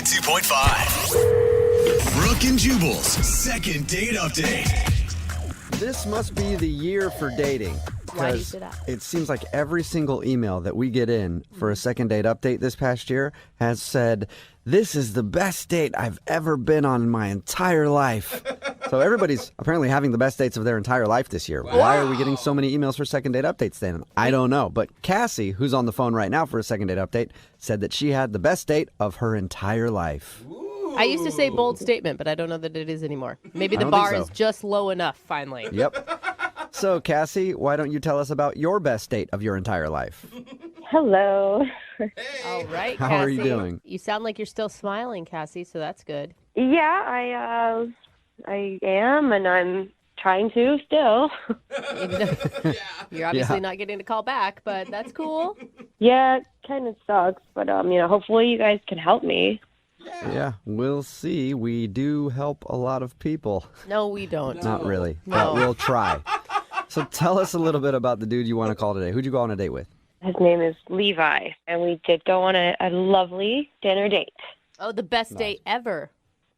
Ep.22.5. Brooke and Jubal's second date update. This must be the year for dating. Why do you say that? It seems like every single email that we get in for a second date update this past year has said, "This is the best date I've ever been on in my entire life." So everybody's apparently having the best dates of their entire life this year. Wow. Why are we getting so many emails for second date updates then? I don't know. But Cassie, who's on the phone right now for a second date update, said that she had the best date of her entire life. I used to say bold statement, but I don't know that it is anymore. Maybe the bar is just low enough, finally. Yep. So, Cassie, why don't you tell us about your best date of your entire life? Hello. All right, How Cassie. are you doing? You sound like you're still smiling, Cassie, so that's good. Yeah, I am, and I'm trying to still. You're obviously not getting a call back, but that's cool. Yeah, it kind of sucks, but hopefully you guys can help me. Yeah, we'll see. We do help a lot of people. No, we don't. Not really, No. but we'll try. So tell us a little bit about the dude you want to call today. Who'd you go on a date with? His name is Levi, and we did go on a lovely dinner date. Oh, the best date ever.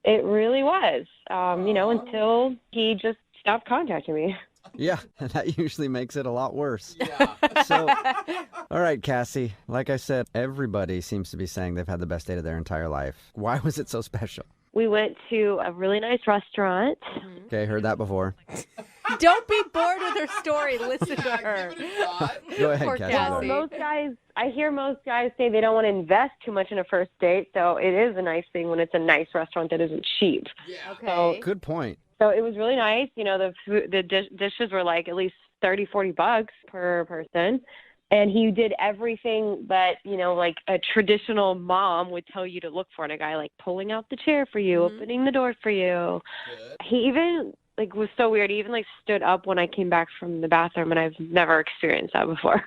It really was, until he just stopped contacting me. Yeah, that usually makes it a lot worse. Yeah. So, all right, Cassie, like I said, everybody seems to be saying they've had the best date of their entire life. Why was it so special? We went to a really nice restaurant. Okay, heard that before. Don't be bored with her story. Listen to her. Go ahead, Poor Cassie. Cassie. Well, I hear most guys say they don't want to invest too much in a first date, so it is a nice thing when it's a nice restaurant that isn't cheap. Okay. Good point. So it was really nice. The dishes were like at least $30-$40 per person. And he did everything that, like a traditional mom would tell you to look for in a guy, like pulling out the chair for you, opening the door for you. Good. He even, was so weird. He even, stood up when I came back from the bathroom, and I've never experienced that before.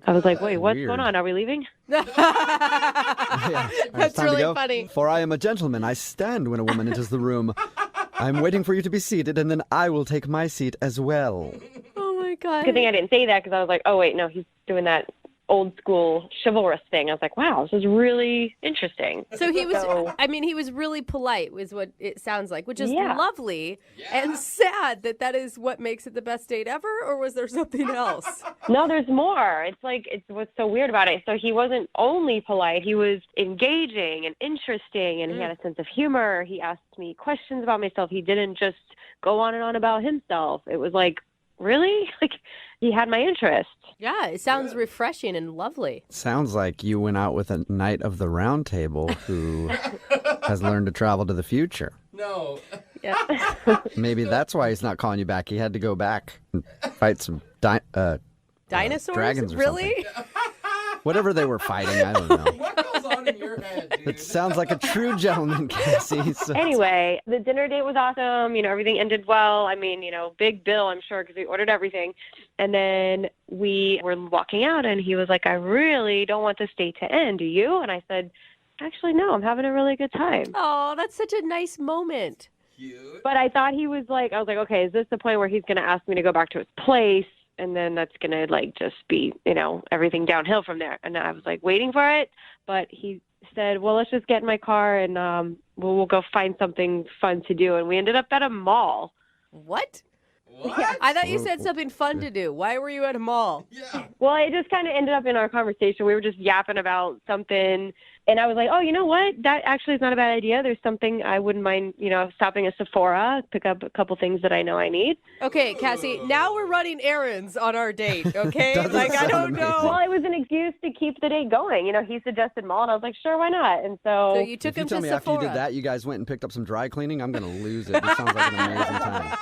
I was like, wait, what's going on? Are we leaving? Yeah. That's really funny. For I am a gentleman. I stand when a woman enters the room. I'm waiting for you to be seated, and then I will take my seat as well. Oh, my God. Good thing I didn't say that, because I was like, oh, wait, no, he's doing that old school chivalrous thing. I was like, wow, this is really interesting. So he was really polite, is what it sounds like, which is lovely and sad that is what makes it the best date ever, or was there something else? No, there's more. It's what's so weird about it. So he wasn't only polite, he was engaging and interesting, and he had a sense of humor. He asked me questions about myself. He didn't just go on and on about himself. It was like, really? He had my interest. Yeah, it sounds refreshing and lovely. Sounds like you went out with a knight of the round table who has learned to travel to the future. No. Yeah. Maybe that's why he's not calling you back. He had to go back and fight some dinosaurs? dragons or really? something. Whatever they were fighting, I don't know. What goes on in your head, dude? It sounds like a true gentleman, Cassie. So Anyway, the dinner date was awesome. Everything ended well. Big bill, I'm sure, because we ordered everything. And then we were walking out, and he was like, I really don't want this date to end. Do you? And I said, actually, no, I'm having a really good time. Oh, that's such a nice moment. Cute. But I thought he was like, I was like, okay, is this the point where he's going to ask me to go back to his place? And then that's going to just be, everything downhill from there. And I was waiting for it. But he said, well, let's just get in my car and we'll go find something fun to do. And we ended up at a mall. What? What? I thought you said something fun to do. Why were you at a mall? Yeah. Well, it just kind of ended up in our conversation. We were just yapping about something. And I was like, oh, you know what? That actually is not a bad idea. There's something I wouldn't mind, stopping at Sephora, pick up a couple things that I know I need. Okay, Cassie, now we're running errands on our date, okay? Doesn't I sound don't amazing. know. Well, it was an excuse to keep the date going. He suggested mall, and I was like, sure, why not? And So so, you took if you him tell to me Sephora. after you did that, you guys went and picked up some dry cleaning, I'm going to lose it. This sounds like an amazing time.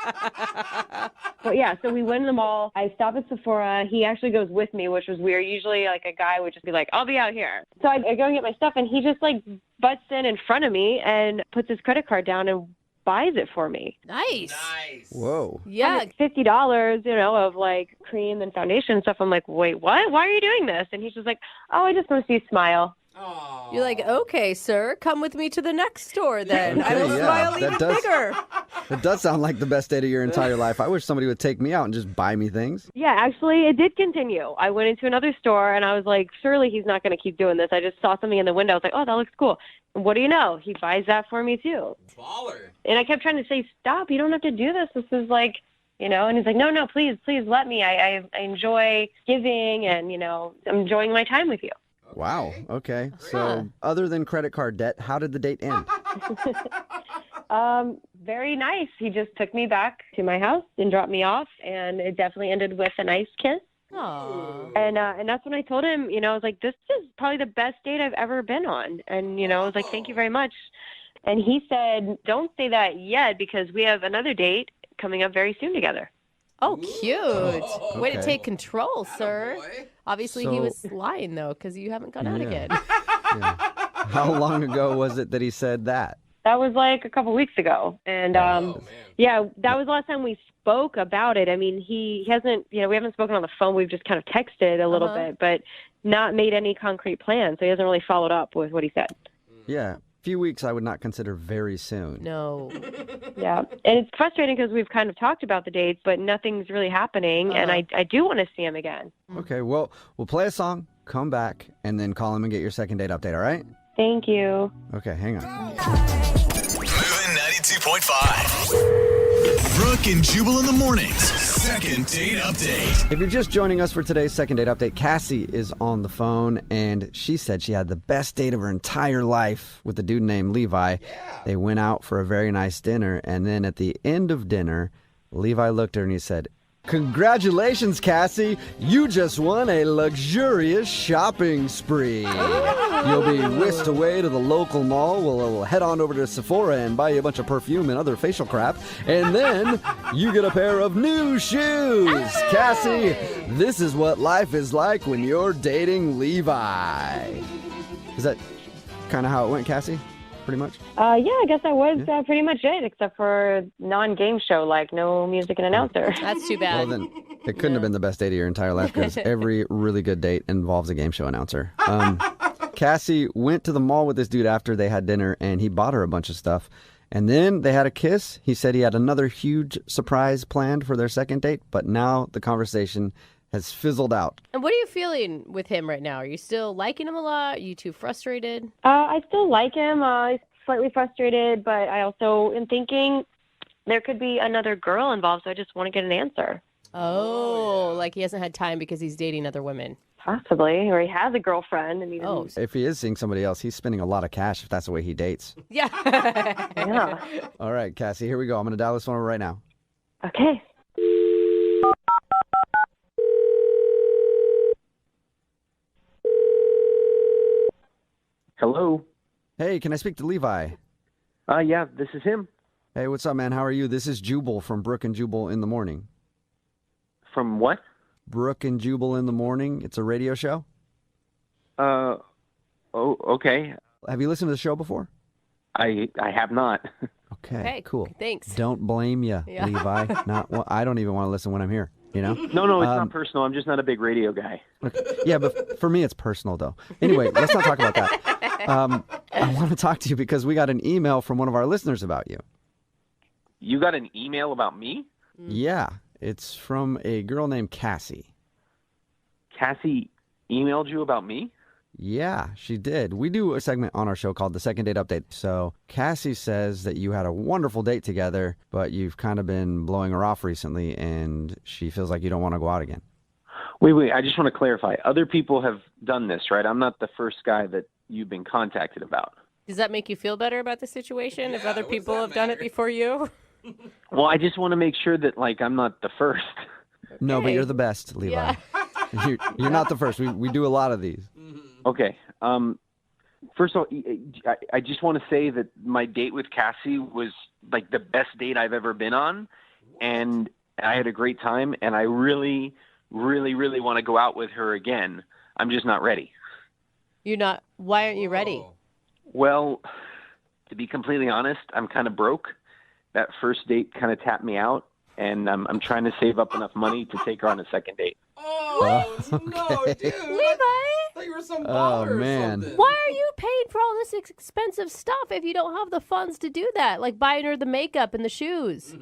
so we went in the mall. I stopped at Sephora. He actually goes with me, which was weird. Usually, a guy would just be like, I'll be out here. So I go and get my stuff, and he just, butts in front of me and puts his credit card down and buys it for me. Nice. Whoa. Yeah. $50, of cream and foundation and stuff. I'm like, wait, what? Why are you doing this? And he's just like, oh, I just want to see you smile. Aww. You're like, okay, sir, come with me to the next store then. I will Okay, yeah, smile that even does- bigger. It does sound like the best date of your entire life. I wish somebody would take me out and just buy me things. Yeah, actually, it did continue. I went into another store, and I was like, surely he's not going to keep doing this. I just saw something in the window. I was like, oh, that looks cool. what do you know? He buys that for me too. Baller. And I kept trying to say, stop, you don't have to do this. This is like, and he's like, no, please let me. I enjoy giving and, I'm enjoying my time with you. Wow. Okay. So other than credit card debt, how did the date end? Very nice. He just took me back to my house and dropped me off, and it definitely ended with a nice kiss. Aww. And that's when I told him, I was like, this is probably the best date I've ever been on. And, I was like, thank you very much. And he said, don't say that yet because we have another date coming up very soon together. Oh, cute. Way to Okay. take control, sir. Attaboy. Obviously, he was lying, though, because you haven't gone out Yeah. again. Yeah. How long ago was it that he said that? That was like a couple weeks ago. And, Oh, man. yeah, that was the last time we spoke about it. I mean, he hasn't, we haven't spoken on the phone. We've just kind of texted a little bit, but not made any concrete plans. So he hasn't really followed up with what he said. Yeah. A few weeks I would not consider very soon. No. Yeah. And it's frustrating because we've kind of talked about the dates, but nothing's really happening. And I do want to see him again. Okay. Well, we'll play a song, come back, and then call him and get your second date update, all right? Thank you. Okay, hang on. Moving 92.5. Brooke and Jubal in the mornings. Second date update. If you're just joining us for today's second date update, Cassie is on the phone, and she said she had the best date of her entire life with a dude named Levi. They went out for a very nice dinner, and then at the end of dinner, Levi looked at her and he said, "Congratulations, Cassie. You just won a luxurious shopping spree. You'll be whisked away to the local mall. We'll head on over to Sephora and buy you a bunch of perfume and other facial crap. And then you get a pair of new shoes. Cassie, this is what life is like when you're dating Levi." Is that kind of how it went, Cassie? Pretty much? Yeah, I guess that was pretty much it, except for non-game show, like no music and announcer. That's too Well, bad. then it couldn't have been the best date of your entire life because every really good date involves a game show announcer. Cassie went to the mall with this dude after they had dinner, and he bought her a bunch of stuff. And then they had a kiss. He said he had another huge surprise planned for their second date, but now the conversation has fizzled out. And what are you feeling with him right now? Are you still liking him a lot? Are you too frustrated? I still like him. He's slightly frustrated, but I also am thinking there could be another girl involved, so I just want to get an answer. Oh, like he hasn't had time because he's dating other women. Possibly, or he has a girlfriend. And he doesn't. If he is seeing somebody else, he's spending a lot of cash if that's the way he dates. Yeah. Yeah. All right, Cassie, here we go. I'm going to dial this one over right now. Okay. Hello. Hey, can I speak to Levi? Yeah, this is him. Hey, what's up, man? How are you? This is Jubal from Brooke and Jubal in the Morning. From what? Brooke and Jubal in the Morning. It's a radio show. Oh, okay. Have you listened to the show before? I have not. Okay, cool. Thanks. Don't blame you, Yeah. Levi. I don't even want to listen when I'm here, you know? No, it's not personal. I'm just not a big radio guy. Yeah, but for me, it's personal, though. Anyway, let's not talk about that. I want to talk to you because we got an email from one of our listeners about you. You got an email about me? Yeah, it's from a girl named Cassie. Cassie emailed you about me? Yeah, she did. We do a segment on our show called The Second Date Update. So Cassie says that you had a wonderful date together, but you've kind of been blowing her off recently, and she feels like you don't want to go out again. Wait. I just want to clarify. Other people have done this, right? I'm not the first guy that you've been contacted about. Does that make you feel better about the situation if other what does people that have done it matter? before you? Well, I just want to make sure that, I'm not the first. No, but Okay. you're the best, Levi. Yeah. You're not the first. We do a lot of these. Okay. First of all, I just want to say that my date with Cassie was the best date I've ever been on, and I had a great time, and I really, really, really want to go out with her again. I'm just not ready. You're not. Why aren't you ready? Oh. Well, to be completely honest, I'm kind of broke. That first date kind of tapped me out, and I'm trying to save up enough money to take her on a second date. Oh, no, dude. Levi, I thought you were some baller man. or something. why are you paying for all this expensive stuff if you don't have the funds to do that? Like buying her the makeup and the shoes.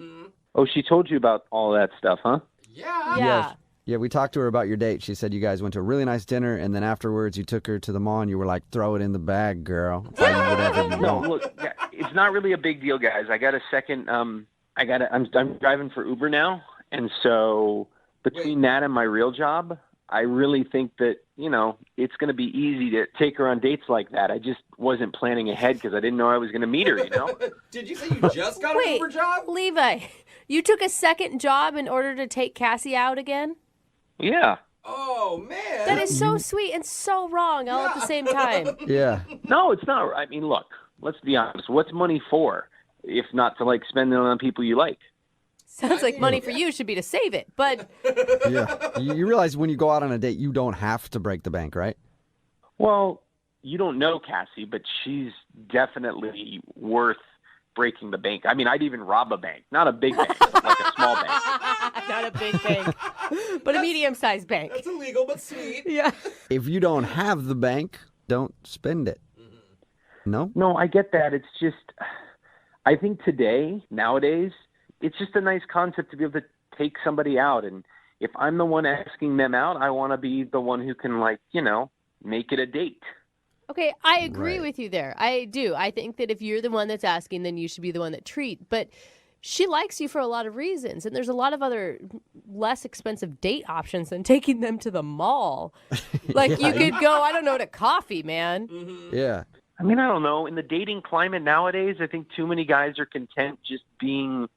Oh, she told you about all that stuff, huh? Yeah. Yeah. Yeah, we talked to her about your date. She said you guys went to a really nice dinner, and then afterwards you took her to the mall, and you were like, "Throw it in the bag, girl. Buy you whatever you No, want." look, it's not really a big deal, guys. I got a second. I'm driving for Uber now, and so between that and my real job, I really think that it's going to be easy to take her on dates like that. I just wasn't planning ahead because I didn't know I was going to meet her. Did you say you just got an Uber job? Levi, you took a second job in order to take Cassie out again? Yeah. Oh, man. That is so sweet and so wrong all at the same time. Yeah. No, it's not. I mean, look, let's be honest. What's money for if not to spend it on people you like? Sounds like money for you should be to save it, but... Yeah. You realize when you go out on a date, you don't have to break the bank, right? Well, you don't know Cassie, but she's definitely worth breaking the bank. I mean, I'd even rob a bank. Not a big bank, but like a small bank. Not a big bank, but a medium-sized bank. That's illegal, but sweet. Yeah. If you don't have the bank, don't spend it. No? No, I get that. It's just, I think nowadays, it's just a nice concept to be able to take somebody out. And if I'm the one asking them out, I want to be the one who can, make it a date. Okay, I agree Right. with you there. I do. I think that if you're the one that's asking, then you should be the one that treat. But she likes you for a lot of reasons, and there's a lot of other less expensive date options than taking them to the mall. You could go, I don't know, to coffee, man. Mm-hmm. Yeah. I mean, I don't know. In the dating climate nowadays, I think too many guys are content just being,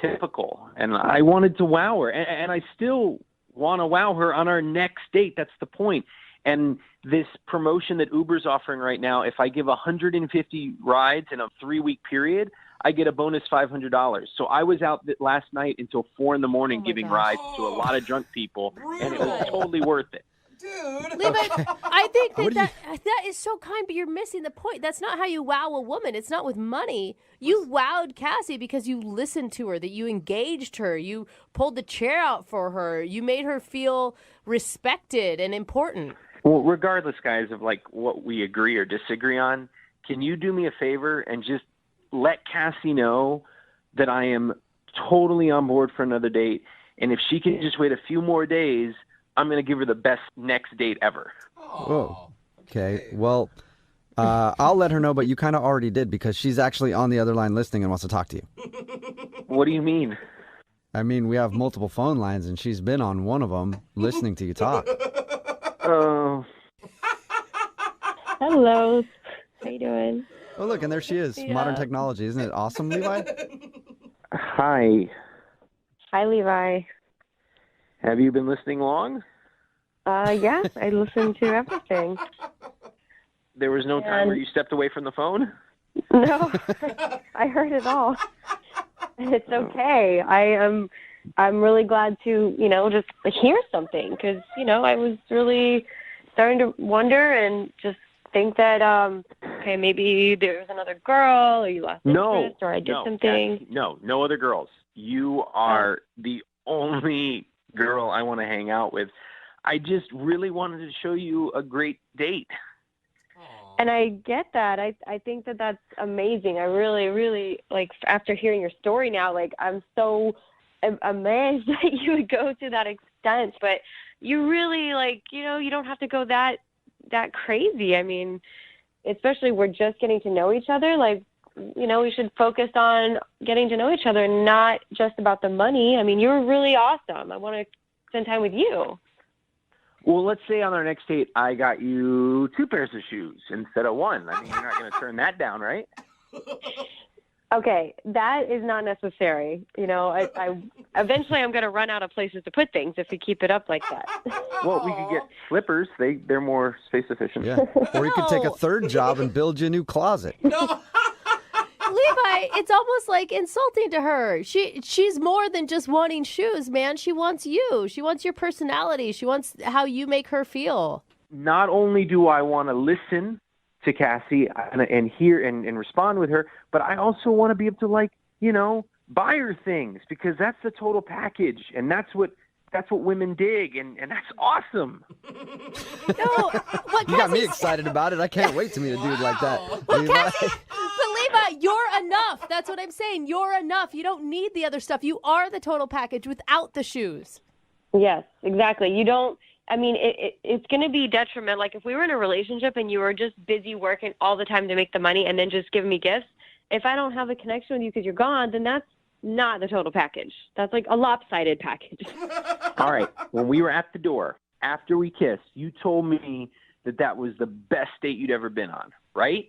typical. And I wanted to wow her, and I still want to wow her on our next date. That's the point. And this promotion that Uber's offering right now, if I give 150 rides in a 3-week period, I get a bonus $500. So I was out last night until 4 a.m. giving rides to a lot of drunk people, and it was totally worth it. Dude. Levi, I think What do that is so kind, but you're missing the point. That's not how you wow a woman. It's not with money. You wowed Cassie because you listened to her, that you engaged her, you pulled the chair out for her, you made her feel respected and important. Well, regardless, guys, of what we agree or disagree on, can you do me a favor and just let Cassie know that I am totally on board for another date, and if she can just wait a few more days, I'm going to give her the best next date ever. Whoa. Okay. Well, I'll let her know, but you kind of already did because she's actually on the other line listening and wants to talk to you. What do you mean? I mean, we have multiple phone lines, and she's been on one of them listening to you talk. Oh. Hello. How you doing? Oh, look, and there she is. Yeah. Modern technology. Isn't it awesome, Levi? Hi. Hi, Levi. Have you been listening long? Yeah, I listened to everything. There was no time where you stepped away from the phone? No, I heard it all. It's okay. I'm really glad to, just hear something because, I was really starting to wonder and just think that, okay, maybe there was another girl or you lost interest or I did something. No other girls. You are the only girl I want to hang out with. I just really wanted to show you a great date. And I get that. I think that that's amazing. I really, really, after hearing your story now, I'm so amazed that you would go to that extent. But you really, you don't have to go that crazy. I mean, especially we're just getting to know each other. We should focus on getting to know each other and not just about the money. I mean, you're really awesome. I want to spend time with you. Well, let's say on our next date, I got you 2 pairs of shoes instead of 1. I mean, you're not going to turn that down, right? Okay, that is not necessary. I eventually I'm going to run out of places to put things if we keep it up like that. Well, we could get slippers. They're more space efficient. Yeah. Or you could take a third job and build you a new closet. No. Levi, it's almost like insulting to her. She's more than just wanting shoes, man. She wants you. She wants your personality. She wants how you make her feel. Not only do I want to listen to Cassie and hear and respond with her, but I also want to be able to buy her things because that's the total package, and that's what women dig, and that's awesome. No, You got me excited about it. I can't wait to meet a dude like that. Levi. But Levi, you're enough. That's what I'm saying. You're enough. You don't need the other stuff. You are the total package without the shoes. Yes, exactly. You don't, I mean, it's going to be detrimental. Like if we were in a relationship and you were just busy working all the time to make the money and then just giving me gifts, if I don't have a connection with you because you're gone, then that's not the total package. That's like a lopsided package. All right. When we were at the door, after we kissed, you told me that was the best date you'd ever been on, right?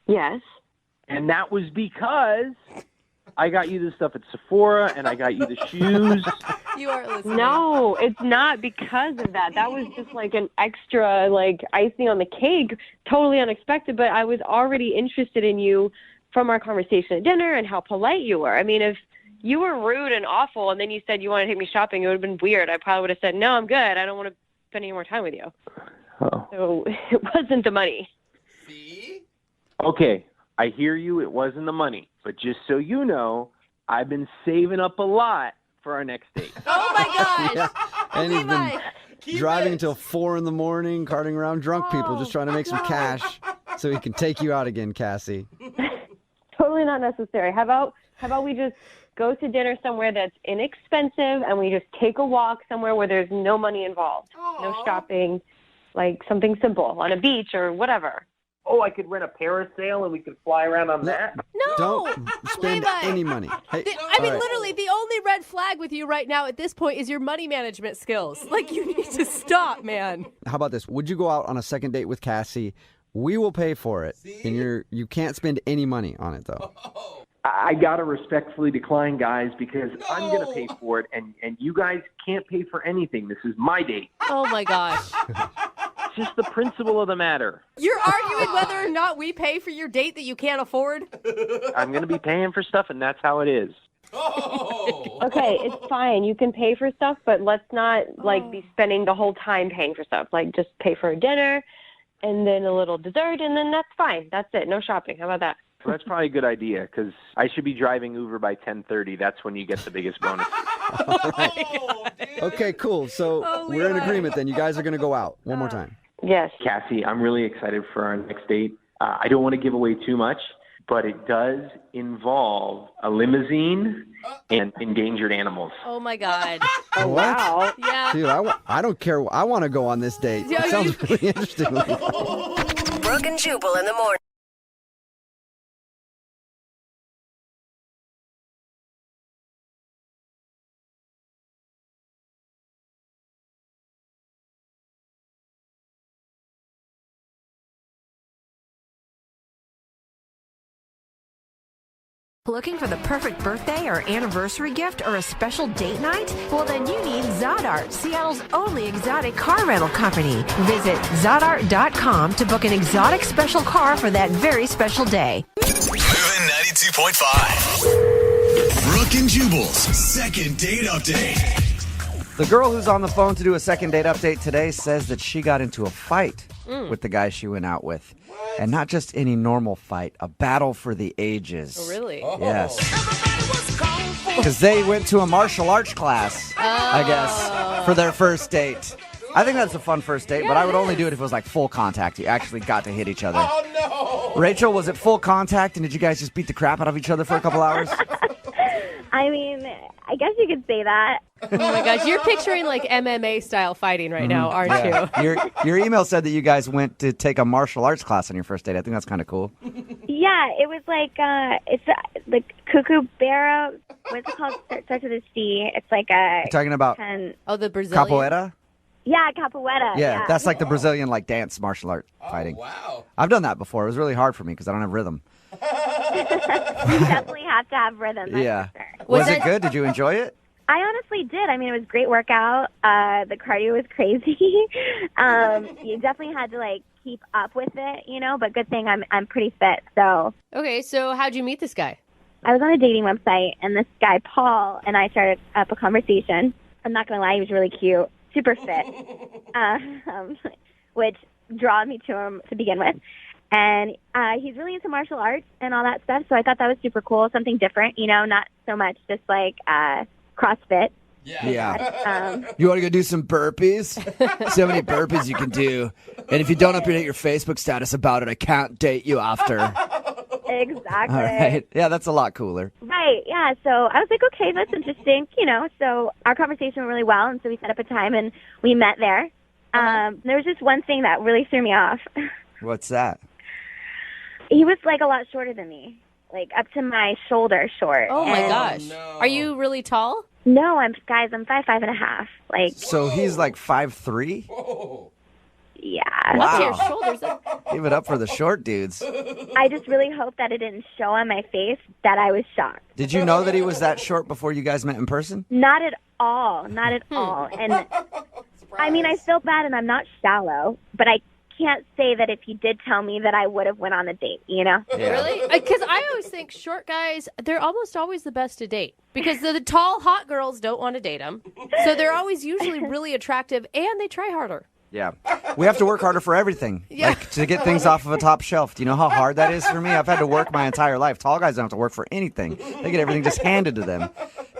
Yes. And that was because I got you the stuff at Sephora and I got you the shoes. You are listening. No, it's not because of that. That was just like an extra, like icing on the cake, totally unexpected. But I was already interested in you from our conversation at dinner and how polite you were. I mean, if you were rude and awful and then you said you want to take me shopping, it would have been weird. I probably would have said, no, I'm good. I don't want to spend any more time with you. Oh. So it wasn't the money. See? Okay, I hear you. It wasn't the money. But just so you know, I've been saving up a lot for our next date. Oh my gosh. Yeah. And he's been Keep driving it. until 4 a.m, carting around drunk people, just trying to make some cash so he can take you out again, Cassie. Totally not necessary. How about we just go to dinner somewhere that's inexpensive and we just take a walk somewhere where there's no money involved, no shopping, like something simple on a beach or whatever. Oh, I could rent a parasail and we could fly around on that? No. Don't spend Levi. any money. Hey, I mean, all right. literally, the only red flag with you right now at this point is your money management skills. Like, you need to stop, man. How about this? Would you go out on a second date with Cassie? We will pay for it. See? And you can't spend any money on it, though. I got to respectfully decline, guys, because I'm going to pay for it, and you guys can't pay for anything. This is my date. Oh, my gosh. It's just the principle of the matter. You're arguing whether or not we pay for your date that you can't afford? I'm going to be paying for stuff, and that's how it is. Oh. Okay, it's fine. You can pay for stuff, but let's not like be spending the whole time paying for stuff. Like just pay for a dinner and then a little dessert, and then that's fine. That's it. No shopping. How about that? Well, that's probably a good idea, because I should be driving Uber by 10:30. That's when you get the biggest bonus. Oh, dude. Okay, cool. So Oh, we're in Levi. agreement then. You guys are going to go out one more time. Yes. Cassie, I'm really excited for our next date. I don't want to give away too much, but it does involve a limousine and endangered animals. Oh, my God. Oh, What? wow. Yeah. Dude, I don't care. I want to go on this date. Yeah, It sounds really interesting. Brooke and Jubal in the morning. Looking for the perfect birthday or anniversary gift or a special date night? Well, then you need Zodart, Seattle's only exotic car rental company. Visit Zodart.com to book an exotic special car for that very special day. Moving 92.5. Brooke and Jubal's second date update. The girl who's on the phone to do a second date update today says that she got into a fight with the guy she went out with. And not just any normal fight, a battle for the ages. Oh, really? Yes. Because they went to a martial arts class, I guess, for their first date. I think that's a fun first date, but I would only do it if it was like full contact. You actually got to hit each other. Oh, no. Rachel, was it full contact, and did you guys just beat the crap out of each other for a couple hours? I mean, I guess you could say that. Oh, my gosh. You're picturing, like, MMA-style fighting right now, aren't you? Your email said that you guys went to take a martial arts class on your first date. I think that's kind of cool. Yeah, it was like, it's the Kookaburra, what's it called? Starts with a C. It's like a... You're talking about Oh, the Brazilian? capoeira? Yeah, capoeira. Yeah, that's like the Brazilian like dance martial art fighting. Wow. I've done that before. It was really hard for me because I don't have rhythm. You definitely have to have rhythm. That's Yeah. for sure. Was it good? Did you enjoy it? I honestly did. I mean, it was a great workout. The cardio was crazy. You definitely had to, like, keep up with it, you know, but good thing I'm pretty fit, so... Okay, so how'd you meet this guy? I was on a dating website, and this guy, Paul, and I started up a conversation. I'm not going to lie, he was really cute, super fit, which draw me to him to begin with. And he's really into martial arts and all that stuff, so I thought that was super cool, something different, you know, not so much just like CrossFit. Yeah. You want to go do some burpees? See how many burpees you can do. And if you don't update your Facebook status about it, I can't date you after. Exactly. All right. Yeah, that's a lot cooler. Right. Yeah, so I was like, okay, that's interesting, So our conversation went really well, and so we set up a time, and we met there. There was just one thing that really threw me off. What's that? He was, like, a lot shorter than me, like, up to my shoulder short. Oh, my And gosh. no. Are you really tall? No, I'm 5'5.5". Like, So he's like 5'3"? Whoa. yeah. Wow. Up to your shoulders. Give it up for the short dudes. I just really hope that it didn't show on my face that I was shocked. Did you know that he was that short before you guys met in person? Not at all. Not at all. And I mean, I feel bad, and I'm not shallow, but I can't say that if he did tell me that I would have went on the date, Yeah. Really? Because I always think short guys, they're almost always the best to date. Because the tall, hot girls don't want to date them. So they're always usually really attractive, and they try harder. Yeah. We have to work harder for everything. Yeah. Like, to get things off of a top shelf. Do you know how hard that is for me? I've had to work my entire life. Tall guys don't have to work for anything. They get everything just handed to them.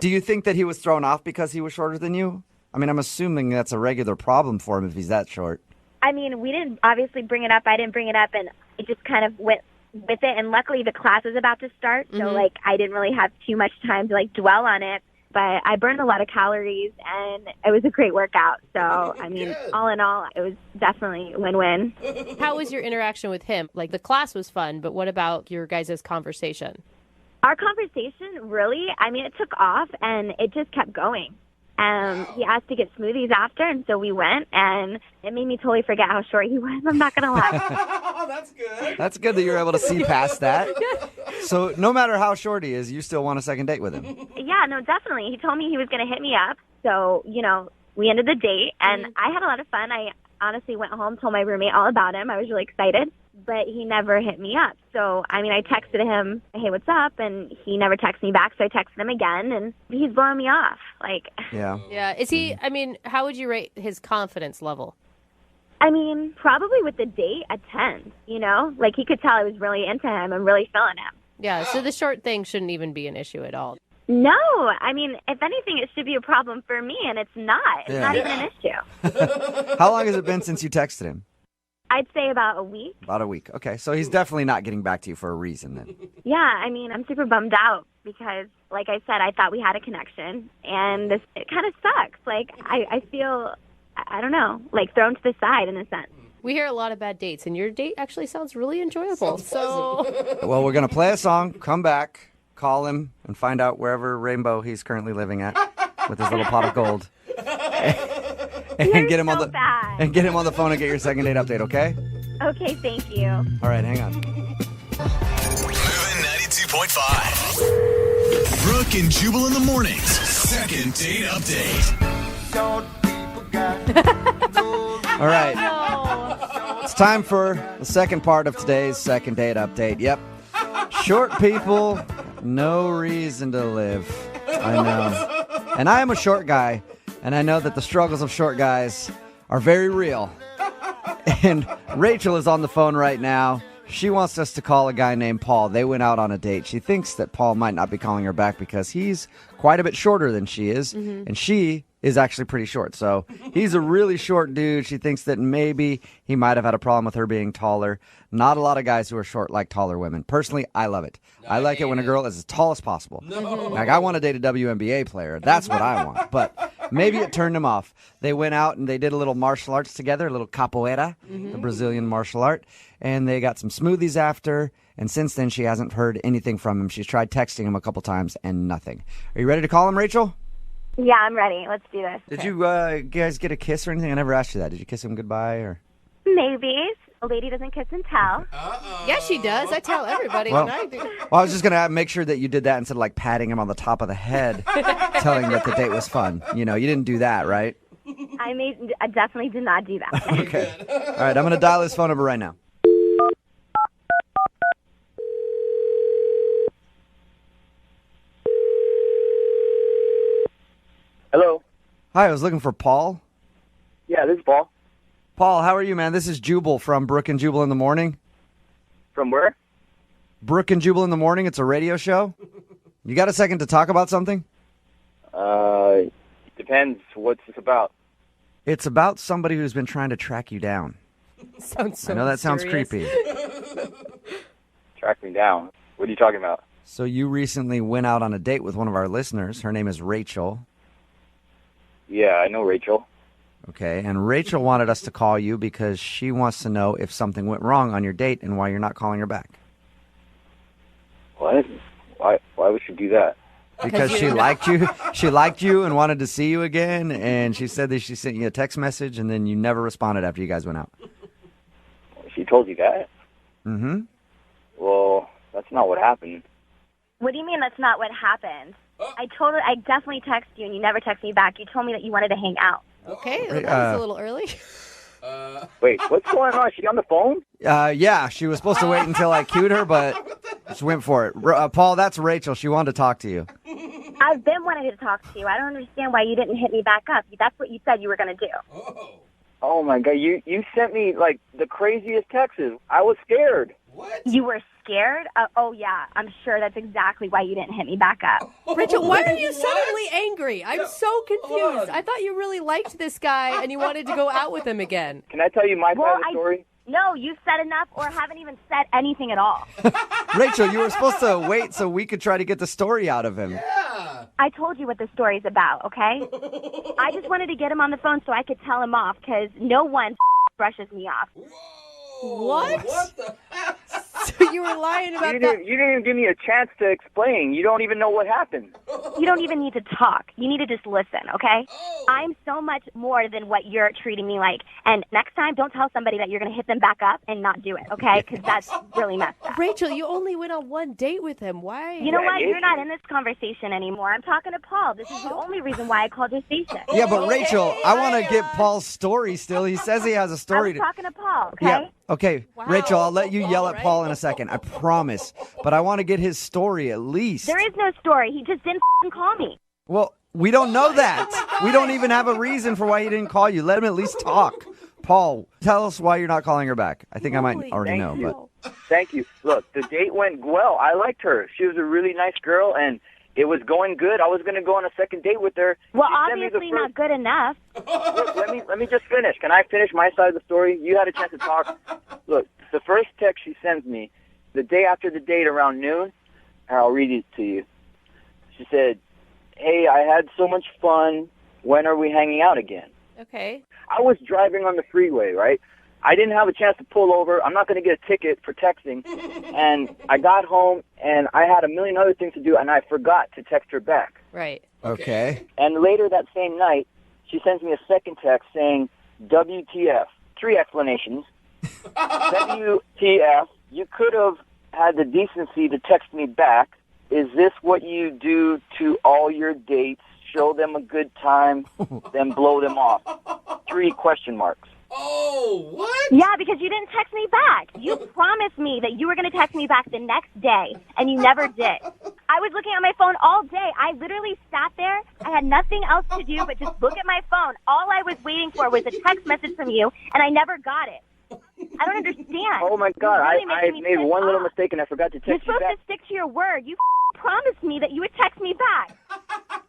Do you think that he was thrown off because he was shorter than you? I mean, I'm assuming that's a regular problem for him if he's that short. I mean, we didn't obviously bring it up. I didn't bring it up, and it just kind of went with it. And luckily, the class was about to start, so, like, I didn't really have too much time to, like, dwell on it. But I burned a lot of calories, and it was a great workout. So, I mean, all in all, it was definitely a win-win. How was your interaction with him? Like, the class was fun, but what about your guys' conversation? Our conversation, really, I mean, it took off, and it just kept going. He asked to get smoothies after, and so we went, and it made me totally forget how short he was. I'm not going to lie. That's good. That's good that you're able to see past that. So no matter how short he is, you still want a second date with him. Yeah, no, definitely. He told me he was going to hit me up, so, we ended the date, and I had a lot of fun. I honestly went home, told my roommate all about him. I was really excited, but he never hit me up. So, I mean, I texted him, hey, what's up? And he never texted me back, so I texted him again, and he's blowing me off. Like, Yeah. Yeah. Is he, I mean, how would you rate his confidence level? I mean, probably with the date, a 10, Like, he could tell I was really into him and really feeling him. Yeah, so the short thing shouldn't even be an issue at all. No, I mean, if anything, it should be a problem for me, and it's not. It's not even an issue. How long has it been since you texted him? I'd say about a week. About a week. Okay, so he's definitely not getting back to you for a reason then. Yeah, I mean, I'm super bummed out because, like I said, I thought we had a connection, and it kind of sucks. Like, I feel, I don't know, like thrown to the side in a sense. We hear a lot of bad dates, and your date actually sounds really enjoyable. So, Well, we're going to play a song, come back, call him, and find out wherever rainbow he's currently living at with his little pot of gold. And get him on the bad. and get him on the phone and get your second date update, okay? Okay, thank you. All right, hang on. Moving 92.5. Brooke and Jubal in the mornings. Second date update. All right. It's time for the second part of today's second date update. Yep. Short people, no reason to live. I know. And I am a short guy, and I know that the struggles of short guys are very real. And Rachel is on the phone right now. She wants us to call a guy named Paul. They went out on a date. She thinks that Paul might not be calling her back because he's quite a bit shorter than she is, and she is actually pretty short. So he's a really short dude. She thinks that maybe he might have had a problem with her being taller. Not a lot of guys who are short like taller women. Personally, I love it. I like it when a girl is as tall as possible. Like, I want to date a WNBA player. That's what I want. But maybe it turned him off. They went out and they did a little martial arts together, a little capoeira, the Brazilian martial art. And they got some smoothies after. And since then, she hasn't heard anything from him. She's tried texting him a couple times and nothing. Are you ready to call him, Rachel? Yeah, I'm ready. Let's do this. Did you guys get a kiss or anything? I never asked you that. Did you kiss him goodbye or? Maybe. A lady doesn't kiss and tell. yeah, she does. I tell everybody Well, when I do. Well, I was just going to make sure that you did that instead of like patting him on the top of the head, telling him that the date was fun. You know, you didn't do that, right? I definitely did not do that. Okay. All right, I'm going to dial his phone number right now. Hello. Hi, I was looking for Paul. Yeah, this is Paul. Paul, how are you, man? This is Jubal from Brooke and Jubal in the Morning. From where? Brooke and Jubal in the Morning. It's a radio show. You got a second to talk about something? Depends. What's this about? It's about somebody who's been trying to track you down. Sounds so I know that sounds mysterious. creepy. Track me down. What are you talking about? So you recently went out on a date with one of our listeners. Her name is Rachel. Yeah, I know Rachel. Okay, and Rachel wanted us to call you because she wants to know if something went wrong on your date and why you're not calling her back. What? Why would she do that? Because she liked you. She liked you and wanted to see you again, and she said that she sent you a text message and then you never responded after you guys went out. She told you that? Mm-hmm. Well, that's not what happened. What do you mean that's not what happened? I definitely texted you and you never texted me back. You told me that you wanted to hang out. Okay, that was a little early. Wait, what's going on? Is she on the phone? Yeah, she was supposed to wait until I cued her, but she went for it. Paul, that's Rachel. She wanted to talk to you. I've been wanting to talk to you. I don't understand why you didn't hit me back up. That's what you said you were going to do. Oh, my God. You sent me, like, the craziest texts. I was scared. What? You were scared? Oh, yeah. I'm sure that's exactly why you didn't hit me back up. Rachel, why are you suddenly angry? I'm so confused. I thought you really liked this guy and you wanted to go out with him again. Can I tell you my side of the story? No, you said enough or haven't even said anything at all. Rachel, you were supposed to wait so we could try to get the story out of him. Yeah. I told you what the story's about, okay? I just wanted to get him on the phone so I could tell him off because no one brushes me off. What? What the heck? So you were lying about You that? didn't even give me a chance to explain. You don't even know what happened. You don't even need to talk. You need to just listen, okay? I'm so much more than what you're treating me like. And next time, don't tell somebody that you're going to hit them back up and not do it, okay? Because that's really messed up. Rachel, you only went on one date with him. Why? You know what? You're not in this conversation anymore. I'm talking to Paul. This is the only reason why I called your station. Yeah, but Rachel, I want to get Paul's story still. He says he has a I story. was talking to Paul, okay? Yeah. Okay, Wow. Rachel, I'll let you yell at All Paul right. in a second. I promise. But I want to get his story at least. There is no story. He just didn't call me. Well, we don't know that. We don't even have a reason for why he didn't call you. Let him at least talk. Paul, tell us why you're not calling her back. I think I might already know, but Thank you. Look, the date went well. I liked her. She was a really nice girl, and it was going good. I was going to go on a second date with her. Well, She sent me the obviously not good enough. Look, let me just finish. Can I finish my side of the story? You had a chance to talk. Look, the first text she sends me, the day after the date around noon, and I'll read it to you. She said, "Hey, I had so much fun. When are we hanging out again?" Okay. I was driving on the freeway, right? I didn't have a chance to pull over. I'm not going to get a ticket for texting. And I got home, and I had a million other things to do, and I forgot to text her back. Right. okay. And later that same night, she sends me a second text saying, WTF. 3 explanations. WTF. You could have had the decency to text me back. Is this what you do to all your dates? Show them a good time, then blow them off. 3 question marks. Oh, what? Yeah, because you didn't text me back. You promised me that you were going to text me back the next day, and you never did. I was looking at my phone all day. I literally sat there. I had nothing else to do but just look at my phone. All I was waiting for was a text message from you, and I never got it. I don't understand. Oh, my God. You're really I making me made pissed one little off. mistake, and I forgot to You're text you supposed back. to stick to your word. You promised me that you would text me back,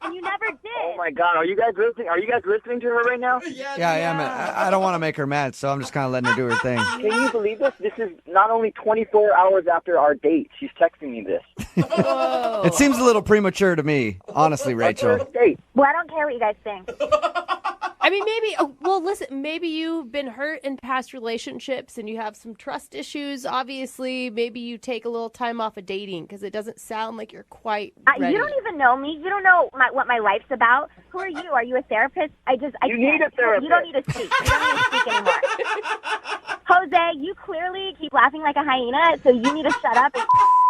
and you never did. Oh, my God. Are you guys listening? Are you guys listening to her right now? Yeah, I am. I don't want to make her mad, so I'm just kind of letting her do her thing. Can you believe this? This is not only 24 hours after our date. She's texting me this. Whoa. It seems a little premature to me, honestly, Rachel. First date. Well, I don't care what you guys think. I mean, maybe, well, listen, maybe you've been hurt in past relationships and you have some trust issues. Obviously, maybe you take a little time off of dating because it doesn't sound like you're quite ready. You don't even know me. You don't know what my life's about. Who are you? Are you a therapist? I You need a therapist. You don't need to speak. You don't need to speak anymore. Jose, you clearly keep laughing like a hyena, so you need to shut up.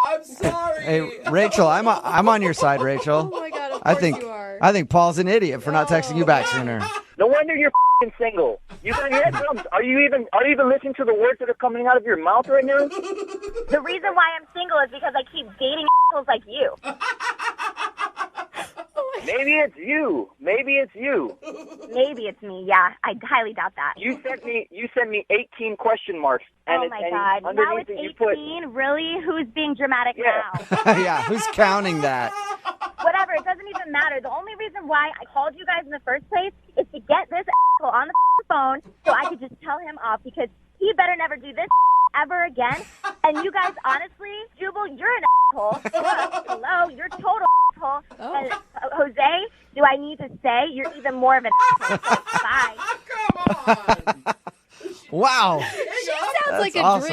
I'm sorry. Hey, Rachel, I'm on your side, Rachel. Oh, my God, of course you are. I think Paul's an idiot for not texting you back sooner. No wonder you're single. You got eardrums. Are you even listening to the words that are coming out of your mouth right now? The reason why I'm single is because I keep dating assholes like you. Maybe it's you. Maybe it's you. Maybe it's me. Yeah, I highly doubt that. You sent me 18 question marks. And Oh my God! Now underneath it's it, you put 18. Really? Who's being dramatic Yeah. now? Yeah, who's counting that? Whatever. It doesn't even matter. The only reason why I called you guys in the first place is to get this asshole on the phone so I could just tell him off because he better never do this ever again. And you guys, honestly, Jubal, you're an asshole. Hello, you're a total asshole. Oh. And Jose, do I need to say you're even more of an asshole? Bye. Come on. Wow. She sounds That's like a awesome.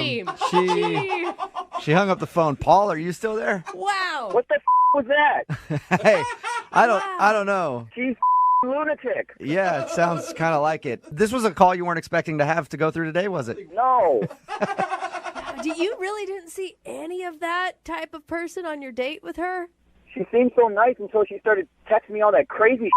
dream. She hung up the phone. Paul, are you still there? Wow. What the was that? Hey, I don't know. She's lunatic. Yeah, it sounds kind of like it. This was a call you weren't expecting to have to go through today, was it? No. You really didn't see any of that type of person on your date with her? She seemed so nice until she started texting me all that crazy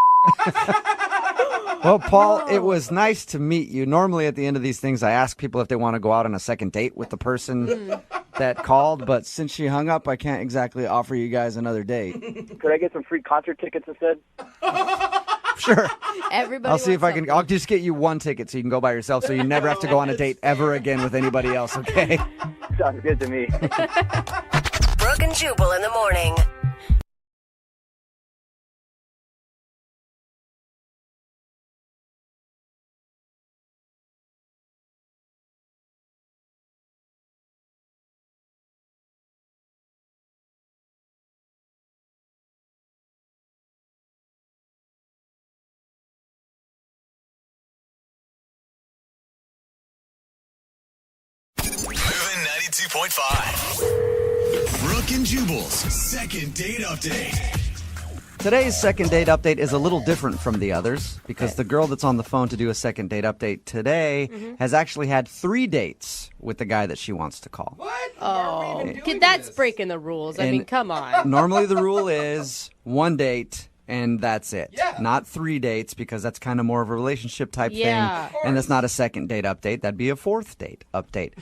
Well, Paul, it was nice to meet you. Normally at the end of these things, I ask people if they want to go out on a second date with the person that called, but since she hung up, I can't exactly offer you guys another date. Could I get some free concert tickets instead? Sure. Everybody I'll see if I wants can. I'll just get you one ticket so you can go by yourself so you never have to go on a date ever again with anybody else, okay? Sounds good to me. Brooke and Jubal in the morning. Moving 92.5. Brooke and Jubal's second date update. Today's second date update is a little different from the others because the girl that's on the phone to do a second date update today has actually had 3 dates with the guy that she wants to call. What? Oh, Why are we even doing that's this? breaking the rules. I And- mean, come on. Normally the rule is 1 date and that's it. Yeah. Not 3 dates because that's kind of more of a relationship type Yeah. thing. And that's not a second date update. That'd be a 4th date update.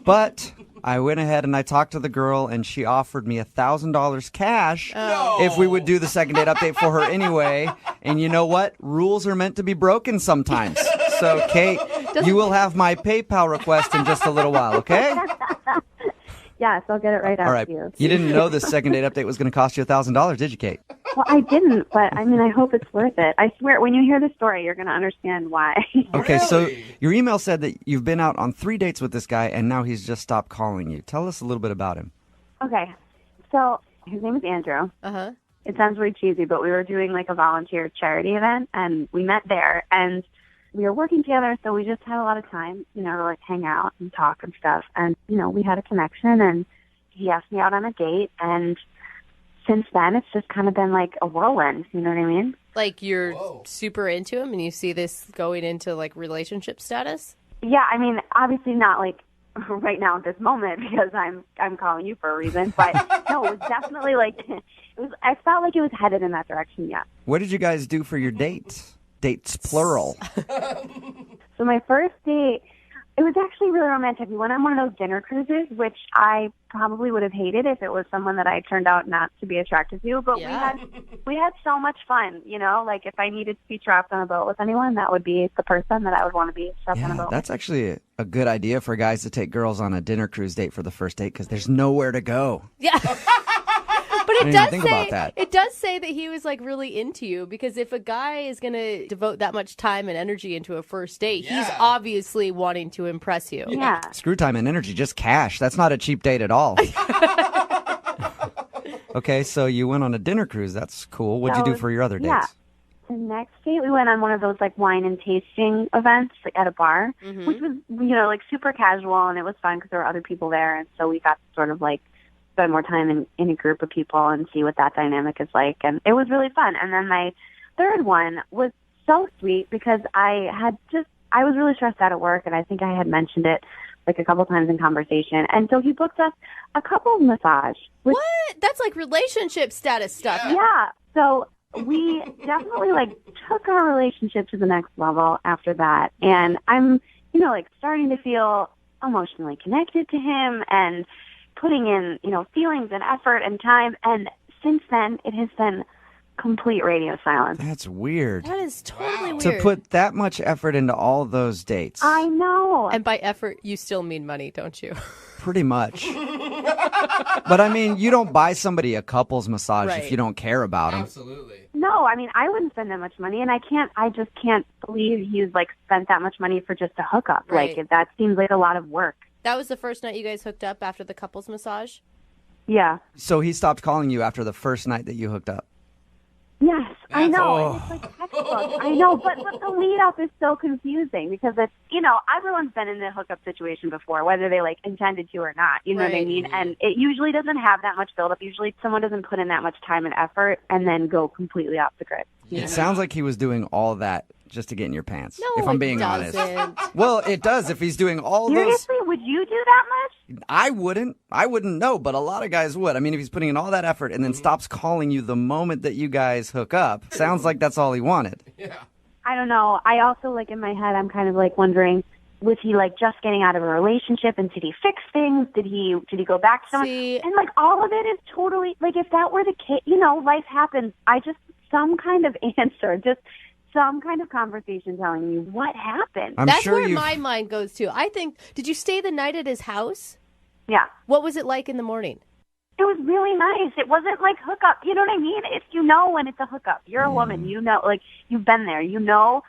But I went ahead and I talked to the girl and she offered me $1,000 cash if we would do the second date update for her anyway. And you know what? Rules are meant to be broken sometimes. So, Kate, you will have my PayPal request in just a little while, okay? Yes, I'll get it right out All right. to you. You didn't know this second date update was going to cost you $1,000, did you, Kate? Well, I didn't, but I mean, I hope it's worth it. I swear, when you hear the story, you're going to understand why. Okay, so Really? your email said that you've been out on 3 dates with this guy, and now he's just stopped calling you. Tell us a little bit about him. Okay, so his name is Andrew. Uh-huh. It sounds really cheesy, but we were doing like a volunteer charity event, and we met there, and we were working together, so we just had a lot of time, to like hang out and talk and stuff. And, we had a connection, and he asked me out on a date, and since then, it's just kind of been like a whirlwind, you know what I mean? Like you're Whoa. super into him and you see this going into like relationship status? Yeah, I mean, obviously not like right now at this moment because I'm calling you for a reason, but no, it was definitely like I felt like it was headed in that direction, yeah. What did you guys do for your dates? Dates plural. So my first date, it was actually really romantic. We went on one of those dinner cruises, which I probably would have hated if it was someone that I turned out not to be attracted to. But Yeah. we had so much fun, like if I needed to be trapped on a boat with anyone, that would be the person that I would want to be trapped on a Yeah, boat. that's actually a good idea for guys to take girls on a dinner cruise date for the first date because there's nowhere to go. Yeah. But didn't it even does think say about that. it does say that he was like really into you because if a guy is going to devote that much time and energy into a first date, he's Yeah. obviously wanting to impress you. Yeah. Screw time and energy, just cash. That's not a cheap date at all. Okay, so you went on a dinner cruise. That's cool. What'd you do for your other dates? Yeah. The next date, we went on one of those like wine and tasting events like, at a bar, Mm-hmm. which was like super casual, and it was fun because there were other people there, and so we got to sort of like spend more time in a group of people and see what that dynamic is like, and it was really fun. And then my third one was so sweet because I was really stressed out at work, and I think I had mentioned it like a couple times in conversation, and so he booked us a couples massage. Which, What? That's like relationship status stuff. yeah. So we definitely like took our relationship to the next level after that. And I'm, like starting to feel emotionally connected to him and putting in, feelings and effort and time. And since then, it has been complete radio silence. That's weird. That is totally To weird. put that much effort into all those dates. I know. And by effort, you still mean money, don't you? Pretty much. But I mean, you don't buy somebody a couples massage Right. if you don't care about them. Absolutely. No, I mean, I wouldn't spend that much money, and I just can't believe he's like spent that much money for just a hookup. Right. Like, that seems like a lot of work. That was the first night you guys hooked up after the couples massage? Yeah. So he stopped calling you after the first night that you hooked up? Yes, I know. Oh. And it's like textbook. I know, but the lead up is so confusing because it's, everyone's been in the hookup situation before, whether they like intended to or not. You know what I mean? And it usually doesn't have that much buildup. Usually someone doesn't put in that much time and effort and then go completely off the grid. It sounds like he was doing all that just to get in your pants, No, if I'm it being doesn't. honest. Well, it does if he's doing all Seriously, would you do that much? I wouldn't know, but a lot of guys would. I mean, if he's putting in all that effort and then stops calling you the moment that you guys hook up, sounds like that's all he wanted. Yeah. I don't know. I also, like, in my head, I'm kind of like wondering, was he like just getting out of a relationship and did he fix things? Did he go back to someone? See, and like all of it is totally like, if that were the case, life happens. Some kind of answer, just some kind of conversation telling me what happened. That's where my mind goes to. I think, did you stay the night at his house? Yeah. What was it like in the morning? It was really nice. It wasn't like hookup. You know what I mean? It's, when it's a hookup. You're a woman. Like, you've been there. No,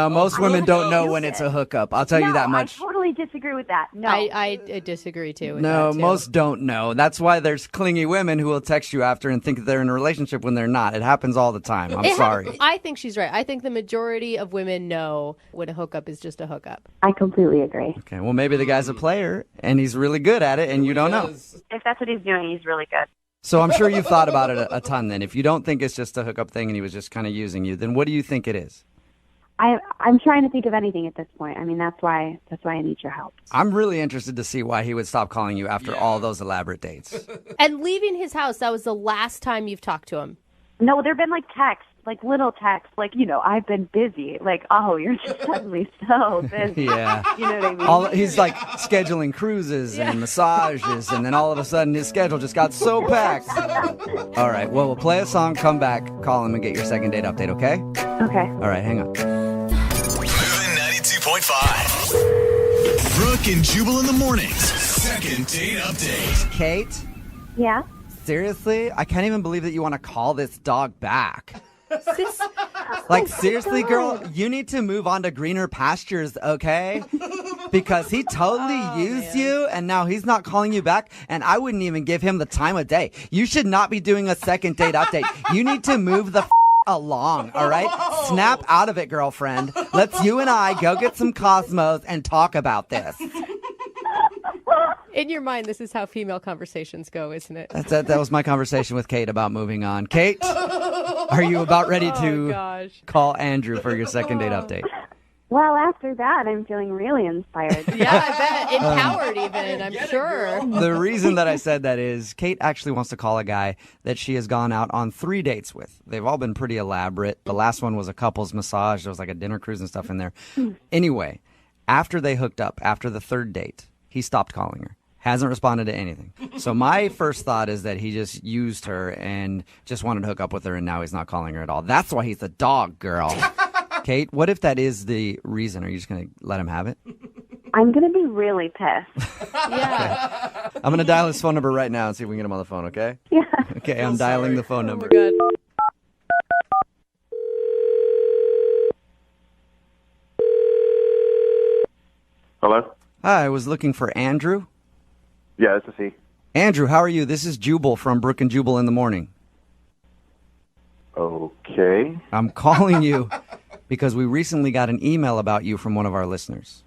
most women don't know when it's a hookup. I'll tell you that much. I totally disagree with that. No. I disagree, too. With No, that, too. most don't know. That's why there's clingy women who will text you after and think that they're in a relationship when they're not. It happens all the time. I'm sorry. I think she's right. I think the majority of women know when a hookup is just a hookup. I completely agree. Okay, well, maybe the guy's a player, and he's really good at it, and you don't know. If that's what he's doing, he's really good. So I'm sure you've thought about it a ton then. If you don't think it's just a hookup thing and he was just kind of using you, then what do you think it is? I'm trying to think of anything at this point. I mean, that's why I need your help. I'm really interested to see why he would stop calling you after all those elaborate dates. And leaving his house, that was the last time you've talked to him? No, there have been like texts, like little texts, like, I've been busy. Like, oh, you're just suddenly so busy. Yeah. You know what I mean? He's like scheduling cruises and massages, and then all of a sudden his schedule just got so packed. All right, well, we'll play a song, come back, call him, and get your second date update, okay? Okay. All right, hang on. Moving 92.5. Brooke and Jubal in the mornings. Second date update. Kate? Yeah? Seriously? I can't even believe that you want to call this dog back. Like, seriously, girl, you need to move on to greener pastures, okay? Because he totally used you, and now he's not calling you back, and I wouldn't even give him the time of day. You should not be doing a second date update. You need to move the along, all right? Snap out of it, girlfriend. Let's you and I go get some Cosmos and talk about this. In your mind, this is how female conversations go, isn't it? That was my conversation with Kate about moving on. Kate, are you about ready to call Andrew for your second date update? Well, after that, I'm feeling really inspired. Yeah, I bet. Empowered even, I'm sure. The reason that I said that is Kate actually wants to call a guy that she has gone out on 3 dates with. They've all been pretty elaborate. The last one was a couple's massage. There was like a dinner cruise and stuff in there. Anyway, after they hooked up, after the third date, he stopped calling her. Hasn't responded to anything. So my first thought is that he just used her and just wanted to hook up with her, and now he's not calling her at all. That's why he's a dog, girl. Kate, what if that is the reason? Are you just going to let him have it? I'm going to be really pissed. Yeah. I'm going to dial his phone number right now and see if we can get him on the phone, okay? Yeah. Okay, I'm dialing the phone number. Oh, my God. Hello? Hi, I was looking for Andrew. Yeah, this is he. Andrew, how are you? This is Jubal from Brooke and Jubal in the morning. Okay. I'm calling you because we recently got an email about you from one of our listeners.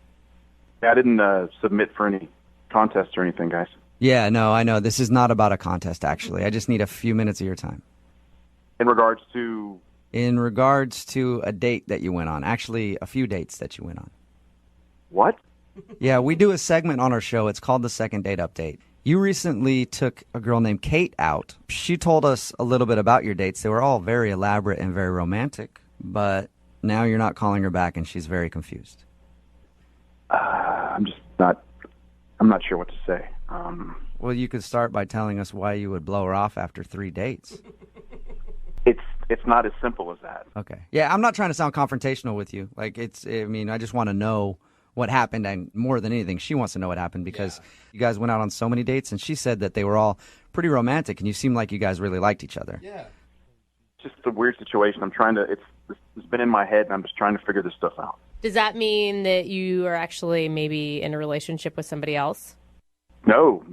I didn't submit for any contests or anything, guys. Yeah, no, I know. This is not about a contest, actually. I just need a few minutes of your time. In regards to... In regards to a date that you went on. Actually, a few dates that you went on. What? Yeah, we do a segment on our show. It's called the Second Date Update. You recently took a girl named Kate out. She told us a little bit about your dates. They were all very elaborate and very romantic, but now you're not calling her back and she's very confused. I'm not sure what to say. Well, you could start by telling us why you would blow her off after 3 dates. It's not as simple as that. Okay. Yeah, I'm not trying to sound confrontational with you. I just want to know what happened, and more than anything, she wants to know what happened because you guys went out on so many dates, and she said that they were all pretty romantic, and you seemed like you guys really liked each other. Yeah. It's just a weird situation. It's been in my head, and I'm just trying to figure this stuff out. Does that mean that you are actually maybe in a relationship with somebody else? No,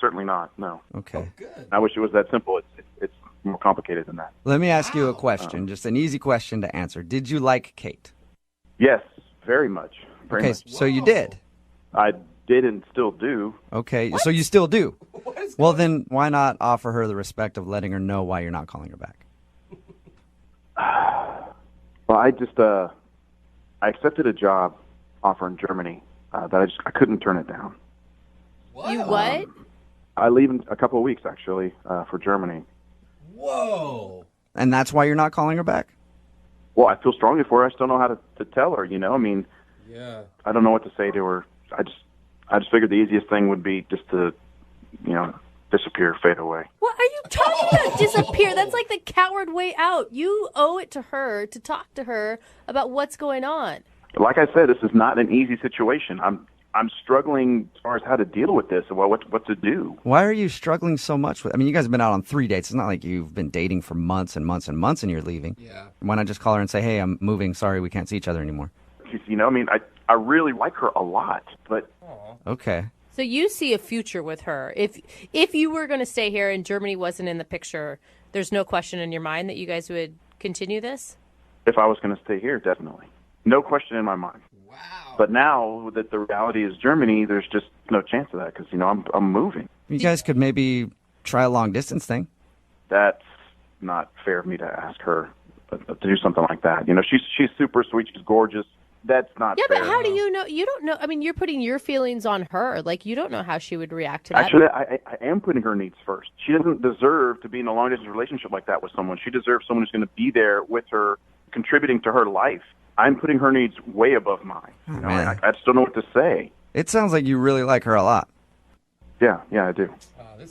certainly not. No. Okay. I wish it was that simple. It's more complicated than that. Let me ask you a question, just an easy question to answer. Did you like Kate? Yes, very much. Very Okay, much. so you did. I did and still do. Okay, so you still do. Well, then why not offer her the respect of letting her know why you're not calling her back? Well, I accepted a job offer in Germany that I couldn't turn it down. You what? I leave in a couple of weeks, actually, for Germany. Whoa. And that's why you're not calling her back? Well, I feel strongly for her. I just don't know how to tell her, you know? I mean, Yeah. I don't know what to say to her. I just figured the easiest thing would be just to, disappear, fade away. What are you talking about? Disappear? That's like the coward way out. You owe it to her to talk to her about what's going on. Like I said, this is not an easy situation. I'm struggling as far as how to deal with this and what to do. Why are you struggling so much with? I mean, you guys have been out on 3 dates. It's not like you've been dating for months and months and months and you're leaving. Yeah. Why not just call her and say, "Hey, I'm moving. Sorry, we can't see each other anymore." I really like her a lot, but Okay. So you see a future with her. If you were going to stay here and Germany wasn't in the picture, there's no question in your mind that you guys would continue this? if I was going to stay here, definitely. No question in my mind. Wow. But now that the reality is Germany, there's just no chance of that because, I'm moving. You guys could maybe try a long distance thing. That's not fair of me to ask her to do something like that. She's super sweet. She's gorgeous. That's not Yeah, fair. but how do you know? You don't know. I mean, you're putting your feelings on her. Like, you don't know how she would react to that. Actually, I am putting her needs first. She doesn't deserve to be in a long-distance relationship like that with someone. She deserves someone who's going to be there with her, contributing to her life. I'm putting her needs way above mine. Man. I just don't know what to say. It sounds like you really like her a lot. Yeah, I do.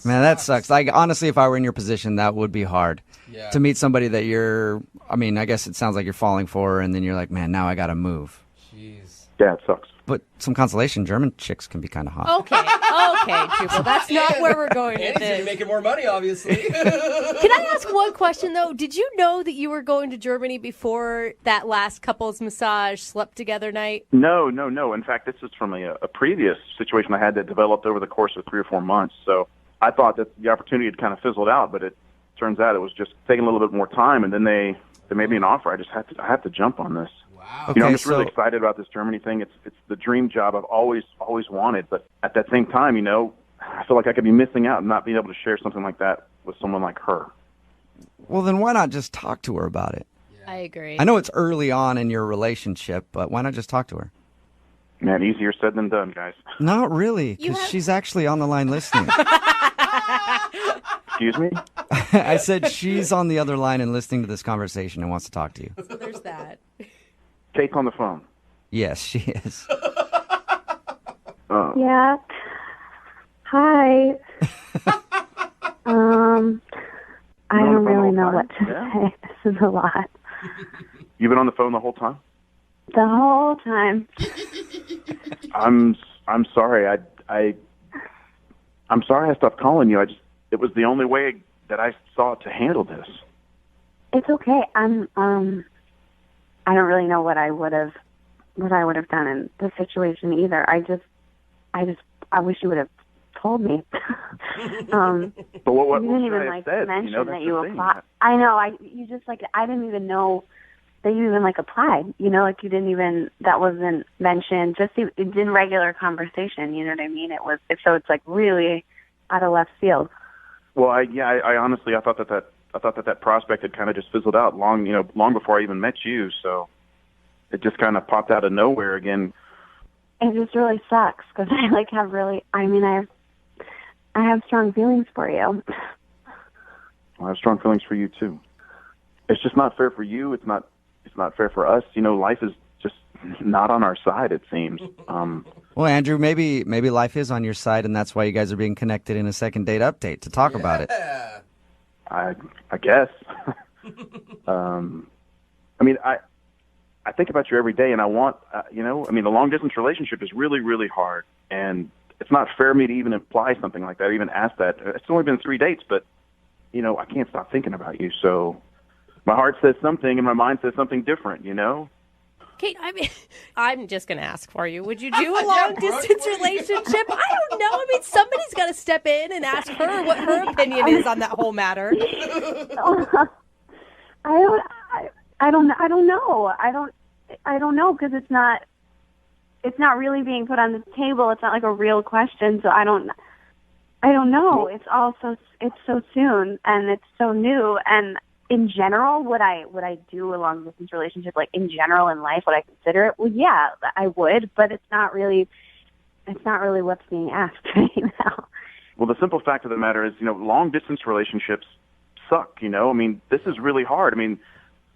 Man, that sucks. Like, honestly, if I were in your position, that would be hard. Yeah. To meet somebody that I guess it sounds like you're falling for, and then you're like, man, now I got to move. Jeez. Yeah, it sucks. But some consolation, German chicks can be kind of hot. Okay, Jubal, that's not where we're going with Annie's gonna be this. making more money, obviously. Can I ask one question, though? Did you know that you were going to Germany before that last couples massage slept together night? No. In fact, this is from a previous situation I had that developed over the course of 3 or 4 months. So I thought that the opportunity had kind of fizzled out, but it turns out it was just taking a little bit more time, and then they made me an offer. I had to jump on this. Wow. Okay, I'm just really excited about this Germany thing. It's the dream job I've always wanted, but at that same time, I feel like I could be missing out and not being able to share something like that with someone like her. Well, then why not just talk to her about it? I agree. I know it's early on in your relationship, but why not just talk to her? Man, easier said than done, guys. Not really, because she's actually on the line listening. Excuse me? I said she's on the other line and listening to this conversation and wants to talk to you. So there's that. Kate's on the phone. Yes, she is. Yeah. Hi. I don't really know what to say. This is a lot. You've been on the phone the whole time? The whole time. I'm sorry. I'm sorry I stopped calling you. It was the only way that I saw to handle this. It's okay. I don't really know what I would have done in this situation either. I wish you would have told me. But what you didn't should even I have said? mention That's that the you thing. applied. I know. I didn't even know that you even applied. You didn't even, that wasn't mentioned. Just in regular conversation. You know what I mean? It's really out of left field. Well, I honestly thought that prospect had kind of just fizzled out long before I even met you. So it just kind of popped out of nowhere again. It just really sucks because I have strong feelings for you. I have strong feelings for you too. It's just not fair for you. It's not fair for us. Life is just not on our side, it seems. Well, Andrew, maybe life is on your side, and that's why you guys are being connected in a second date update to talk about it. I guess. I think about you every day, and I want, the long-distance relationship is really, really hard, and it's not fair of me to even imply something like that, or even ask that. It's only been 3 dates, but, I can't stop thinking about you, so my heart says something, and my mind says something different, Kate, I mean, I'm just going to ask for you. Would you do a long-distance relationship? I don't know. I mean, somebody's got to step in and ask her what her opinion is on that whole matter. I don't know. I don't know because it's not really being put on the table. It's not like a real question. So I don't know. It's so soon and it's so new. And in general, would I do a long distance relationship? Like in general in life, would I consider it? Well, yeah, I would, but it's not really what's being asked right now. Well, the simple fact of the matter is, long distance relationships suck. I mean, this is really hard. I mean,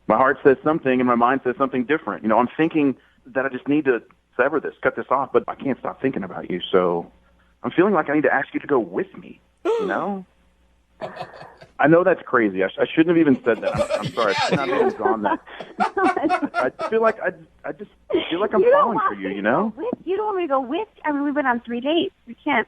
my heart says something and my mind says something different. I'm thinking that I just need to sever this, cut this off, but I can't stop thinking about you. So I'm feeling like I need to ask you to go with me, I know that's crazy. I shouldn't have even said that. I'm sorry. I should not have even gone that. I feel like I'm falling for you, You don't want me to go with? I mean, we've been on 3 dates. We can't.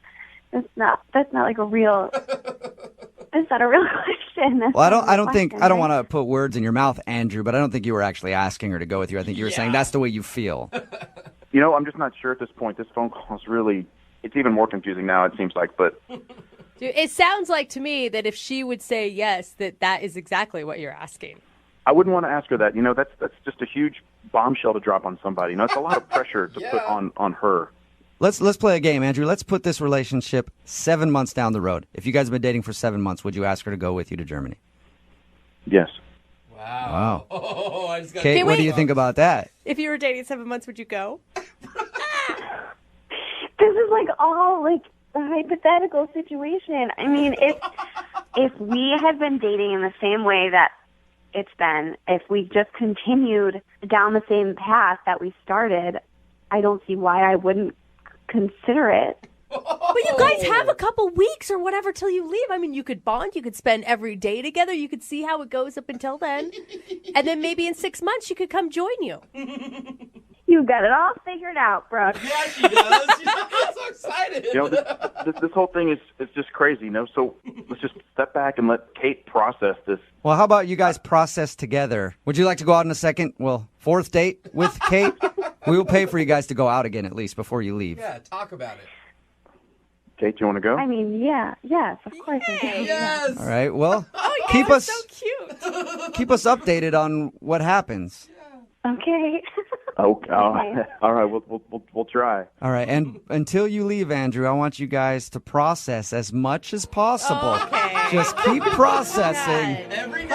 That's not like a real. That's not a real question. Well, I don't want to put words in your mouth, Andrew, but I don't think you were actually asking her to go with you. I think you were saying that's the way you feel. I'm just not sure at this point. This phone call is really, it's even more confusing now, it seems like, but. Dude, it sounds like to me that if she would say yes, that is exactly what you're asking. I wouldn't want to ask her that. That's just a huge bombshell to drop on somebody. It's a lot of pressure to put on her. Let's play a game, Andrew. Let's put this relationship 7 months down the road. If you guys have been dating for 7 months, would you ask her to go with you to Germany? Yes. Wow. Oh, I just got Kate, what do you think about that? If you were dating 7 months, would you go? This is like all like a hypothetical situation. I mean, if we had been dating in the same way that it's been, if we just continued down the same path that we started, I don't see why I wouldn't consider it. But you guys have a couple weeks or whatever till you leave. I mean, you could bond. You could spend every day together. You could see how it goes up until then. And then maybe in 6 months, she could come join you. You got it all figured out, Brooke. Yeah, she does. I'm so excited. This whole thing is just crazy, So let's just step back and let Kate process this. Well, how about you guys process together? Would you like to go out on a fourth date with Kate? We will pay for you guys to go out again at least before you leave. Yeah, talk about it. Kate, do you want to go? I mean, yes, of course I do. Yes. All right. Well, keep us so cute. Keep us updated on what happens. Okay. Okay. All right. We'll try. All right. And until you leave, Andrew, I want you guys to process as much as possible. Okay. Just keep processing every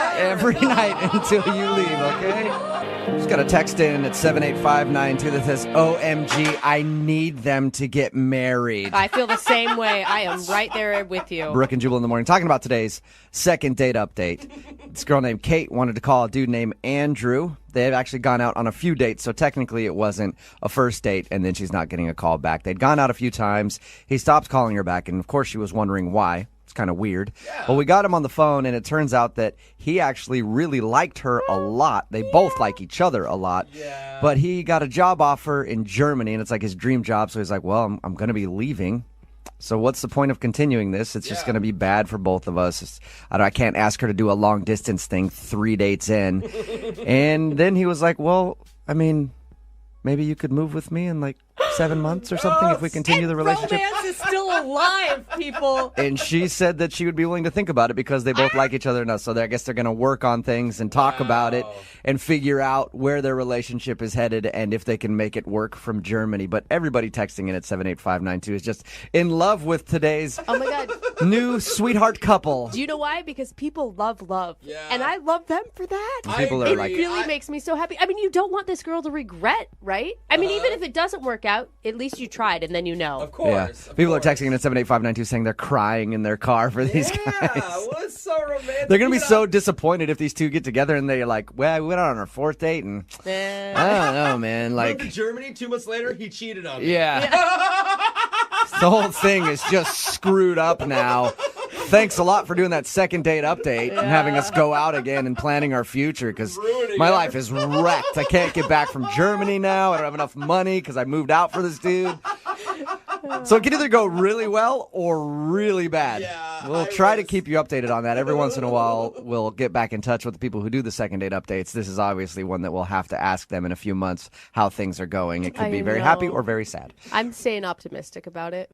night until you leave. Okay. Just got a text in at 78592 that says, "OMG, I need them to get married." I feel the same way. I am right there with you. Brooke and Jubal in the morning, talking about today's second date update. This girl named Kate wanted to call a dude named Andrew. They had actually gone out on a few dates, so technically it wasn't a first date, and then she's not getting a call back. They'd gone out a few times. He stopped calling her back, and of course she was wondering why. It's kind of weird. Yeah. Well, we got him on the phone, and it turns out that he actually really liked her a lot. They both like each other a lot. Yeah. But he got a job offer in Germany, and it's like his dream job, so he's like, well, I'm going to be leaving. So what's the point of continuing this? It's just going to be bad for both of us. I can't ask her to do a long distance thing 3 dates in. And then he was like, well, I mean, maybe you could move with me in like 7 months or something if we continue the relationship. Romance is still alive, people. And she said that she would be willing to think about it because they both like each other enough. So I guess they're going to work on things and talk about it and figure out where their relationship is headed and if they can make it work from Germany. But everybody texting in at 78592 is just in love with today's new sweetheart couple. Do you know why? Because people love love. Yeah. And I love them for that. It really makes me so happy. I mean, you don't want this girl to regret, right? I mean, even if it doesn't work out, at least you tried and then you know. Of course. Yeah. People are texting in at 78592 saying they're crying in their car for these guys. Yeah, well, it's so romantic. They're going to be so disappointed if these two get togetger and they're like, well, we went out on our fourth date and I don't know, man. Like, went to Germany 2 months later, he cheated on me. Yeah. The whole thing is just screwed up now. Thanks a lot for doing that second date update and having us go out again and planning our future because my life is wrecked. I can't get back from Germany now. I don't have enough money because I moved out for this dude. So it can either go really well or really bad. Yeah, We'll try to keep you updated on that. Every once in a while, we'll get back in touch with the people who do the second date updates. This is obviously one that we'll have to ask them in a few months how things are going. It could be very happy or very sad. I'm staying optimistic about it.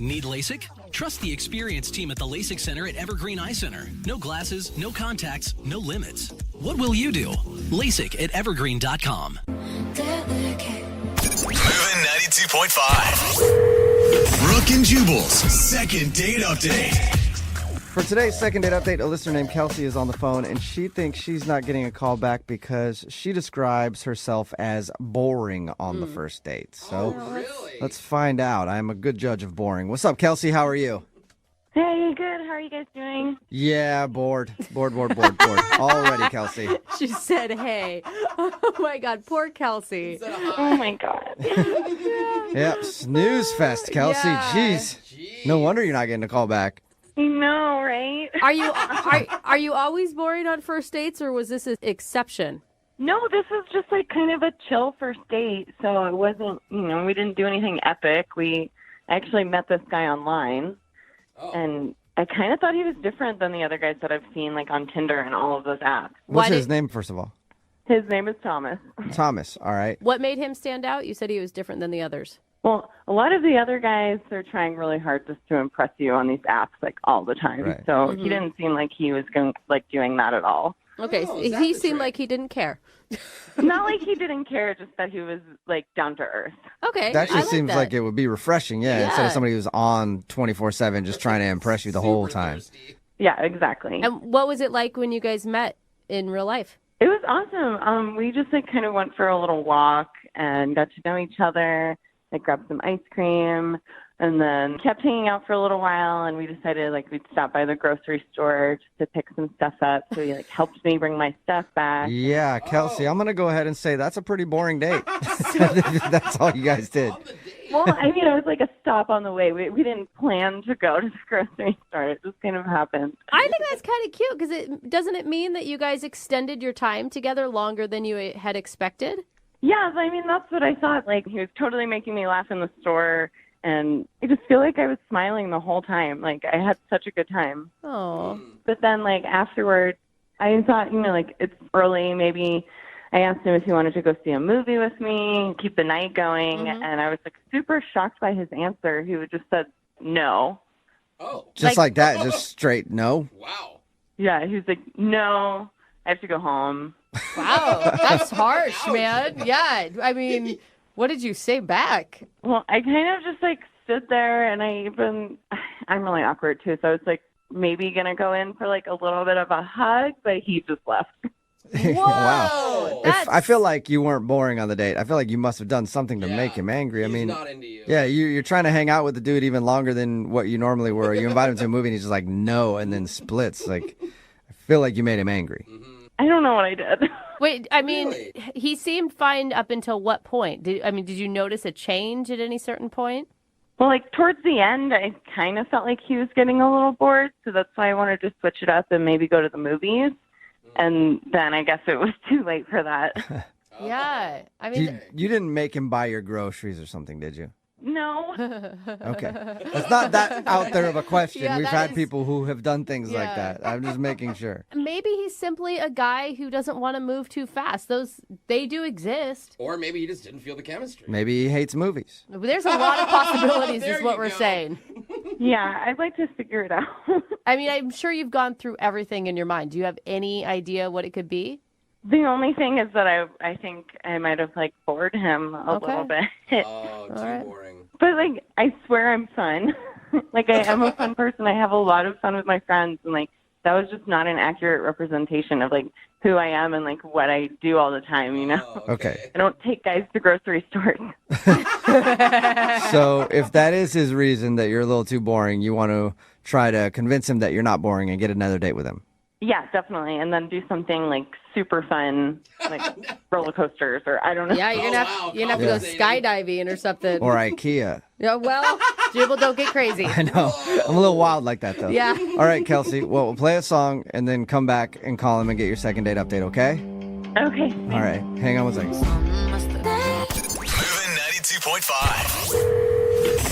Need LASIK? Trust the experienced team at the LASIK Center at Evergreen Eye Center. No glasses, no contacts, no limits. What will you do? LASIK at evergreen.com. Moving 92.5. Brooke and Jubal's second date update. For today's second date update, a listener named Kelsey is on the phone, and she thinks she's not getting a call back because she describes herself as boring on the first date. So let's find out. I'm a good judge of boring. What's up, Kelsey? How are you? Hey, good. How are you guys doing? Yeah, bored. Bored. Already, Kelsey. She said, hey. Oh, my God. Poor Kelsey. Oh, my God. Yep, snooze fest, Kelsey. Yeah. Jeez. No wonder you're not getting a call back. I know, right? Are you always boring on first dates, or was this an exception? No, this was just like kind of a chill first date. So it wasn't, we didn't do anything epic. We actually met this guy online, and I kind of thought he was different than the other guys that I've seen like on Tinder and all of those apps. What's his name, first of all? His name is Thomas. Thomas, all right. What made him stand out? You said he was different than the others. Well, a lot of the other guys, they're trying really hard just to impress you on these apps, like all the time. Right. So he didn't seem like he was doing that at all. Okay, so he seemed like he didn't care. Not like he didn't care, just that he was like down to earth. Okay, That actually I seems that. like it would be refreshing, instead of somebody who's on 24/7 just trying to impress you the whole time. Yeah, exactly. And what was it like when you guys met in real life? It was awesome. We just kind of went for a little walk and got to know each other. Grabbed some ice cream, and then kept hanging out for a little while, and we decided we'd stop by the grocery store just to pick some stuff up. So he helped me bring my stuff back. Yeah, Kelsey, I'm going to go ahead and say that's a pretty boring date. That's all you guys did. Well, it was like a stop on the way. We didn't plan to go to the grocery store. It just kind of happened. I think that's kind of cute because doesn't it mean that you guys extended your time together longer than you had expected? Yeah, that's what I thought. He was totally making me laugh in the store, and I just feel like I was smiling the whole time. I had such a good time. Oh. But then, afterward, I thought, it's early. Maybe I asked him if he wanted to go see a movie with me, keep the night going, and I was, super shocked by his answer. He just said no. Oh. Just like that, just straight no? Wow. Yeah, he was like, no, I have to go home. Wow, that's harsh, man. Yeah, what did you say back? Well, I kind of just stood there, and I'm really awkward too, so I was maybe gonna go in for a little bit of a hug, but he just left. Whoa, wow. I feel like you weren't boring on the date. I feel like you must have done something to make him angry. He's not into you. Yeah, you're trying to hang out with the dude even longer than what you normally were. You invite him to a movie, and he's just like, no, and then splits. I feel like you made him angry. I don't know what I did. Wait, he seemed fine up until what point? Did you notice a change at any certain point? Well, towards the end, I kind of felt like he was getting a little bored, so that's why I wanted to switch it up and maybe go to the movies. And then I guess it was too late for that. Yeah, You didn't make him buy your groceries or something, did you? No. Okay. It's not that out there of a question. Yeah, We've that had is- people who have done things like Yeah. that. I'm just making sure. Maybe he's simply a guy who doesn't want to move too fast. They do exist. Or maybe he just didn't feel the chemistry. Maybe he hates movies. There's a lot of possibilities is what we're saying. Yeah, I'd like to figure it out. I'm sure you've gone through everything in your mind. Do you have any idea what it could be? The only thing is that I think I might have bored him a little bit. Oh, too boring. But I swear I'm fun. I am a fun person. I have a lot of fun with my friends, and that was just not an accurate representation of who I am and what I do all the time, Oh, Okay. I don't take guys to grocery stores. So if that is his reason that you're a little too boring, you want to try to convince him that you're not boring and get another date with him. Yeah, definitely. And then do something like super fun, like roller coasters or I don't know. Yeah, you're gonna have to go skydiving or something. Or IKEA. Yeah, well, Jubal, don't get crazy. I know. I'm a little wild like that, though. Yeah. All right, Kelsey. Well, we'll play a song and then come back and call him and get your second date update, okay? Okay. All right. Hang on one second. Moving 92.5.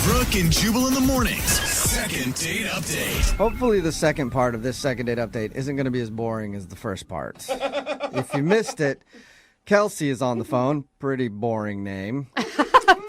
Brooke and Jubal in the mornings. Second date update. Hopefully the second part of this second date update isn't going to be as boring as the first part. If you missed it, Kelsey is on the phone. Pretty boring name.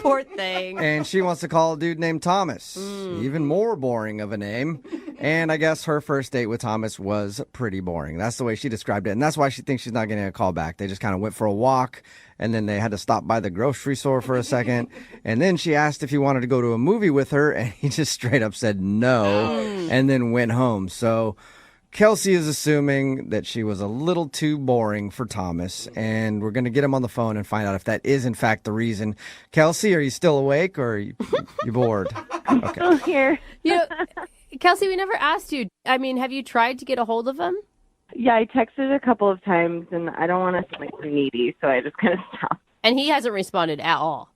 Poor thing. And she wants to call a dude named Thomas. Even more boring of a name. And I guess her first date with Thomas was pretty boring. That's the way she described it. And that's why she thinks she's not getting a call back. They just kind of went for a walk. And then they had to stop by the grocery store for a second. And then she asked if he wanted to go to a movie with her. And he just straight up said no. And then went home. So Kelsey is assuming that she was a little too boring for Thomas. And we're going to get him on the phone and find out if that is, in fact, the reason. Kelsey, are you still awake or are you bored? Okay. Still here. Kelsey, we never asked you. I mean, have you tried to get a hold of him? Yeah, I texted a couple of times, and I don't want to seem like needy, so I just kind of stopped. And he hasn't responded at all?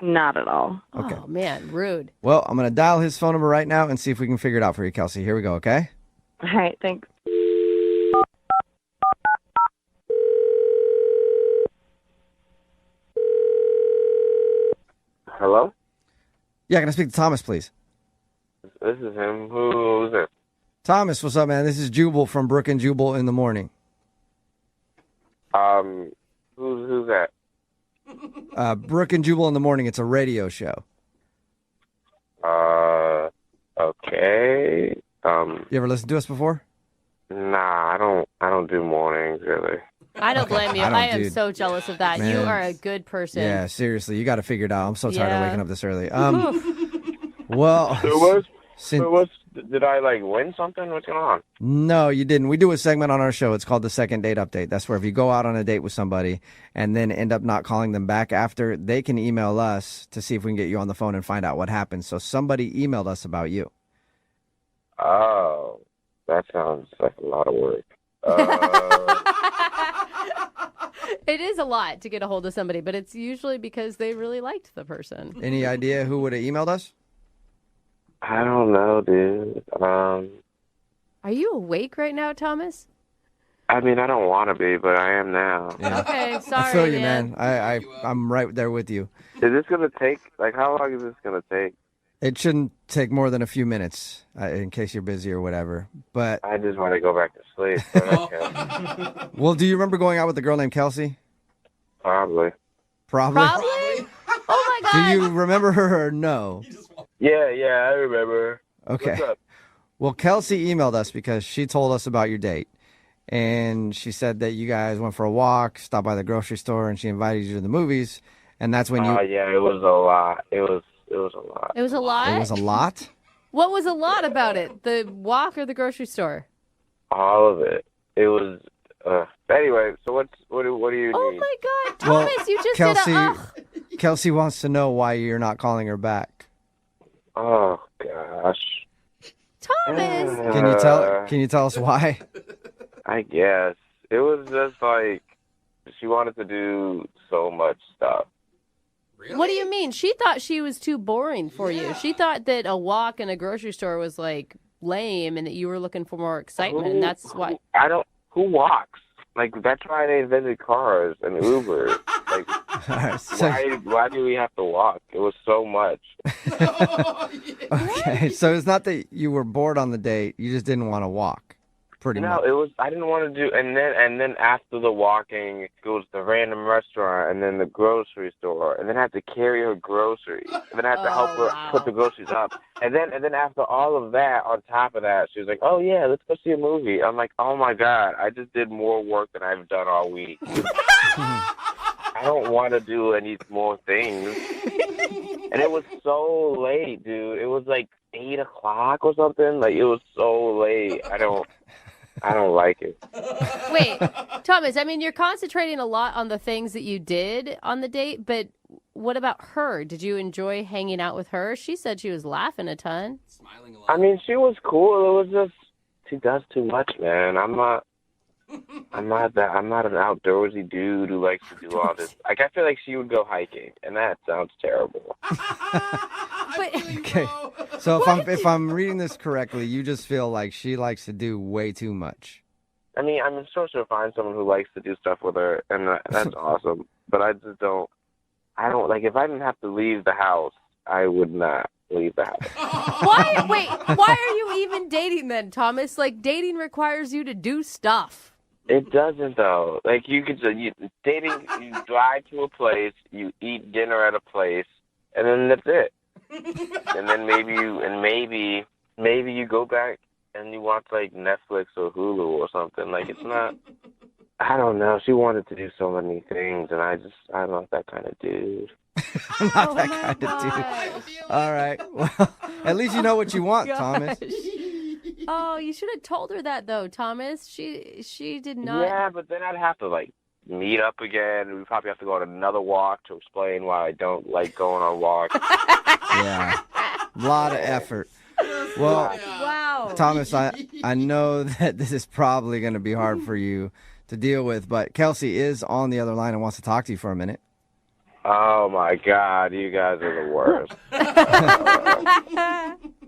Not at all. Okay. Oh, man, rude. Well, I'm going to dial his phone number right now and see if we can figure it out for you, Kelsey. Here we go, okay? All right, thanks. Hello? Yeah, can I speak to Thomas, please? This is him. Who's it? Thomas, what's up, man? This is Jubal from Brooke and Jubal in the morning. Who's that? Brooke and Jubal in the morning. It's a radio show. Okay. You ever listened to us before? Nah, I don't do mornings really. I don't blame you. I am dude. so jealous of that. You Man. are a good person. Yeah, seriously, you got to figure it out. I'm so tired of Yeah. waking up this early. Well, Did I like win something? What's going on? No, you didn't. We do a segment on our show. It's called the Second Date Update. That's where if you go out on a date with somebody and then end up not calling them back after, they can email us to see if we can get you on the phone and find out what happened. So somebody emailed us about you. Oh, that sounds like a lot of work. It is a lot to get a hold of somebody, but it's usually because they really liked the person. Any idea who would have emailed us? I don't know, dude. Are you awake right now, Thomas? I mean, I don't want to be, but I am now. Okay, sorry, I feel you, man. I'm right there with you. Is this gonna take? Like, how long is this gonna take? It shouldn't take more than a few minutes, in case you're busy or whatever. But I just want to go back to sleep. But okay. well, do you remember going out with a girl named Kelsey? Probably. Probably? Oh my God. Do you remember her or no? Yeah, I remember. Okay. What's up? Well, Kelsey emailed us because she told us about your date. And she said that you guys went for a walk, stopped by the grocery store, and she invited you to the movies. And that's when you... yeah, it was a lot. It was a lot. It was a lot? It was a lot? What was a lot about it? The walk or the grocery store? All of it. It was... anyway, so what do you need? Oh my God, Thomas, you just Kelsey, did a... Kelsey wants to know why you're not calling her back. Oh, gosh. Thomas! Can you tell us why? I guess. It was just like, she wanted to do so much stuff. What do you mean? She thought she was too boring for you. She thought that a walk in a grocery store was like lame and that you were looking for more excitement, and that's why. Who walks? Like, that's why they invented cars and Uber. Like, why do we have to walk? It was so much. Okay, so it's not that you were bored on the date, you just didn't want to walk. Pretty much. No, it was. I didn't want to do. And then after the walking, it was the random restaurant, and then the grocery store, and then I had to carry her groceries, and then I had to help her put the groceries up, and then after all of that, on top of that, she was like, "Oh yeah, let's go see a movie." I'm like, "Oh my God, I just did more work than I've done all week." I don't want to do any more things. And it was so late, dude. It was like 8 o'clock or something. Like, it was so late. I don't like it. Wait, Thomas, I mean, you're concentrating a lot on the things that you did on the date, but what about her? Did you enjoy hanging out with her? She said she was laughing a ton. I mean, she was cool. It was just she does too much, man. I'm not an outdoorsy dude who likes to do all this. Like, I feel like she would go hiking, and that sounds terrible. Okay. So if I'm reading this correctly, you just feel like she likes to do way too much. I mean, I'm sure she'll find someone who likes to do stuff with her, and that's awesome. But I just don't. I don't like. If I didn't have to leave the house, I would not leave the house. Why? Wait, why are you even dating then, Thomas? Like, dating requires you to do stuff. It doesn't though. Like dating, you drive to a place, you eat dinner at a place, and then that's it. And then maybe you go back and you watch like Netflix or Hulu or something. Like, it's not. I don't know. She wanted to do so many things, and I'm not that kind of dude. I'm not that kind of dude. All right. Well, at least you know what you want, Thomas. Oh, you should have told her that though, Thomas. She did not. Yeah, but then I'd have to like meet up again. We'd probably have to go on another walk to explain why I don't like going on walks. Yeah. A lot of effort. Well, wow. Thomas, I know that this is probably going to be hard for you to deal with, but Kelsey is on the other line and wants to talk to you for a minute. Oh my God, you guys are the worst.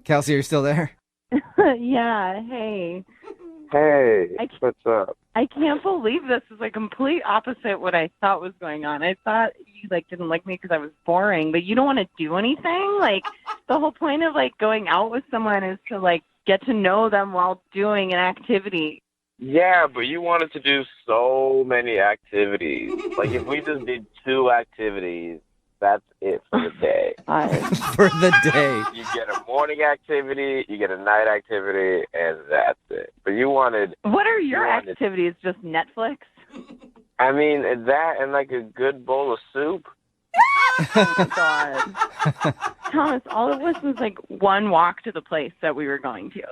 Kelsey, are you still there? Yeah, hey. Hey, what's up? I can't believe this is a complete opposite what I thought was going on. I thought you didn't like me because I was boring, but you don't want to do anything? Like, the whole point of going out with someone is to get to know them while doing an activity. Yeah, but you wanted to do so many activities. Like, if we just did 2 activities, that's it for the day. For the day. You get a morning activity, you get a night activity, and that's it. But you wanted... What are your activities? Just Netflix? I mean, that and a good bowl of soup. Oh, God. Thomas, all it was one walk to the place that we were going to.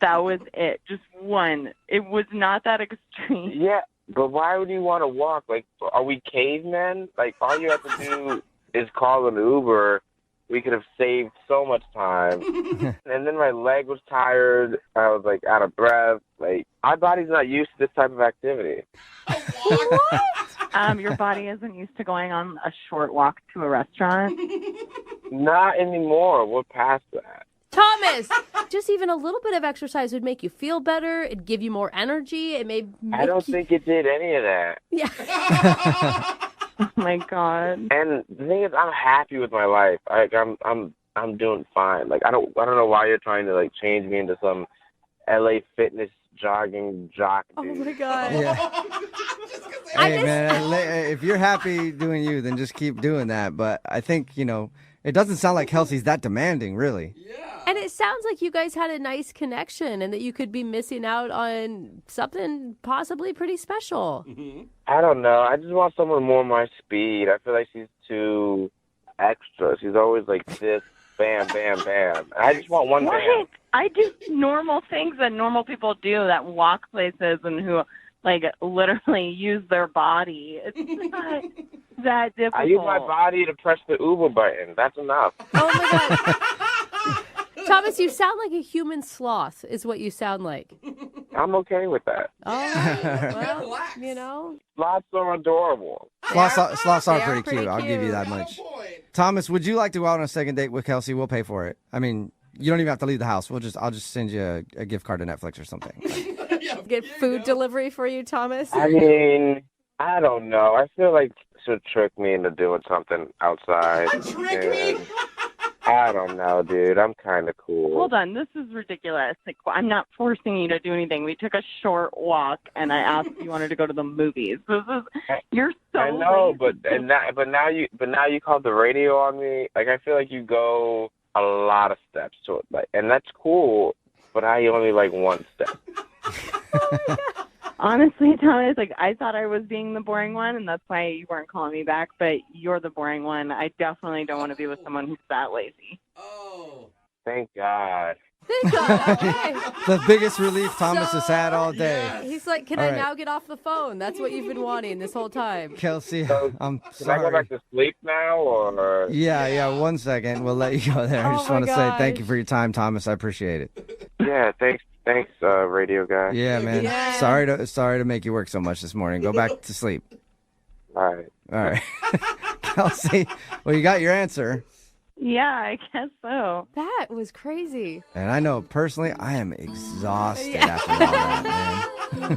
That was it. Just one. It was not that extreme. Yeah, but why would you want to walk? Are we cavemen? All you have to do is call an Uber. We could have saved so much time. And then my leg was tired. I was out of breath. My body's not used to this type of activity. What? Your body isn't used to going on a short walk to a restaurant? Not anymore. We're past that. Thomas, just even a little bit of exercise would make you feel better. It'd give you more energy. It may make I don't think it did any of that. Yeah. Oh my God. And the thing is, I'm happy with my life. I'm doing fine. I don't know why you're trying to change me into some LA fitness jogging jock dude. Oh my God. Yeah. Hey, man, if you're happy doing you, then just keep doing that. But I think, it doesn't sound like Kelsey's that demanding, really. And it sounds like you guys had a nice connection and that you could be missing out on something possibly pretty special. I don't know. I just want someone more my speed. I feel like she's too extra. She's always this, bam, bam, bam. I just want one bam. I do normal things that normal people do that walk places and who literally use their body. It's not that difficult. I use my body to press the Uber button. That's enough. Oh my God. Thomas, you sound like a human sloth is what you sound like. I'm okay with that. All right. Well, Sloths are adorable. Sloths are pretty cute. I'll give you that much. Thomas, would you like to go out on a second date with Kelsey? We'll pay for it. I mean, you don't even have to leave the house. I'll just send you a gift card to Netflix or something. Get food delivery for you, Thomas? I mean, I don't know. I feel like she'll trick me into doing something outside. Trick me? I don't know, dude. I'm kind of cool. Hold on. This is ridiculous. I'm not forcing you to do anything. We took a short walk, and I asked if you wanted to go to the movies. You're so I know, lazy. but now you called the radio on me. I feel like you go a lot of steps to it, and that's cool. But I only one step. Honestly, Thomas, I thought I was being the boring one, and that's why you weren't calling me back, but you're the boring one. I definitely don't want to be with someone who's that lazy. Oh. Thank God. The biggest relief Thomas has had all day. He's like, can I now get off the phone? That's what you've been wanting this whole time. Kelsey, I'm Can sorry. I go back to sleep now, or? Yeah, 1 second. We'll let you go there. I just want to say thank you for your time, Thomas. I appreciate it. Yeah, thanks Thanks, radio guy. Yeah, man. Yeah. Sorry to make you work so much this morning. Go back to sleep. All right. Kelsey, well, you got your answer. Yeah, I guess so. That was crazy. And I know personally, I am exhausted after all that, man.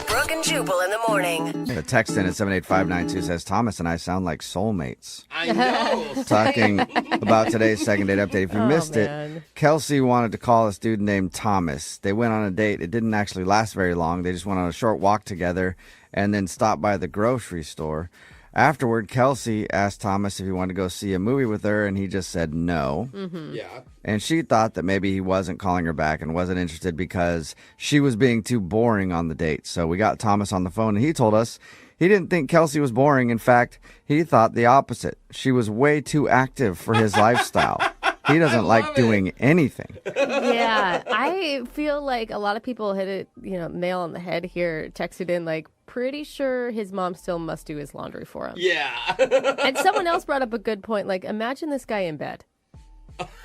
Brooke and Jubal in the morning. The text in at 78592 says, Thomas and I sound like soulmates. I know. Talking about today's second date update. If you missed it, Kelsey wanted to call this dude named Thomas. They went on a date. It didn't actually last very long. They just went on a short walk together and then stopped by the grocery store. Afterward, Kelsey asked Thomas if he wanted to go see a movie with her, and he just said no. Mm-hmm. Yeah. And she thought that maybe he wasn't calling her back and wasn't interested because she was being too boring on the date. So we got Thomas on the phone, and he told us he didn't think Kelsey was boring. In fact, he thought the opposite. She was way too active for his lifestyle. He doesn't like doing anything. Yeah, I feel like a lot of people hit it, nail on the head here, texted in like, pretty sure his mom still must do his laundry for him. Yeah. And someone else brought up a good point, like, imagine this guy in bed.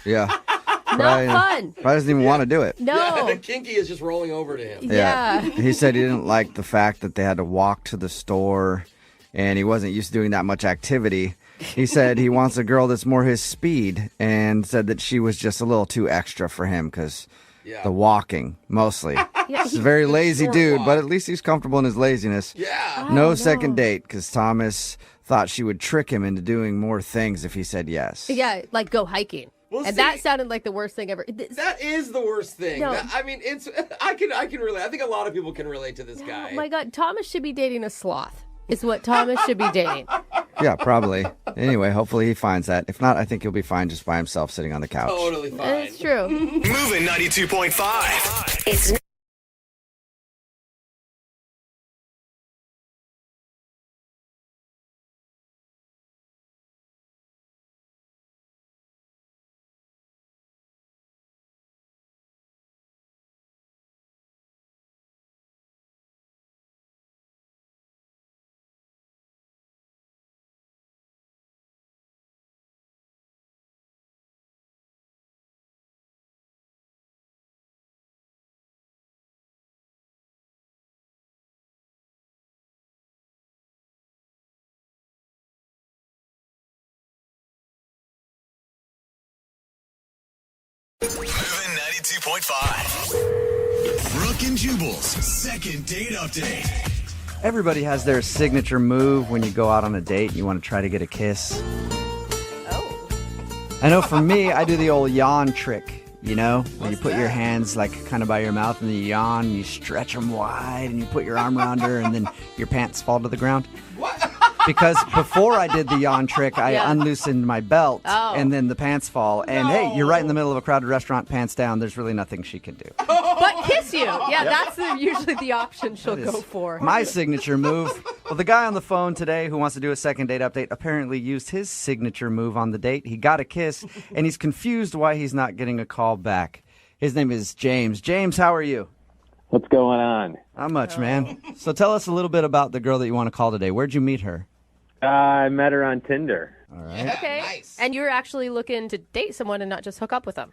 Yeah. Not fun. Probably doesn't even want to do it. No. Yeah, the kinky is just rolling over to him. Yeah. He said he didn't like the fact that they had to walk to the store and he wasn't used to doing that much activity. He said he wants a girl that's more his speed and said that she was just a little too extra for him because the walking, mostly. He's a very lazy dude, but at least he's comfortable in his laziness. Yeah. No second date because Thomas thought she would trick him into doing more things if he said yes. Yeah, like go hiking. Well, and see, that sounded like the worst thing ever. That is the worst thing. No. I mean, I can relate. I think a lot of people can relate to this guy. Oh my God, Thomas should be dating a sloth. Is what Thomas should be dating. Yeah, probably. Anyway, hopefully he finds that. If not, I think he'll be fine just by himself sitting on the couch. Totally fine. That's true. Moving 92.5. It's Moving 92.5. Brooke and Jubal's second date update. Everybody has their signature move when you go out on a date and you want to try to get a kiss. Oh. I know for me, I do the old yawn trick, where you put your hands like kind of by your mouth and you yawn, and you stretch them wide and you put your arm around her and then your pants fall to the ground. What? Because before I did the yawn trick, I unloosened my belt and then the pants fall. And hey, you're right in the middle of a crowded restaurant, pants down. There's really nothing she can do. But kiss you. Yeah, that's usually the option she'll go for. My signature move. Well, the guy on the phone today who wants to do a second date update apparently used his signature move on the date. He got a kiss, and he's confused why he's not getting a call back. His name is James. James, how are you? What's going on? Not much, man. So tell us a little bit about the girl that you want to call today. Where'd you meet her? I met her on Tinder. All right. Okay. Nice. And you're actually looking to date someone and not just hook up with them.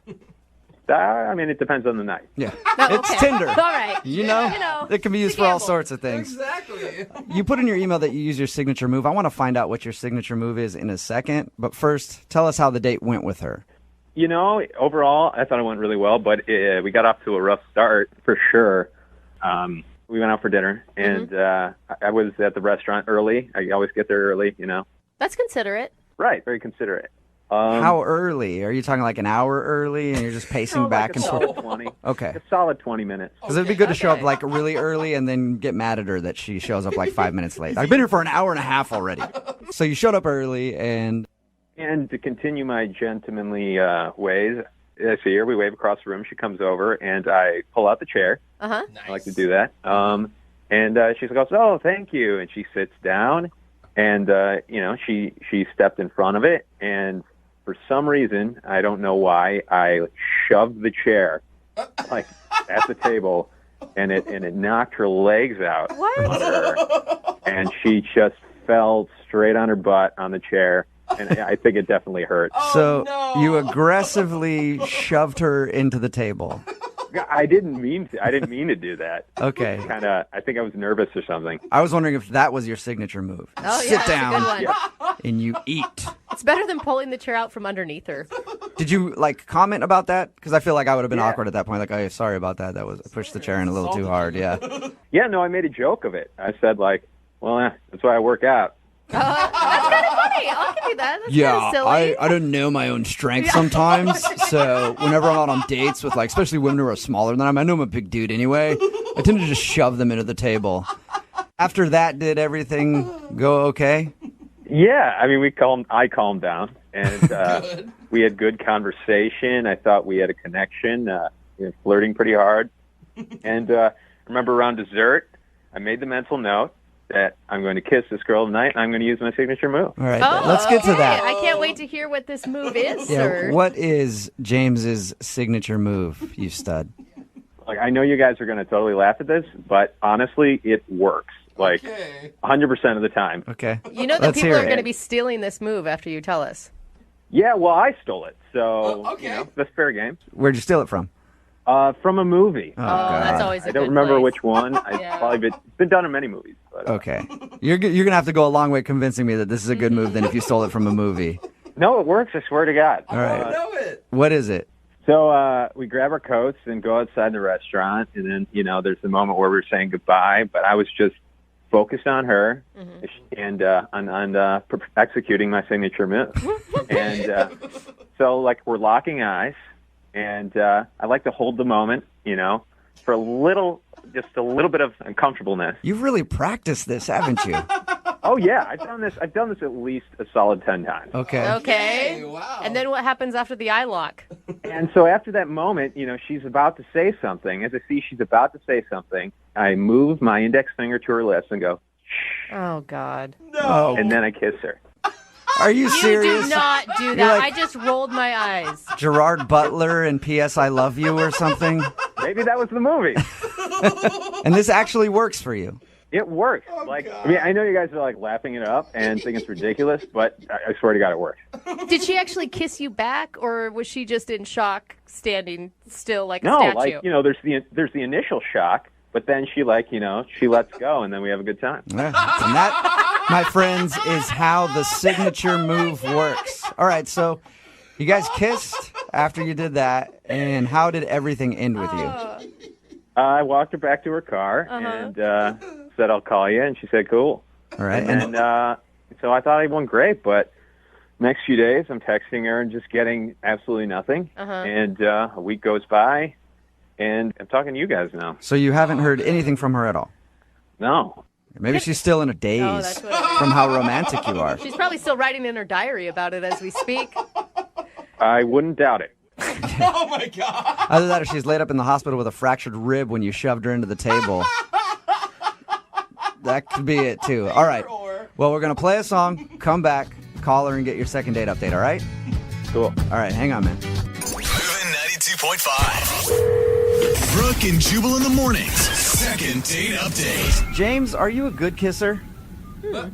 I mean, it depends on the night. Yeah. Oh, It's okay. Tinder. All right. You know, it can be used for all sorts of things. Exactly. You put in your email that you use your signature move. I want to find out what your signature move is in a second. But first, tell us how the date went with her. Overall, I thought it went really well, but we got off to a rough start for sure. We went out for dinner, and I was at the restaurant early. I always get there early, That's considerate. Right, very considerate. How early? Are you talking like an hour early and you're just pacing back and forth? 20. Okay. A solid 20 minutes. Because it'd be good to show up like really early and then get mad at her that she shows up like 5 minutes late. I've been here for an hour and a half already. So you showed up early and... And to continue my gentlemanly ways, I see her. We wave across the room. She comes over, and I pull out the chair. Uh-huh. I like to do that. And she goes, "Oh, thank you." And she sits down, and she stepped in front of it, and for some reason, I don't know why, I shoved the chair like at the table, and it knocked her legs out from under her, and she just fell straight on her butt on the chair. And I think it definitely hurt. So you aggressively shoved her into the table. I didn't mean to. I didn't mean to do that. Okay. I think I was nervous or something. I was wondering if that was your signature move. Oh, Sit yeah, that's down a good one. and you eat. It's better than pulling the chair out from underneath her. Did you comment about that? Because I feel like I would have been awkward at that point. Like, oh, sorry about that. I pushed the chair in a little too hard. Yeah. Yeah, no, I made a joke of it. I said that's why I work out. That's kind of funny. I'll give you that. That's Yeah, kind of silly. I don't know my own strength sometimes. So whenever I'm out on dates with especially women who are smaller than I know I'm a big dude anyway. I tend to just shove them into the table. After that, did everything go okay? Yeah, I mean, I calmed down, and we had good conversation. I thought we had a connection, flirting pretty hard. And I remember around dessert, I made the mental note that I'm going to kiss this girl tonight, and I'm going to use my signature move. All right, let's get to that. I can't wait to hear what this move is, sir. What is James's signature move, you stud? I know you guys are going to totally laugh at this, but honestly, it works. 100% of the time. Okay. You know that people are going to be stealing this move after you tell us. Yeah, well, I stole it, so that's fair game. Where'd you steal it from? From a movie. Oh, God. That's always a I don't good remember place. which one. It's been done in many movies. But, Okay. You're going to have to go a long way convincing me that this is a good move than if you stole it from a movie. No, it works. I swear to God. All right. I know it. What is it? So we grab our coats and go outside the restaurant, and then, there's the moment where we're saying goodbye, but I was just focused on her and on executing my signature move. And so, we're locking eyes, and I like to hold the moment, for just a little bit of uncomfortableness. You've really practiced this, haven't you? Oh, yeah. I've done this at least a solid 10 times. Okay. Wow. And then what happens after the eye lock? And so after that moment, she's about to say something. As I see she's about to say something, I move my index finger to her lips and go, Oh, God. No. and then I kiss her. Are you serious? You do not do that. I just rolled my eyes. Gerard Butler and P.S. I Love You or something? Maybe that was the movie. And this actually works for you. It works. I know you guys are laughing it up and think it's ridiculous, but I swear to God, it works. Did she actually kiss you back, or was she just in shock, standing still like a No, statue? there's the initial shock, but then she she lets go, and then we have a good time. Yeah. And that, my friends, is how the signature move works. All right, so you guys kissed after you did that, and how did everything end with you? I walked her back to her car and said, I'll call you, and she said, cool. All right. And so I thought I went great, but next few days I'm texting her and just getting absolutely nothing. And a week goes by, and I'm talking to you guys now. So you haven't heard anything from her at all? No. Maybe she's still in a daze that's what it is. from how romantic you are. She's probably still writing in her diary about it as we speak. I wouldn't doubt it. Oh, my God. Either that or she's laid up in the hospital with a fractured rib when you shoved her into the table. That could be it, too. All right. Well, we're going to play a song, come back, call her, and get your second date update, all right? Cool. All right, hang on, man. Moving 92.5. Brooke and Jubal in the mornings. Second date update. James, are you a good kisser?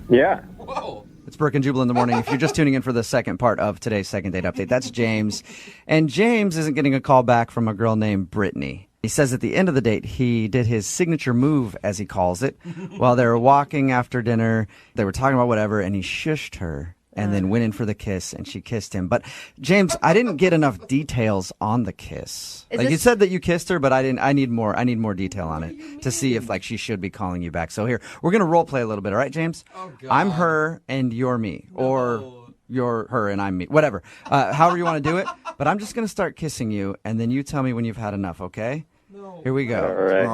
Yeah. Whoa. It's Brooke and Jubal in the morning. If you're just tuning in for the second part of today's second date update, that's James. And James isn't getting a call back from a girl named Brittany. He says at the end of the date, he did his signature move, as he calls it. While they were walking after dinner, they were talking about whatever, and he shushed her and then went in for the kiss, and she kissed him. But, James, I didn't get enough details on the kiss. You said that you kissed her, but I didn't. I need more detail on it to see if, she should be calling you back. So here, we're going to role play a little bit, all right, James? Oh, God. I'm her, and you're me. No. Or you're her, and I'm me. Whatever. However you want to do it. But I'm just going to start kissing you, and then you tell me when you've had enough, okay? No. Here we go. All right.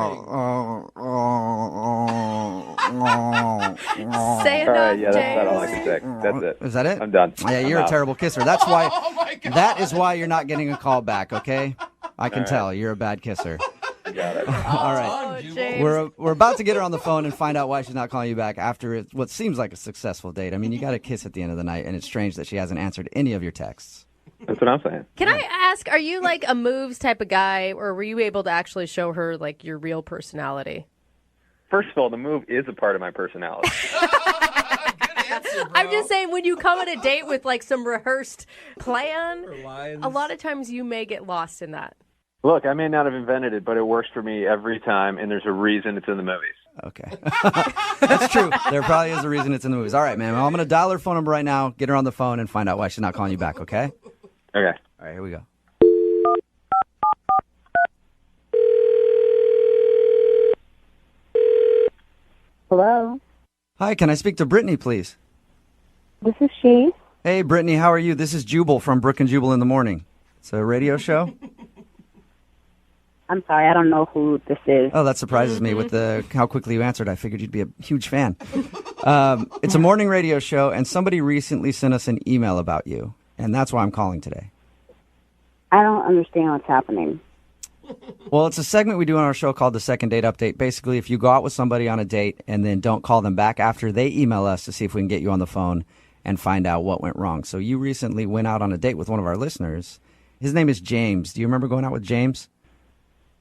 Stand All up, right, yeah, that's James. about all I can say. That's it. Is that it? I'm done. Yeah, you're I'm a out. terrible kisser. That's why. Oh, my God. That is why you're not getting a call back, okay? I can tell. You're a bad kisser. Got it. All right. James. We're about to get her on the phone and find out why she's not calling you back after what seems like a successful date. I mean, you got to kiss at the end of the night, and it's strange that she hasn't answered any of your texts. That's what I'm saying. Can I ask, are you like a moves type of guy, or were you able to actually show her your real personality? First of all, the move is a part of my personality. Good answer, bro. I'm just saying, when you come on a date with some rehearsed plan, Or lines. a lot of times you may get lost in that. Look, I may not have invented it, but it works for me every time, and there's a reason it's in the movies. Okay. That's true. There probably is a reason it's in the movies. All right, man. Well, I'm going to dial her phone number right now, get her on the phone, and find out why she's not calling you back, okay? Okay. All right, here we go. Hello? Hi, can I speak to Brittany, please? This is she. Hey, Brittany, how are you? This is Jubal from Brooke and Jubal in the Morning. It's a radio show. I'm sorry, I don't know who this is. Oh, that surprises me with how quickly you answered. I figured you'd be a huge fan. It's a morning radio show, and somebody recently sent us an email about you, and that's why I'm calling today. I don't understand what's happening. Well, it's a segment we do on our show called the Second Date Update. Basically, if you go out with somebody on a date and then don't call them back after they email us to see if we can get you on the phone and find out what went wrong. So you recently went out on a date with one of our listeners. His name is James. Do you remember going out with James?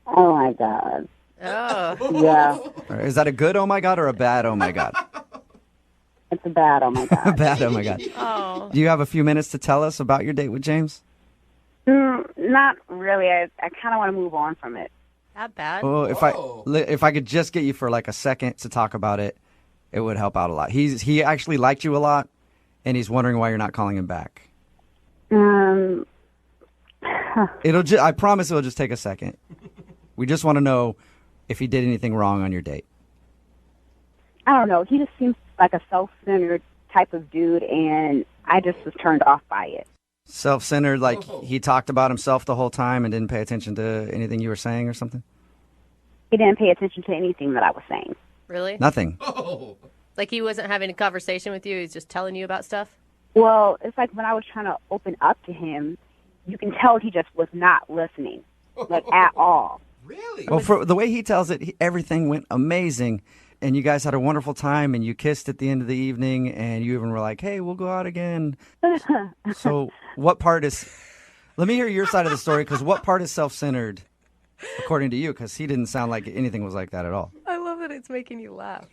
Oh, my God. Oh. Yeah. Is that a good oh my God or a bad oh my God? It's a bad oh my God. A bad oh my God. Oh. Do you have a few minutes to tell us about your date with James? Not really. I kind of want to move on from it. That bad? Well, if I could just get you for like a second to talk about it, it would help out a lot. He actually liked you a lot, and he's wondering why you're not calling him back. I promise it'll just take a second. We just want to know if he did anything wrong on your date. I don't know. He just seems like a self-centered type of dude, and I just was turned off by it. Self-centered, like he talked about himself the whole time and didn't pay attention to anything you were saying or something? He didn't pay attention to anything that I was saying. Really? Nothing. Like he wasn't having a conversation with you, he's just telling you about stuff? Well, it's like when I was trying to open up to him, you can tell he just was not listening, like at all. Really? Well, for the way he tells it, everything went amazing, and you guys had a wonderful time, and you kissed at the end of the evening, and you even were like, hey, we'll go out again. So what part is... Let me hear your side of the story, because what part is self-centered, according to you? Because he didn't sound like anything was like that at all. I love that it's making you laugh.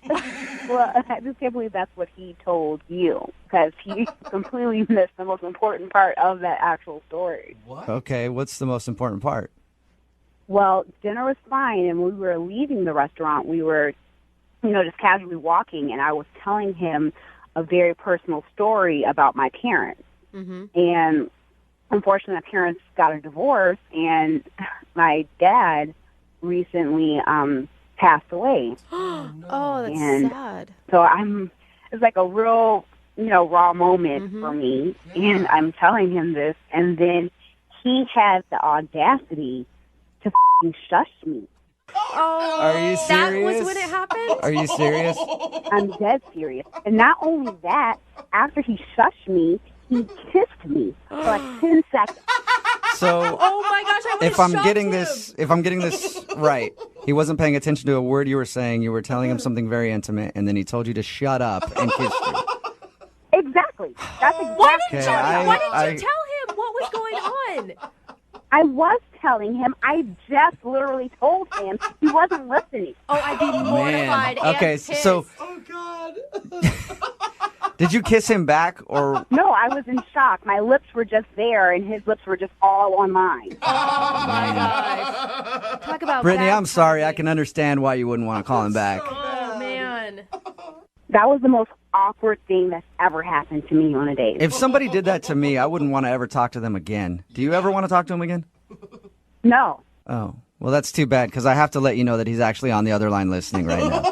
Well, I just can't believe that's what he told you, because he completely missed the most important part of that actual story. What? Okay, what's the most important part? Well, dinner was fine, and when we were leaving the restaurant, we were, just casually walking, and I was telling him a very personal story about my parents. Mm-hmm. And unfortunately, my parents got a divorce, and my dad recently passed away. Oh, that's sad. So it's like a real, raw moment for me, and I'm telling him this, and then he had the audacity to f***ing shush me. Oh, are you serious? That was when it happened? Are you serious? I'm dead serious. And not only that, after he shushed me, he kissed me for like 10 seconds. So, oh my gosh, if I'm getting this right, he wasn't paying attention to a word you were saying. You were telling him something very intimate, and then he told you to shut up and kissed you. Exactly. That's exactly. Why didn't you tell him what was going on? I was telling him. I just literally told him. He wasn't listening. Oh, I'd be mortified. Man. Okay, and pissed. so. Oh, God. Did you kiss him back or? No, I was in shock. My lips were just there, and his lips were just all on mine. Oh my gosh! Talk about Brittany. I'm sorry. timing. I can understand why you wouldn't want to call him back. Oh man. That was the most awkward thing that's ever happened to me on a date. If somebody did that to me, I wouldn't want to ever talk to them again. Do you ever want to talk to him again? No. Oh, well, that's too bad because I have to let you know that he's actually on the other line listening right now.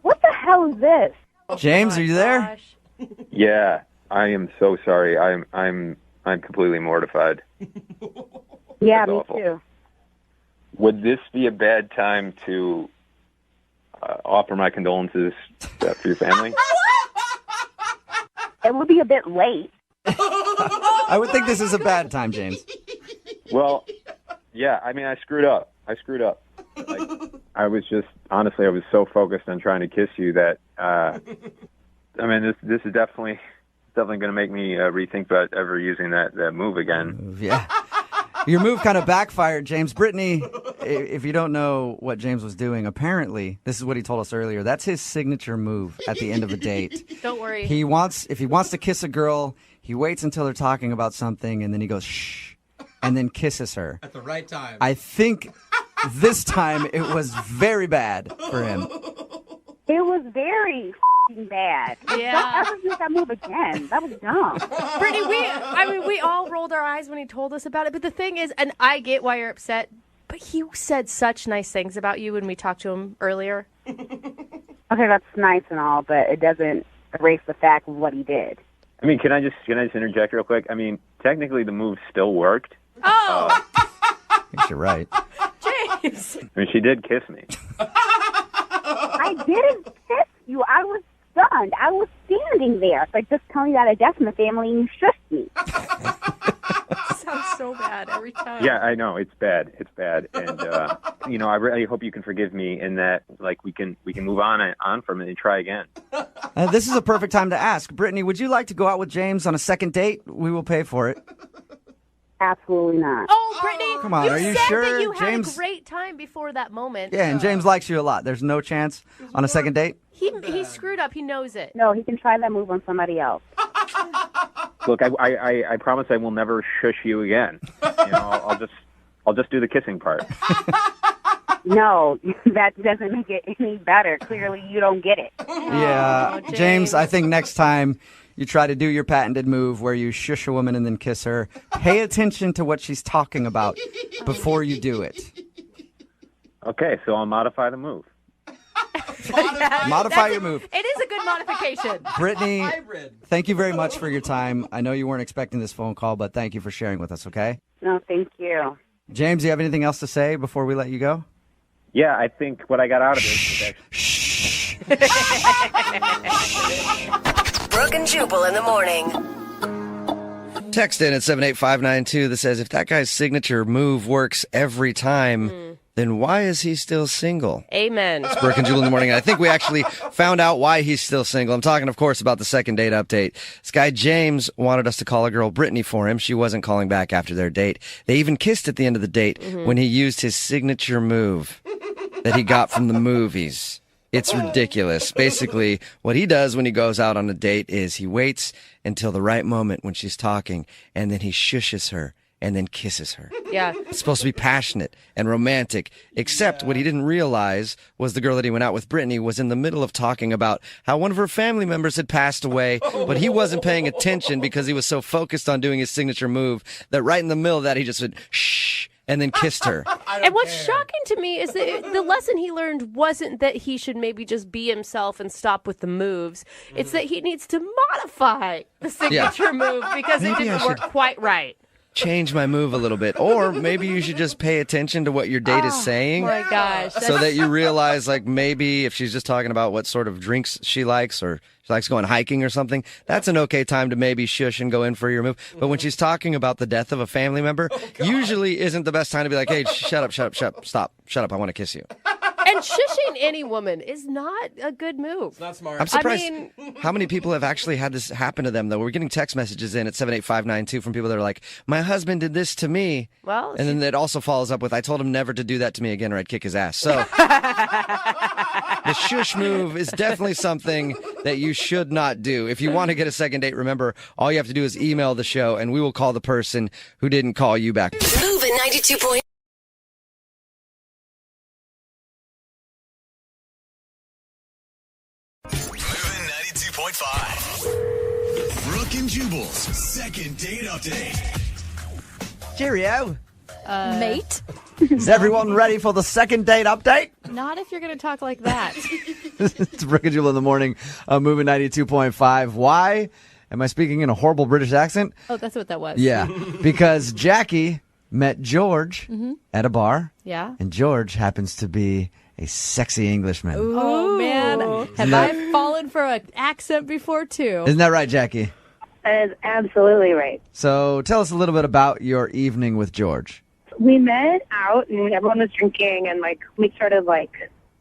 What the hell is this? James, are you there? Gosh. Yeah, I am so sorry. I'm completely mortified. Yeah, That's me awful. too. Would this be a bad time to offer my condolences for your family? It would be a bit late. I would think this is a bad time, James. Well, yeah, I mean, I screwed up. Like, I was so focused on trying to kiss you that, this is definitely going to make me rethink about ever using that move again. Yeah. Your move kind of backfired, James. Brittany, if you don't know what James was doing, apparently, this is what he told us earlier, that's his signature move at the end of a date. Don't worry. If he wants to kiss a girl, he waits until they're talking about something, and then he goes, shh. and then kisses her. At the right time. I think this time it was very bad for him. It was very bad. Yeah. Don't ever use that move again. That was dumb. Brittany, we all rolled our eyes when he told us about it. But the thing is, and I get why you're upset, but he said such nice things about you when we talked to him earlier. Okay, that's nice and all, but it doesn't erase the fact of what he did. I mean, can I just interject real quick? I mean, technically the move still worked. Oh, I think you're right. James. I mean, she did kiss me. I didn't kiss you. I was stunned. I was standing there. It's like, just tell me that a death in the family and you shushed me. Sounds so bad every time. Yeah, I know it's bad. It's bad, and I really hope you can forgive me in that, like, we can move on from it and try again. This is a perfect time to ask. Brittany, would you like to go out with James on a second date? We will pay for it. Absolutely not. Oh, Brittany, Come on, you are you said sure? that you had James- a great time before that moment. Yeah, and James likes you a lot. There's no chance on a second date? He screwed up. He knows it. No, he can try that move on somebody else. Look, I promise I will never shush you again. I'll just do the kissing part. No, that doesn't make it any better. Clearly, you don't get it. Yeah, James, I think next time you try to do your patented move where you shush a woman and then kiss her, pay attention to what she's talking about before you do it. Okay, so I'll modify the move. Modify your move. It is a good modification. Brittany, thank you very much for your time. I know you weren't expecting this phone call, but thank you for sharing with us, okay? No, thank you. James, do you have anything else to say before we let you go? Yeah, I think what I got out of it was actually... Brooke and Jubal in the morning. Text in at 78592 that says, if that guy's signature move works every time, then why is he still single? Amen. It's Brooke and Jubal in the morning. And I think we actually found out why he's still single. I'm talking, of course, about the second date update. This guy, James, wanted us to call a girl, Brittany, for him. She wasn't calling back after their date. They even kissed at the end of the date when he used his signature move that he got from the movies. It's ridiculous. Basically, what he does when he goes out on a date is he waits until the right moment when she's talking, and then he shushes her and then kisses her. Yeah. It's supposed to be passionate and romantic, except what he didn't realize was the girl that he went out with, Brittany, was in the middle of talking about how one of her family members had passed away, but he wasn't paying attention because he was so focused on doing his signature move that right in the middle of that, he just went, shh, and then kissed her. And what's shocking to me is that the lesson he learned wasn't that he should maybe just be himself and stop with the moves. It's that he needs to modify the signature move because it didn't work quite right. Change my move a little bit. Or maybe you should just pay attention to what your date is saying. Oh my gosh. So that you realize, like, maybe if she's just talking about what sort of drinks she likes or she likes going hiking or something, that's an okay time to maybe shush and go in for your move. But when she's talking about the death of a family member, usually isn't the best time to be like, hey, shut up, stop, shut up, I want to kiss you. And shushing any woman is not a good move. It's not smart. I'm surprised how many people have actually had this happen to them, though. We're getting text messages in at 78592 from people that are like, my husband did this to me. Well, and then it also follows up with, I told him never to do that to me again or I'd kick his ass. So the shush move is definitely something that you should not do. If you want to get a second date, remember, all you have to do is email the show and we will call the person who didn't call you back. Move at 92. Moving 92.5. Brooke and Jubal's second date update. Cheerio. Mate? Is everyone ready for the second date update? Not if you're going to talk like that. It's Brooke and Jubal in the morning, moving 92.5. Why am I speaking in a horrible British accent? Oh, that's what that was. Yeah, because Jackie met George at a bar. Yeah. And George happens to be a sexy Englishman. Oh, man. Have I fallen for an accent before, too? Isn't that right, Jackie? That is absolutely right. So tell us a little bit about your evening with George. We met out and everyone was drinking and we started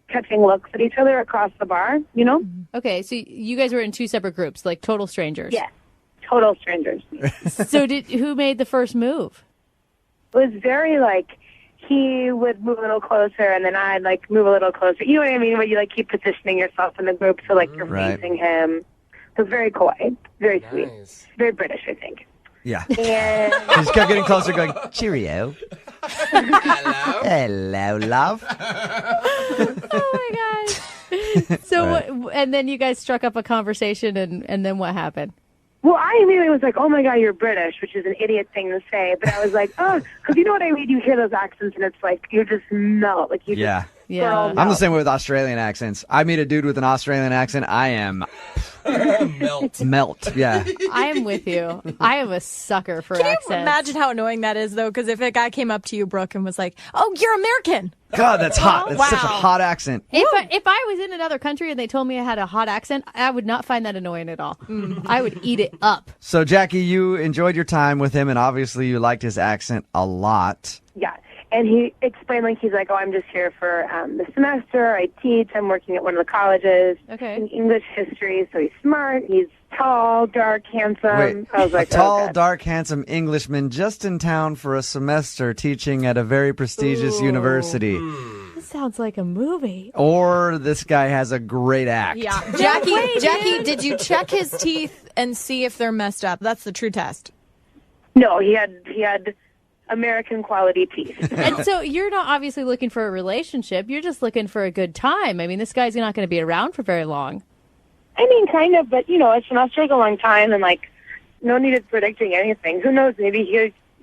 catching looks at each other across the bar, you know? Okay, so you guys were in two separate groups, like total strangers. Yeah, total strangers. So who made the first move? It was very he would move a little closer and then I'd move a little closer. You know what I mean? Where you keep positioning yourself in the group so you're facing him. It was very coy, very sweet, very British, I think. Yeah. And He just kept getting closer, going, cheerio. Hello. Hello, love. Oh my gosh. So, and then you guys struck up a conversation, and then what happened? well, I immediately was like, oh my God, you're British, which is an idiot thing to say. But I was like, oh, because you know what I mean? You hear those accents and it's like, you just melt. Like you Yeah. just girl I'm the melt. same way with Australian accents. I meet a dude with an Australian accent, I am melt. Yeah. I am with you. I am a sucker for Can accents. you imagine how annoying that is, though? Because if a guy came up to you, Brooke, and was like, "Oh, you're American," God, that's hot. That's such a Wow. hot accent. If I was in another country and they told me I had a hot accent, I would not find that annoying at all. I would eat it up. So, Jackie, you enjoyed your time with him, and obviously you liked his accent a lot. Yeah. And he explained, like, he's like, oh, I'm just here for the semester. I teach. I'm working at one of the colleges in English history. So he's smart. He's tall, dark, handsome. Wait, I was like, a tall, oh, God. dark, handsome Englishman just in town for a semester teaching at a very prestigious university. This sounds like a movie. Or this guy has a great act. Yeah, Jackie, did you check his teeth and see if they're messed up? That's the true test. No, he had American quality teeth. And so you're not obviously looking for a relationship. You're just looking for a good time. I mean, this guy's not going to be around for very long. I mean, kind of, but, you know, a semester's a long time, and, like, no need of predicting anything. Who knows? Maybe he,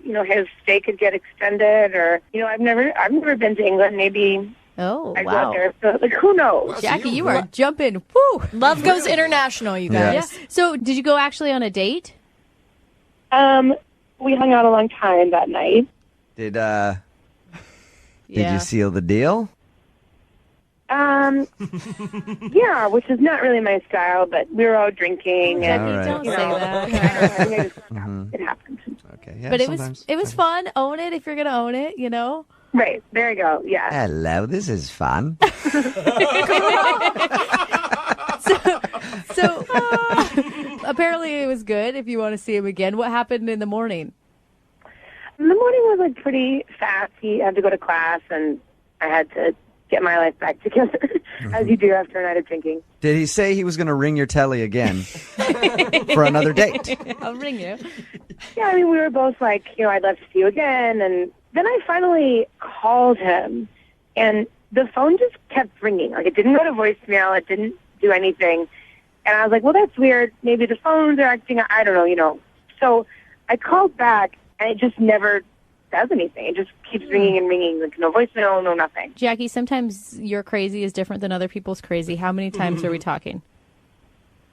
you know, his stay could get extended, or, you know, I've never been to England. Maybe I go out there. So, like, who knows? Jackie, you are jumping. Woo! Love goes international, you guys. Yeah. So did you go actually on a date? We hung out a long time that night. Did you seal the deal? Yeah, which is not really my style, but we were all drinking. And, All right. Don't you say know, that. it happened. Okay, yeah, But sometimes. it was fun. Own it if you're going to own it, you know? Right. There you go. Yeah. Hello, this is fun. So apparently it was good if you want to see him again. What happened in the morning? The morning was like pretty fast. He had to go to class, and I had to get my life back together, as you do after a night of drinking. Did he say he was going to ring your telly again for another date? I'll ring you. Yeah, I mean, we were both like, you know, I'd love to see you again. And then I finally called him, and the phone just kept ringing. Like, it didn't go to voicemail. It didn't do anything. And I was like, well, that's weird. Maybe the phones are acting, I don't know, you know. So I called back, and it just never does anything. It just keeps ringing and ringing. Like, no voicemail, no nothing. Jackie, sometimes your crazy is different than other people's crazy. How many times are we talking?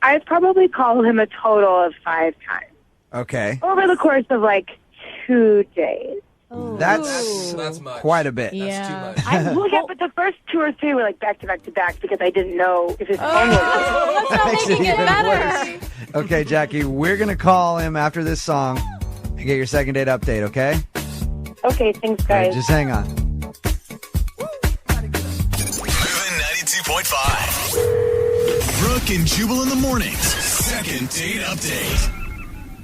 I've probably called him a total of 5 times. Okay. Over the course of, like, 2 days. That's much. Quite a bit. Yeah. Well, yeah, but the first 2 or 3 were, like, back to back to back because I didn't know if his phone was That's not making it even better. Okay, Jackie, we're going to call him after this song and get your second date update, okay? Okay, thanks, All right, guys. just hang on. Moving 92.5. Brooke and Jubal in the mornings. Second date update.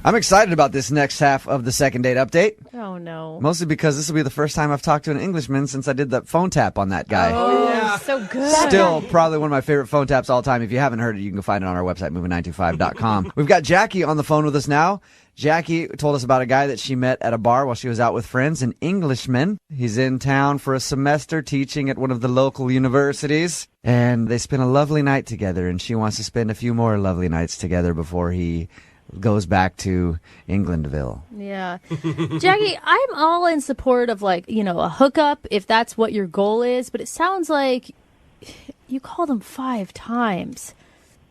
I'm excited about this next half of the second date update. Oh, no. Mostly because this will be the first time I've talked to an Englishman since I did that phone tap on that guy. Oh, yeah. So good. Still probably one of my favorite phone taps all time. If you haven't heard it, you can go find it on our website, moving925.com. We've got Jackie on the phone with us now. Jackie told us about a guy that she met at a bar while she was out with friends, an Englishman. He's in town for a semester teaching at one of the local universities, and they spent a lovely night together, and she wants to spend a few more lovely nights together before he goes back to Englandville. Yeah. Jackie, I'm all in support of, like, you know, a hookup if that's what your goal is, but it sounds like you called him 5 times.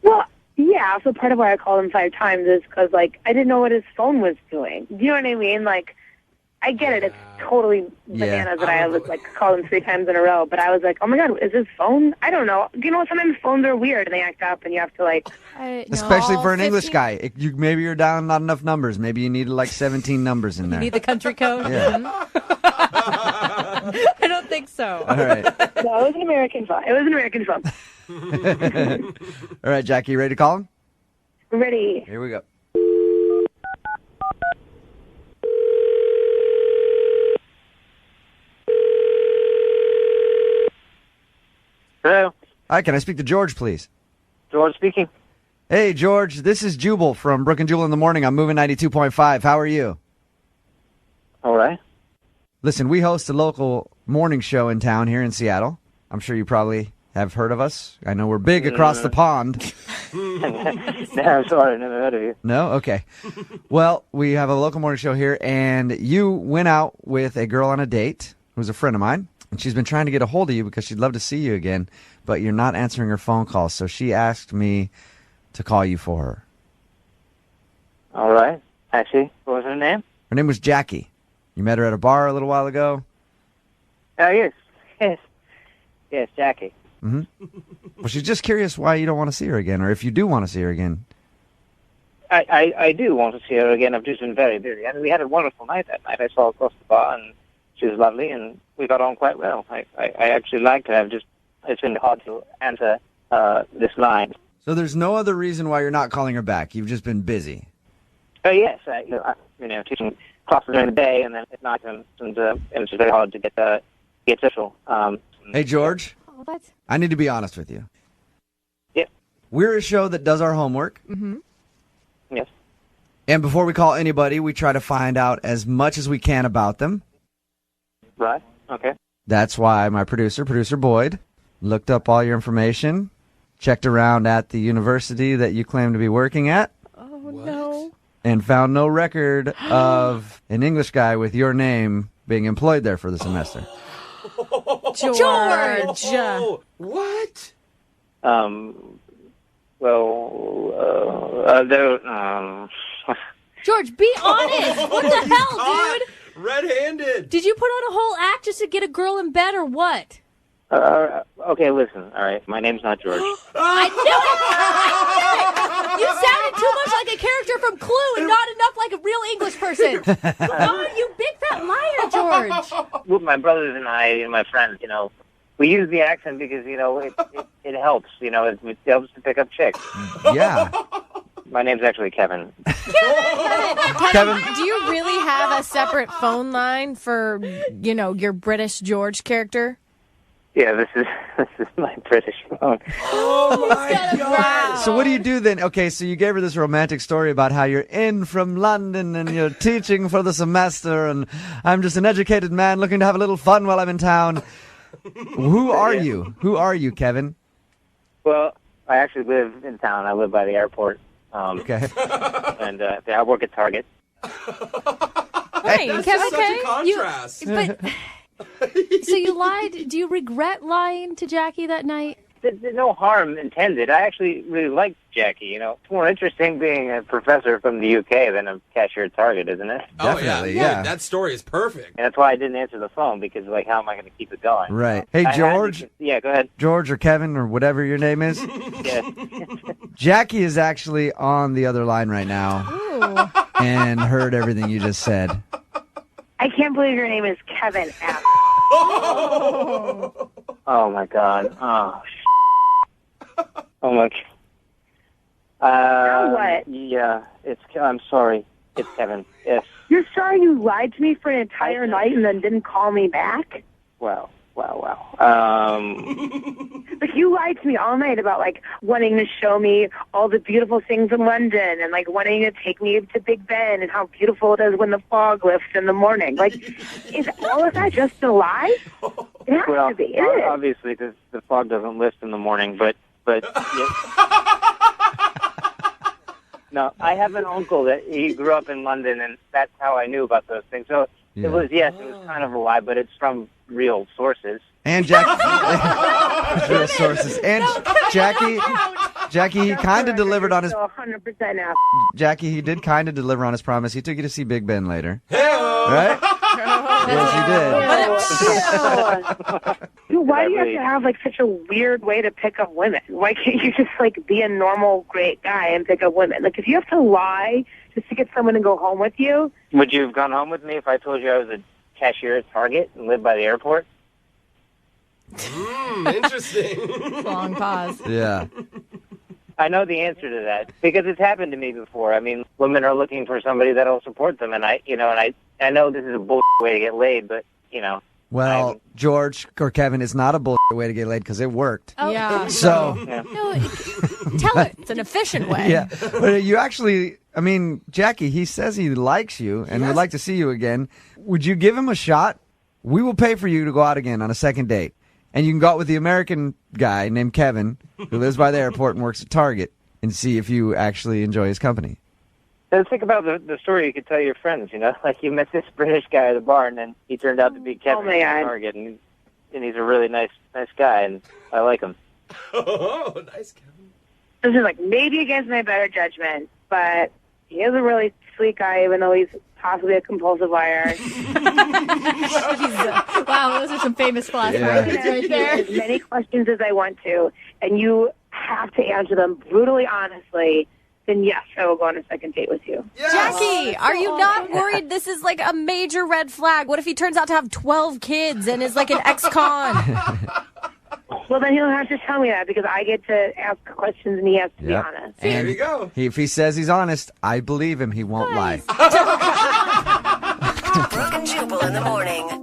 Well, yeah, so part of why I called him 5 times is because, like, I didn't know what his phone was doing. Do you know what I mean? Like, I get it. It's totally bananas that I was, like, called him 3 times in a row. But I was like, oh, my God, is his phone? I don't know. You know, sometimes phones are weird and they act up and you have to, like... Especially for an English guy. Maybe you're down not enough numbers. Maybe you need, like, 17 numbers in there. You need the country code? Yeah. I don't think so. All right. No, it was an American phone. It was an American phone. All right, Jackie, you ready to call him? Ready. Here we go. Hello. Hi, can I speak to George, please? George speaking. Hey, George, this is Jubal from Brooke and Jubal in the Morning. I'm moving 92.5. How are you? All right. Listen, we host a local morning show in town here in Seattle. I'm sure you probably have heard of us. I know we're big across the pond. No, I'm sorry, never heard of you. No? Okay. Well, we have a local morning show here, and you went out with a girl on a date who's a friend of mine, and she's been trying to get a hold of you because she'd love to see you again, but you're not answering her phone calls, so she asked me to call you for her. All right. Actually, what was her name? Her name was Jackie. You met her at a bar a little while ago? Yes, Jackie. Mm-hmm. Well, she's just curious why you don't want to see her again, or if you do want to see her again. I do want to see her again. I've just been very busy. I mean, we had a wonderful night that night. I saw her across the bar, and she was lovely, and we got on quite well. I actually liked her. It's been hard to answer this line. So there's no other reason why you're not calling her back. You've just been busy. Yes, teaching classes during the day, and then at night, and it's very hard to get social. Hey, George. What? I need to be honest with you. Yep. We're a show that does our homework. Mm-hmm. Yes. And before we call anybody, we try to find out as much as we can about them. Right. Okay. That's why my producer Boyd, looked up all your information, checked around at the university that you claim to be working at. Oh, no. And found no record of an English guy with your name being employed there for the semester. George! What? George, be honest. What the hell, dude? Red-handed. Did you put on a whole act just to get a girl in bed or what? Okay, listen. All right, my name's not George. I knew it! You sounded too much like a character from Clue and not enough like a real English person. Oh, you big fat liar, George. Well, my brothers and I and my friends, we use the accent because, it helps. It helps to pick up chicks. Yeah. My name's actually Kevin. Kevin, do you really have a separate phone line for, your British George character? Yeah, this is my British phone. Oh my God! So what do you do then? Okay, so you gave her this romantic story about how you're in from London and you're teaching for the semester, and I'm just an educated man looking to have a little fun while I'm in town. Who are you? Who are you, Kevin? Well, I actually live in town. I live by the airport. Okay. And I work at Target. Hey, That's Kevin, such a contrast. So you lied. Do you regret lying to Jackie that night? There's no harm intended. I actually really like Jackie. It's more interesting being a professor from the UK than a cashier at Target, isn't it? Definitely, yeah. That story is perfect. And that's why I didn't answer the phone, because, how am I going to keep it going? Right. Hey, George. Yeah, go ahead. George or Kevin or whatever your name is. Yeah. Jackie is actually on the other line right now and heard everything you just said. I can't believe your name is Kevin. Oh my God. Oh my. What? Yeah, I'm sorry. It's Kevin. Yes. You're sorry you lied to me for an entire night and then didn't call me back? Wow. Like, you lied to me all night about, wanting to show me all the beautiful things in London and, wanting to take me to Big Ben and how beautiful it is when the fog lifts in the morning. Is all of that just a lie? It has to be. It is. Obviously, because the fog doesn't lift in the morning, but yeah. No, I have an uncle that he grew up in London, and that's how I knew about those things. So it was kind of a lie, but it's from real sources. And real sources. And Jackie, he kind of delivered on his. 100% out. Jackie, he did kind of deliver on his promise. He took you to see Big Ben later. Hey-o. Right? Yes, he did. Dude, why do you have to have such a weird way to pick up women? Why can't you just be a normal great guy and pick up women? If you have to lie just to get someone to go home with you. Would you have gone home with me if I told you I was a cashier at Target and lived by the airport? Interesting. Long pause. Yeah. I know the answer to that because it's happened to me before. I mean, women are looking for somebody that'll support them, and I know this is a bullshit way to get laid, but Well, George or Kevin, it's not a bullshit way to get laid because it worked. Oh, yeah. So, No, tell it. It's an efficient way. yeah. But you actually, I mean, Jackie, he says he likes you and would like to see you again. Would you give him a shot? We will pay for you to go out again on a second date. And you can go out with the American guy named Kevin, who lives by the airport and works at Target, and see if you actually enjoy his company. So think about the story you could tell your friends, like you met this British guy at the bar, and then he turned out to be Kevin at Target, and he's a really nice guy, and I like him. Oh, nice, Kevin. This is like maybe against my better judgment, but he is a really sweet guy, even though he's possibly a compulsive liar. Wow, those are some famous classics right there. As many questions as I want to, and you have to answer them brutally honestly, then yes, I will go on a second date with you. Jackie, are you not worried this is like a major red flag? What if he turns out to have 12 kids and is like an ex-con? Well, then he'll have to tell me that because I get to ask questions and he has to be honest. And there you go. If he says he's honest, I believe him. He won't lie. Brooke and Jubal in the morning.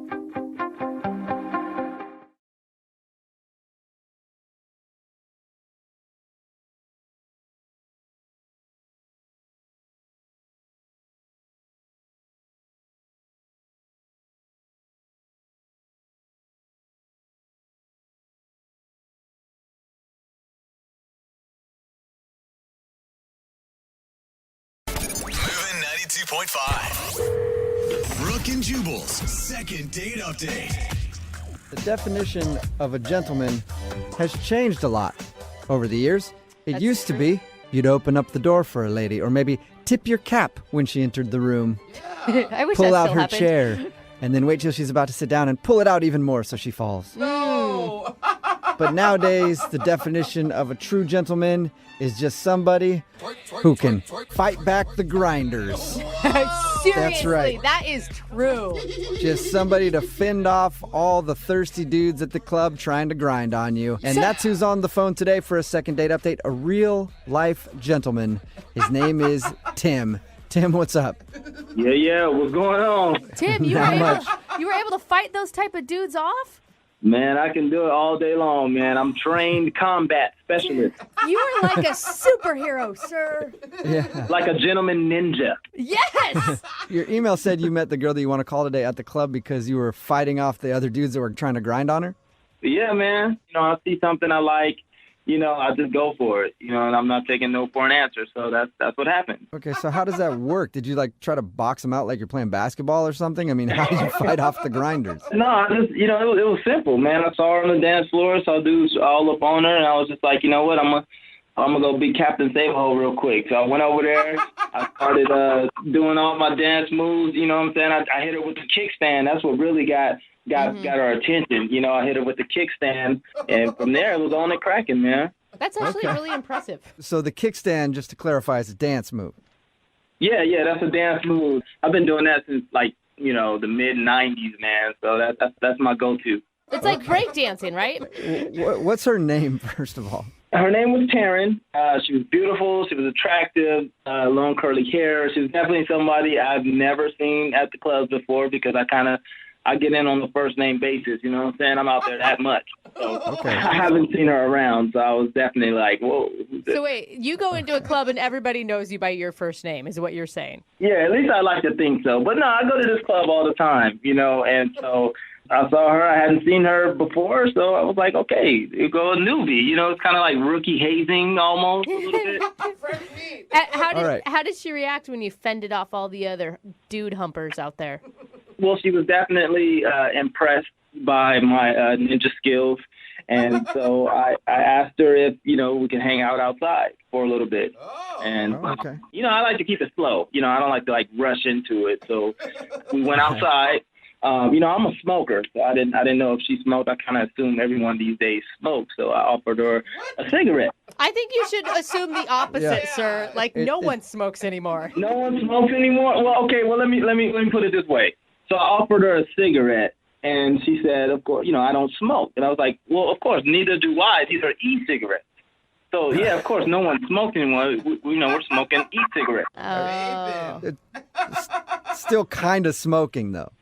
Moving 92.5. Brooke and Jubal's second date update. The definition of a gentleman has changed a lot over the years. It used to be you'd open up the door for a lady or maybe tip your cap when she entered the room. I wish pull that out still her happened. chair and then wait till she's about to sit down and pull it out even more so she falls. No. But nowadays, the definition of a true gentleman is just somebody who can fight back the grinders. Seriously, That's right. that is true. Just somebody to fend off all the thirsty dudes at the club trying to grind on you. And that's who's on the phone today for a second date update. A real life gentleman. His name is Tim. Tim, what's up? Yeah, what's going on? Tim, you Not were, much. you were able to fight those type of dudes off? Man, I can do it all day long, man. I'm trained combat specialist. You are like a superhero, sir. Yeah. Like a gentleman ninja. Yes! Your email said you met the girl that you want to call today at the club because you were fighting off the other dudes that were trying to grind on her? Yeah, man. I see something I like, I just go for it, and I'm not taking no for an answer. So that's what happened. Okay, so how does that work? Did you try to box them out like you're playing basketball or something? I mean, how do you fight off the grinders? No, I just, it was simple, man. I saw her on the dance floor, saw dudes all up on her, and I was just like, you know what, I'm gonna go be Captain Save-A-Hole real quick. So I went over there. I started doing all my dance moves. You know what I'm saying? I hit her with the kickstand. That's what really got her attention. I hit her with the kickstand, and from there it was on and cracking, man. That's actually really impressive. So the kickstand, just to clarify, is a dance move. Yeah, that's a dance move. I've been doing that since the mid '90s, man. So that's my go-to. It's like breakdancing, right? What's her name, first of all? Her name was Taryn. She was beautiful. She was attractive, long curly hair. She was definitely somebody I've never seen at the clubs before because I get in on the first name basis. You know what I'm saying? I'm out there that much. So I haven't seen her around. So I was definitely like, whoa. Who's this? So wait, you go into a club and everybody knows you by your first name, is what you're saying? Yeah, at least I like to think so. But no, I go to this club all the time, and so I saw her. I hadn't seen her before, so I was like, okay, you go a newbie. It's kind of like rookie hazing almost a little bit. How did she react when you fended off all the other dude humpers out there? Well, she was definitely impressed by my ninja skills. And so I asked her if, we can hang out outside for a little bit. And, okay. I like to keep it slow. I don't like to rush into it. So we went outside. I'm a smoker, so I didn't know if she smoked. I kind of assume everyone these days smokes. So I offered her a cigarette. I think you should assume the opposite, sir. No one smokes anymore. No one smokes anymore? Well, okay. Well, let me put it this way. So I offered her a cigarette, and she said, of course, I don't smoke. And I was like, well, of course, neither do I. These are e-cigarettes. So, yeah, of course, no one smokes anymore. We're smoking e-cigarettes. Oh. Still kind of smoking, though.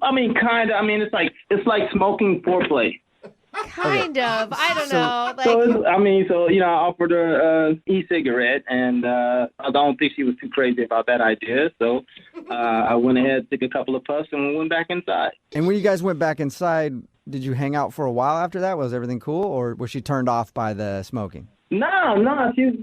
I mean, kind of. I mean, it's like smoking foreplay. Kind of. I don't know. Like, So I offered her e-cigarette, and I don't think she was too crazy about that idea. So I went ahead, took a couple of puffs, and we went back inside. And when you guys went back inside, did you hang out for a while after that? Was everything cool, or was she turned off by the smoking? No.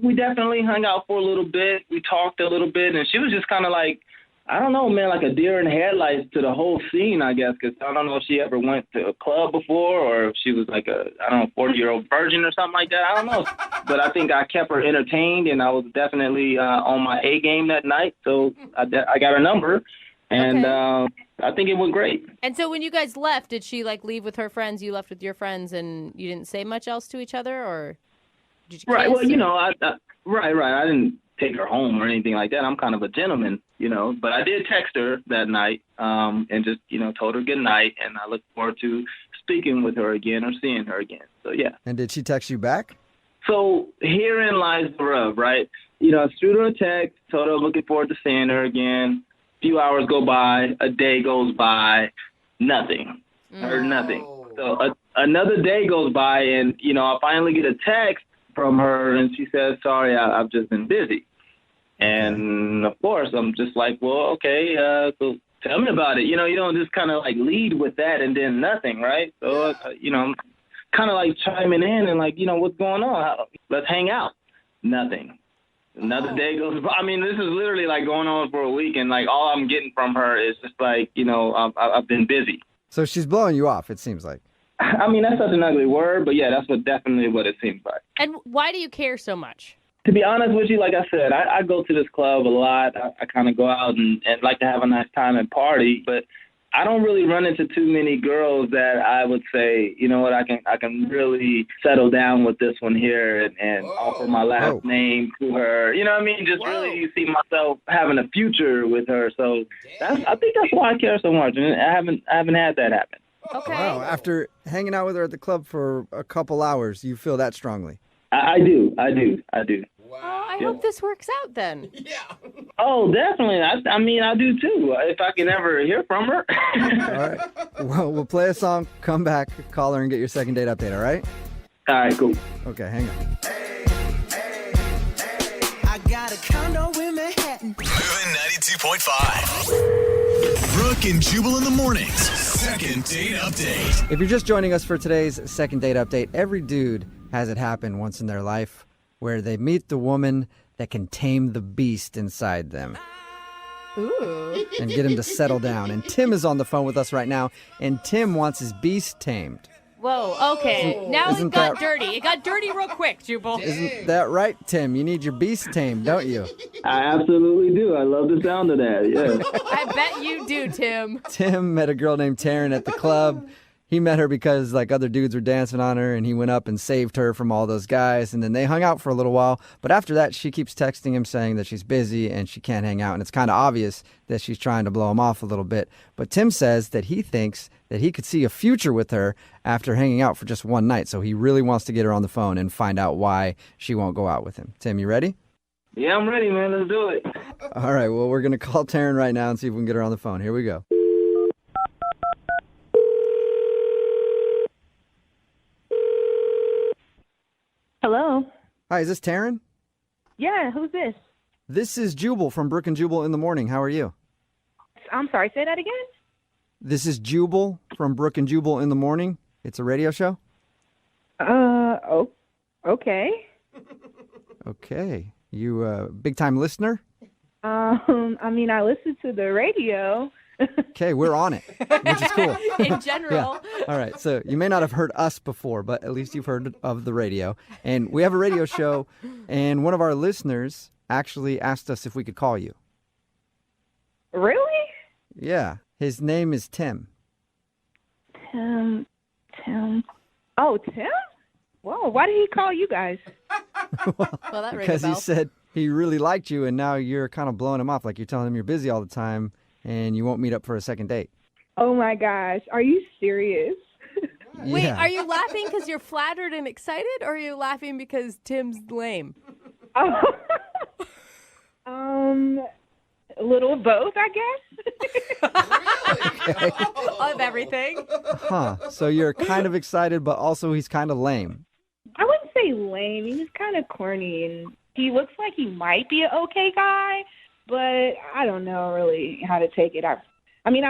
We definitely hung out for a little bit. We talked a little bit, and she was just kind of like, I don't know, man, like a deer in headlights to the whole scene, I guess, because I don't know if she ever went to a club before or if she was like a, 40-year-old virgin or something like that. I don't know. But I think I kept her entertained, and I was definitely on my A game that night. So I got her number, and I think it went great. and so when you guys left, did she like leave with her friends? You left with your friends, and you didn't say much else to each other, or did you? Right. kiss, Well, right. I didn't take her home or anything like that. I'm kind of a gentleman, but I did text her that night and just, told her good night, and I look forward to speaking with her again or seeing her again. So, yeah. And did she text you back? So herein lies the rub, right? I shoot her a text, told her I'm looking forward to seeing her again. A few hours go by, a day goes by, nothing. Heard nothing. So another day goes by, and, I finally get a text from her, and she says, sorry, I've just been busy. And, of course, I'm just like, well, okay, so tell me about it. You don't just kind of, like, lead with that and then nothing, right? So, I'm kind of, like, chiming in and, like, what's going on? Let's hang out. Nothing. Another day goes by. I mean, this is literally, like, going on for a week, and, like, all I'm getting from her is just, like, I've been busy. So she's blowing you off, it seems like. I mean, that's such an ugly word, but yeah, that's definitely what it seems like. And why do you care so much? To be honest with you, like I said, I go to this club a lot. I kind of go out and like to have a nice time and party, but I don't really run into too many girls that I would say, you know what, I can really settle down with this one here and offer my last name to her. You know what I mean? Just really see myself having a future with her. So I think that's why I care so much, and I haven't had that happen. Okay. Wow, after hanging out with her at the club for a couple hours, you feel that strongly? I do. Wow. Oh, I hope this works out then. Yeah. Oh, definitely. I mean, I do too, if I can ever hear from her. All right. Well, we'll play a song, come back, call her, and get your second date update, all right? All right, cool. Okay, hang on. I got a condo in Manhattan. Moving 92.5. Brooke and Jubal in the mornings. Second date update. If you're just joining us for today's second date update, every dude has it happen once in their life where they meet the woman that can tame the beast inside them. Ooh. And get him to settle down. And Tim is on the phone with us right now, and Tim wants his beast tamed. Whoa, okay. Now it Isn't got that- dirty. It got dirty real quick, Jubal. Isn't that right, Tim? You need your beast tamed, don't you? I absolutely do. I love the sound of that, yeah. I bet you do, Tim. Tim met a girl named Taryn at the club. He met her because like other dudes were dancing on her, and he went up and saved her from all those guys, and then they hung out for a little while. But after that, she keeps texting him saying that she's busy and she can't hang out, and it's kind of obvious that she's trying to blow him off a little bit. But Tim says that he thinks that he could see a future with her after hanging out for just one night, so he really wants to get her on the phone and find out why she won't go out with him. Tim, you ready? Yeah, I'm ready, man. Let's do it. All right, well, we're going to call Taryn right now and see if we can get her on the phone. Here we go. Hello. Hi, is this Taryn? Yeah, who's this? This is Jubal from Brooke and Jubal in the morning. How are you? I'm sorry, say that again? This is Jubal from Brooke and Jubal in the morning. It's a radio show. Okay. Okay. You a big-time listener? I mean, I listen to the radio. Okay, we're on it, which is cool. In general. Yeah. All right, so you may not have heard us before, but at least you've heard of the radio. And we have a radio show, and one of our listeners actually asked us if we could call you. Really? Yeah, his name is Tim. Tim. Oh, Tim? Whoa, why did he call you guys? Well, that rang a Because he bell. said he really liked you, and now you're kind of blowing him off, like you're telling him you're busy all the time, and you won't meet up for a second date. Oh my gosh, are you serious? Wait, Yeah. are you laughing because you're flattered and excited, or are you laughing because Tim's lame? A little of both, I guess. Of everything. Huh. So you're kind of excited, but also he's kind of lame. I wouldn't say lame. He's kind of corny, and he looks like he might be an okay guy, but I don't know really how to take it. I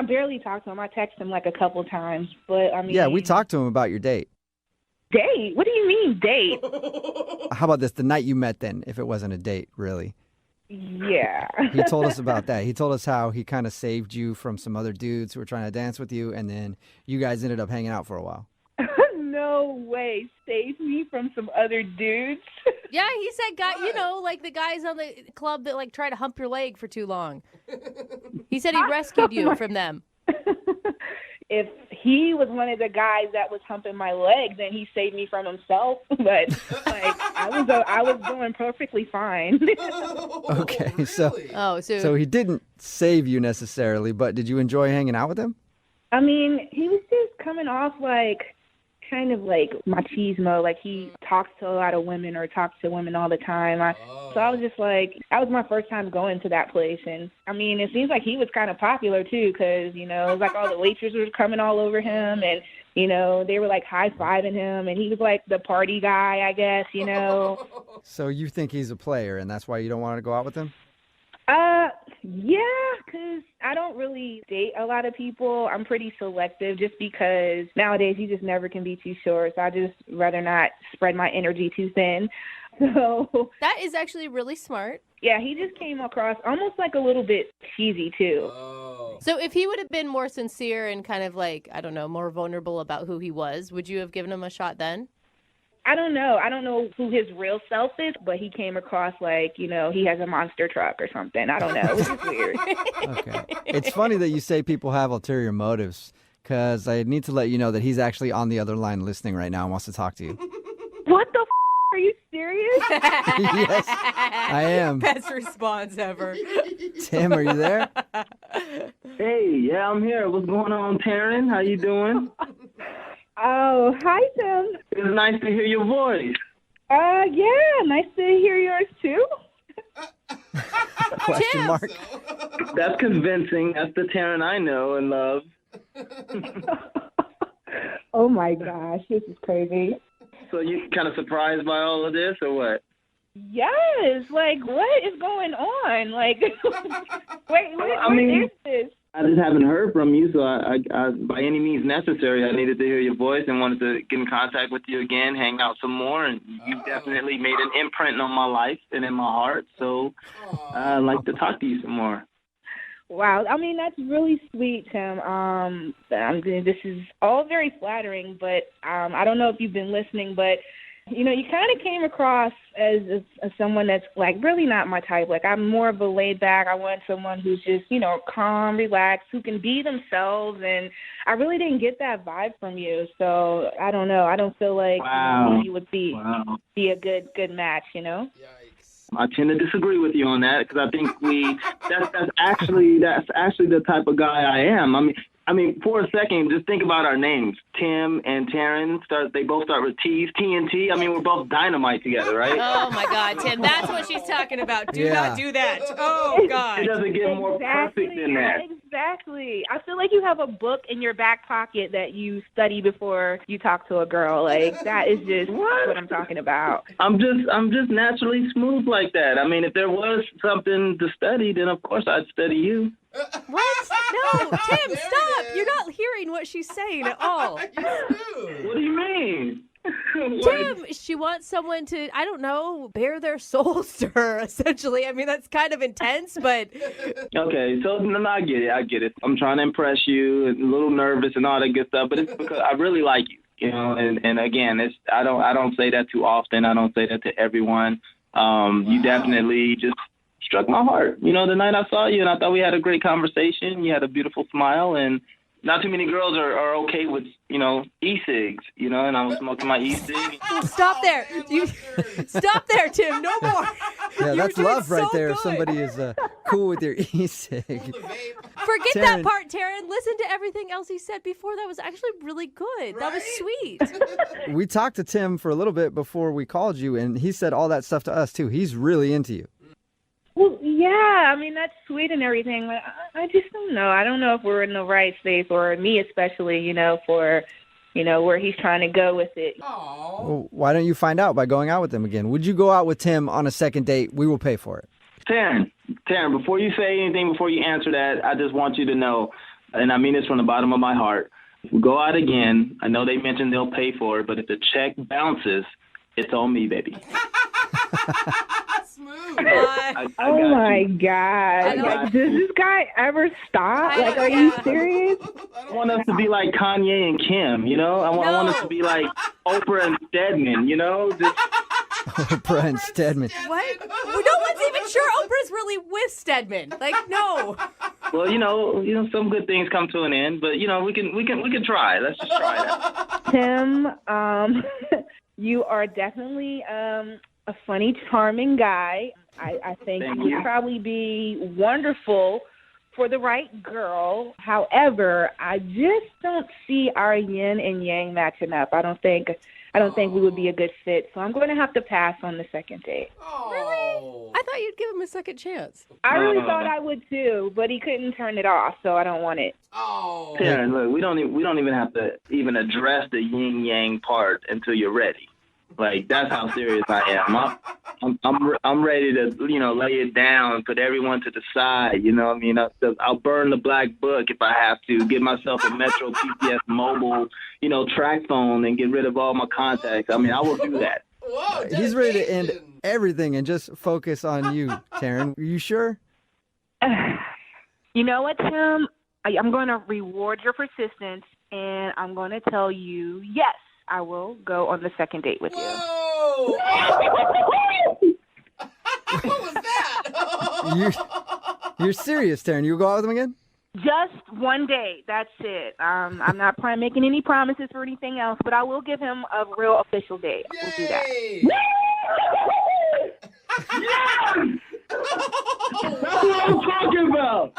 barely talked to him. I texted him like a couple times, but I mean... Yeah, we talked to him about your date. Date? What do you mean, date? How about this? The night you met then, if it wasn't a date, really. Yeah. He told us about that. He told us how he kind of saved you from some other dudes who were trying to dance with you, and then you guys ended up hanging out for a while. No way. Saved me from some other dudes? Yeah, he said, like the guys on the club that like try to hump your leg for too long. He said he rescued you from them. If he was one of the guys that was humping my leg, then he saved me from himself. But like I was doing perfectly fine. Okay, so so he didn't save you necessarily, but did you enjoy hanging out with him? I mean, he was just coming off like kind of like machismo, like he talks to a lot of women or talks to women all the time. So I was just like, that was my first time going to that place. And I mean, it seems like he was kind of popular too, because, it was like all the waitresses were coming all over him, and, they were like high-fiving him, and he was like the party guy, I guess, So you think he's a player, and that's why you don't want to go out with him? Yeah, because I don't really date a lot of people. I'm pretty selective just because nowadays you just never can be too sure. So I just rather not spread my energy too thin. So that is actually really smart. Yeah, he just came across almost like a little bit cheesy too. So if he would have been more sincere and kind of like, I don't know, more vulnerable about who he was, would you have given him a shot then? I don't know. I don't know who his real self is, but he came across like, he has a monster truck or something. I don't know. It was just weird. Okay. It's funny that you say people have ulterior motives, because I need to let you know that he's actually on the other line listening right now and wants to talk to you. What the Are you serious? Yes, I am. Best response ever. Tim, are you there? Hey, yeah, I'm here. What's going on, Taryn? How you doing? Oh, hi, Tim. It's nice to hear your voice. Yeah, nice to hear yours, too. Question mark. That's convincing. That's the Taryn I know and love. Oh, my gosh. This is crazy. So you kind of surprised by all of this, or what? Yes. Like, what is going on? Like, wait, what is this? I just haven't heard from you, so I by any means necessary, I needed to hear your voice and wanted to get in contact with you again, hang out some more, and you've definitely made an imprint on my life and in my heart, so I'd like to talk to you some more. Wow, I mean, that's really sweet, Tim. This is all very flattering, but I don't know if you've been listening, but you kind of came across as someone that's, like, really not my type. Like, I'm more of a laid back. I want someone who's just, calm, relaxed, who can be themselves. And I really didn't get that vibe from you. So, I don't know. I don't feel like you would be a good match, I tend to disagree with you on that, because I think that's actually the type of guy I am. I mean, for a second, just think about our names. Tim and Taryn, they both start with T's, TNT. I mean, we're both dynamite together, right? Oh, my God, Tim. That's what she's talking about. Do not do that. Oh, God. It doesn't get more perfect than that. Exactly. I feel like you have a book in your back pocket that you study before you talk to a girl. Like, that is just what I'm talking about. I'm just naturally smooth like that. I mean, if there was something to study, then of course I'd study you. What? No, Tim, stop. You're not hearing what she's saying at all. What do you mean? Tim, she wants someone to, I don't know, bare their souls to her, essentially. I mean, that's kind of intense, but... Okay, so no, I get it. I'm trying to impress you, and a little nervous and all that good stuff, but it's because I really like you, and again, I don't say that too often. I don't say that to everyone. You definitely just struck my heart. The night I saw you, and I thought we had a great conversation. You had a beautiful smile, and not too many girls are okay with, e-cigs, and I was smoking my e-cig. Stop there. Stop there, Tim. No more. Yeah, that's love right there. If somebody is cool with your e-cig. Forget that part, Taryn. Listen to everything else he said before. That was actually really good. Right? That was sweet. We talked to Tim for a little bit before we called you, and he said all that stuff to us, too. He's really into you. Well, Yeah, I mean, that's sweet and everything, but I just don't know. I don't know if we're in the right space, or me especially, for, where he's trying to go with it. Well, why don't you find out by going out with him again? Would you go out with Tim on a second date? We will pay for it. Taryn, before you say anything, before you answer that, I just want you to know, and I mean this from the bottom of my heart, if we go out again, I know they mentioned they'll pay for it, but if the check bounces, it's on me, baby. Oh my God. Like, does this guy ever stop? Like, are you serious? I want us to be like Kanye and Kim, I want us to be like Oprah and Stedman, Just... Oprah and Stedman. What? No one's even sure Oprah's really with Stedman. Like, no. Well, some good things come to an end, but we can try. Let's just try that. Tim, you are definitely a funny, charming guy. I think you would probably be wonderful for the right girl. However, I just don't see our yin and yang matching up. I don't think we would be a good fit. So I'm going to have to pass on the second date. Really? I thought you'd give him a second chance. I really thought I would too, but he couldn't turn it off, so I don't want it. Oh. Taryn, look, we don't even have to even address the yin yang part until you're ready. Like, that's how serious I am. I'm ready to, lay it down, put everyone to the side. I'll burn the black book if I have to, get myself a Metro PCS mobile, track phone and get rid of all my contacts. I will do that. Whoa, he's ready to end everything and just focus on you, Taryn. Are you sure? You know what, Tim? I'm going to reward your persistence, and I'm going to tell you, yes, I will go on the second date with you. Whoa! What was that? You're serious, Taryn. You go out with him again? Just one date. That's it. I'm not making any promises or anything else, but I will give him a real official date. We'll do that. Yes! That's what I'm talking about.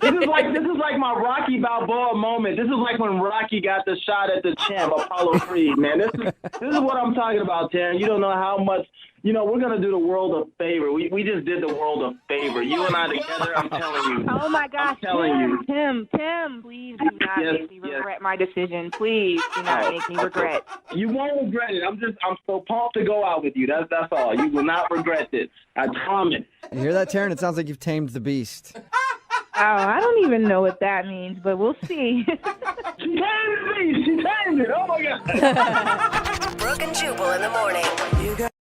This is like my Rocky Balboa moment. This is like when Rocky got the shot at the champ, Apollo Creed, man. This is what I'm talking about, Taryn. You don't know how much, we're going to do the world a favor. We just did the world a favor. You and I together, I'm telling you. Oh, my gosh. I'm telling you. Tim, please do not make me regret my decision. Please do not make me regret. You won't regret it. I'm so pumped to go out with you. That's all. You will not regret it. I promise. You hear that, Taryn? It sounds like you've tamed the beast. Oh, I don't even know what that means, but we'll see. She tamed the beast. She tamed it. Oh, my God. Brooke and Jubal in the morning. You got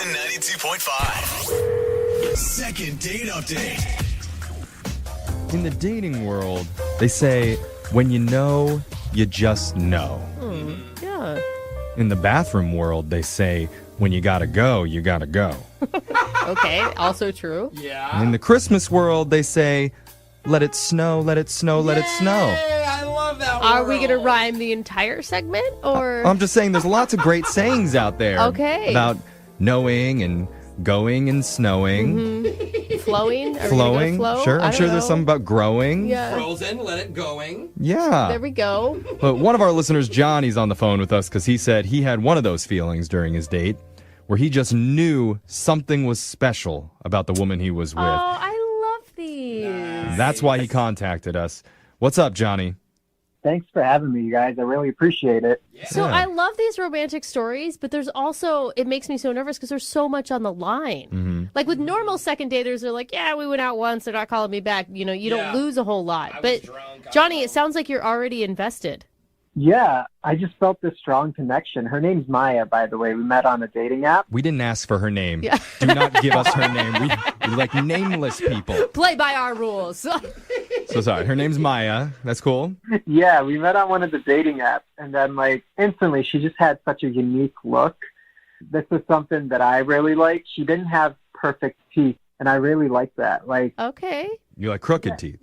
Moving 92.5. Second date update. In the dating world, they say, when you know, you just know. Yeah. In the bathroom world, they say, when you gotta go, you gotta go. Okay, also true. Yeah. In the Christmas world, they say, let it snow, let it snow, let it snow. Hey, I love that Are we world. going to rhyme the entire segment, or? I'm just saying there's lots of great sayings out there. Okay. About knowing and going and snowing. Flowing? Are we Flowing, gonna flow? sure. I I'm don't sure there's know. something about growing. Yeah. Frozen, let it going. Yeah. There we go. But one of our listeners, Johnny's on the phone with us because he said he had one of those feelings during his date where he just knew something was special about the woman he was with. Oh, I love these. That's why he contacted us. What's up, Johnny? Thanks for having me, you guys. I really appreciate it. So I love these romantic stories, but there's also, it makes me so nervous because there's so much on the line. Mm-hmm. Like with normal second daters, they're like, yeah, we went out once, they're not calling me back. You don't lose a whole lot. But Johnny, it sounds like you're already invested. Yeah, I just felt this strong connection. Her name's Maya, by the way. We met on a dating app. We didn't ask for her name. Yeah. Do not give us her name. We like nameless people. Play by our rules. So sorry. Her name's Maya. That's cool. Yeah, we met on one of the dating apps, and then instantly she just had such a unique look. This was something that I really liked. She didn't have perfect teeth, and I really liked that. Okay. You like crooked teeth.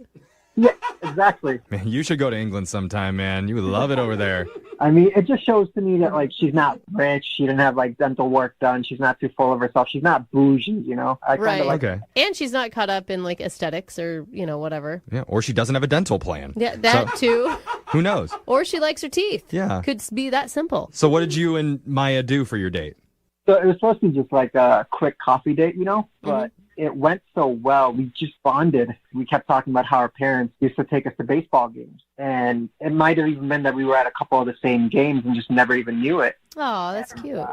Yeah, exactly. Man, you should go to England sometime, man. You would love it over there. I mean, it just shows to me that, like, she's not rich. She didn't have, like, dental work done. She's not too full of herself. She's not bougie, you know? I kind of like Okay. And she's not caught up in like aesthetics or, whatever. Yeah, or she doesn't have a dental plan. Yeah, that too. Who knows? Or she likes her teeth. Yeah. Could be that simple. So what did you and Maya do for your date? So it was supposed to be just like a quick coffee date, you know? But it went so well. We just bonded. We kept talking about how our parents used to take us to baseball games. And it might have even been that we were at a couple of the same games and just never even knew it. Oh, that's cute.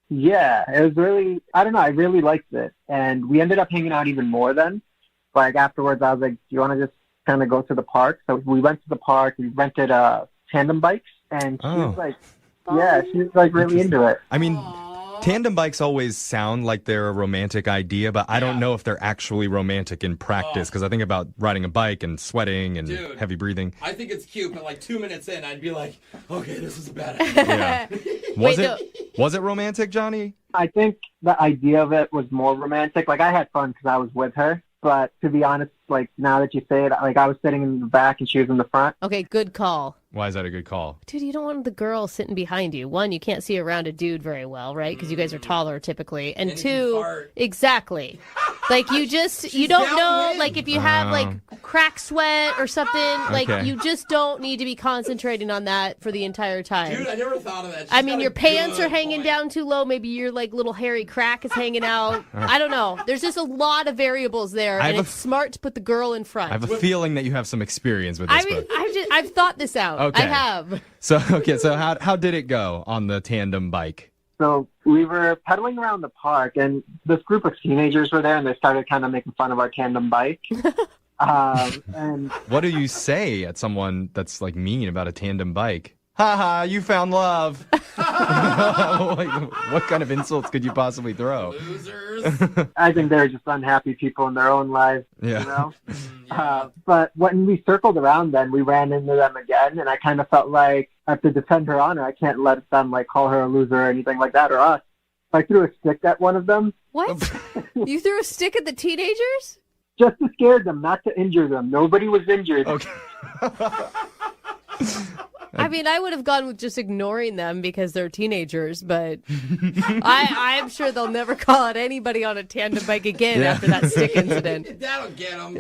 Yeah, it was really, I don't know, I really liked it. And we ended up hanging out even more then. Like afterwards, I was like, do you want to just kind of go to the park? So we went to the park. We rented tandem bikes. And she was like, yeah, she was like really into it. I mean, tandem bikes always sound like they're a romantic idea, but I don't know if they're actually romantic in practice because I think about riding a bike and sweating and heavy breathing. I think it's cute, but like 2 minutes in, I'd be like, okay, this is a bad idea. Yeah. Was it romantic, Johnny? I think the idea of it was more romantic. Like, I had fun because I was with her. But to be honest, like, now that you say it, like, I was sitting in the back and she was in the front. Okay, good call. Why is that a good call? Dude, you don't want the girl sitting behind you. One, you can't see around a dude very well, right? Because you guys are taller typically. And two, exactly. Like, you don't know, like, if you have, like, crack sweat or something, like, you just don't need to be concentrating on that for the entire time. Dude, I never thought of that. I mean, your pants are hanging down too low. Maybe your, like, little hairy crack is hanging out. I don't know. There's just a lot of variables there, and it's smart to put the girl in front. I have a feeling that you have some experience with this. I mean, I've thought this out. Okay. I have. So how did it go on the tandem bike? So we were pedaling around the park, and this group of teenagers were there, and they started kind of making fun of our tandem bike. And What do you say at someone that's like mean about a tandem bike? Ha ha, you found love. What kind of insults could you possibly throw? Losers. I think they're just unhappy people in their own lives, Yeah. you know? But when we circled around then, we ran into them again, and I kind of felt like I have to defend her honor. I can't let them, like, call her a loser or anything like that, or us. I threw a stick at one of them. What? You threw a stick at the teenagers? Just to scare them, not to injure them. Nobody was injured. Okay. I mean, I would have gone with just ignoring them because they're teenagers, but I'm sure they'll never call out anybody on a tandem bike again after that stick incident. That'll get them.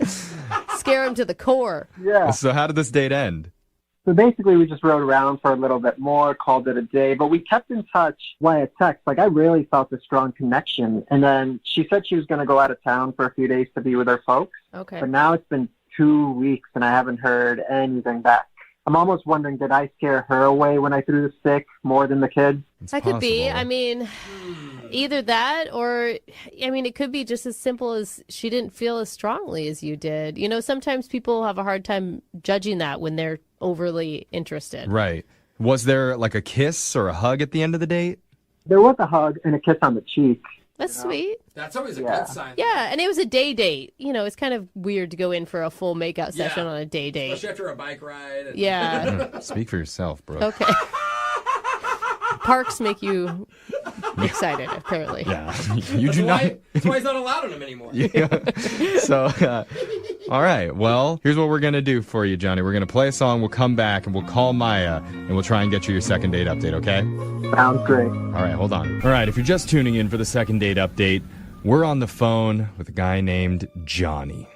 Scare them to the core. Yeah. So how did this date end? So basically, we just rode around for a little bit more, called it a day, but we kept in touch via text. Like, I really felt a strong connection. And then she said she was going to go out of town for a few days to be with her folks. Okay. But now it's been 2 weeks, and I haven't heard anything back. I'm almost wondering, did I scare her away when I threw the stick more than the kids? That could be. I mean, either that or, I mean, it could be just as simple as she didn't feel as strongly as you did. You know, sometimes people have a hard time judging that when they're overly interested. Right. Was there like a kiss or a hug at the end of the date? There was a hug and a kiss on the cheek. That's sweet. That's always a good sign. Yeah, and it was a day date. You know, it's kind of weird to go in for a full makeout session on a day date. Especially after a bike ride. Yeah. Speak for yourself, bro. Okay. Parks make you excited, apparently. Yeah. You do not. That's why he's not allowed in them anymore. Yeah. So, all right. Well, here's what we're going to do for you, Johnny. We're going to play a song. We'll come back and we'll call Maya and we'll try and get you your second date update, okay? Sounds great. All right. Hold on. All right. If you're just tuning in for the second date update, we're on the phone with a guy named Johnny.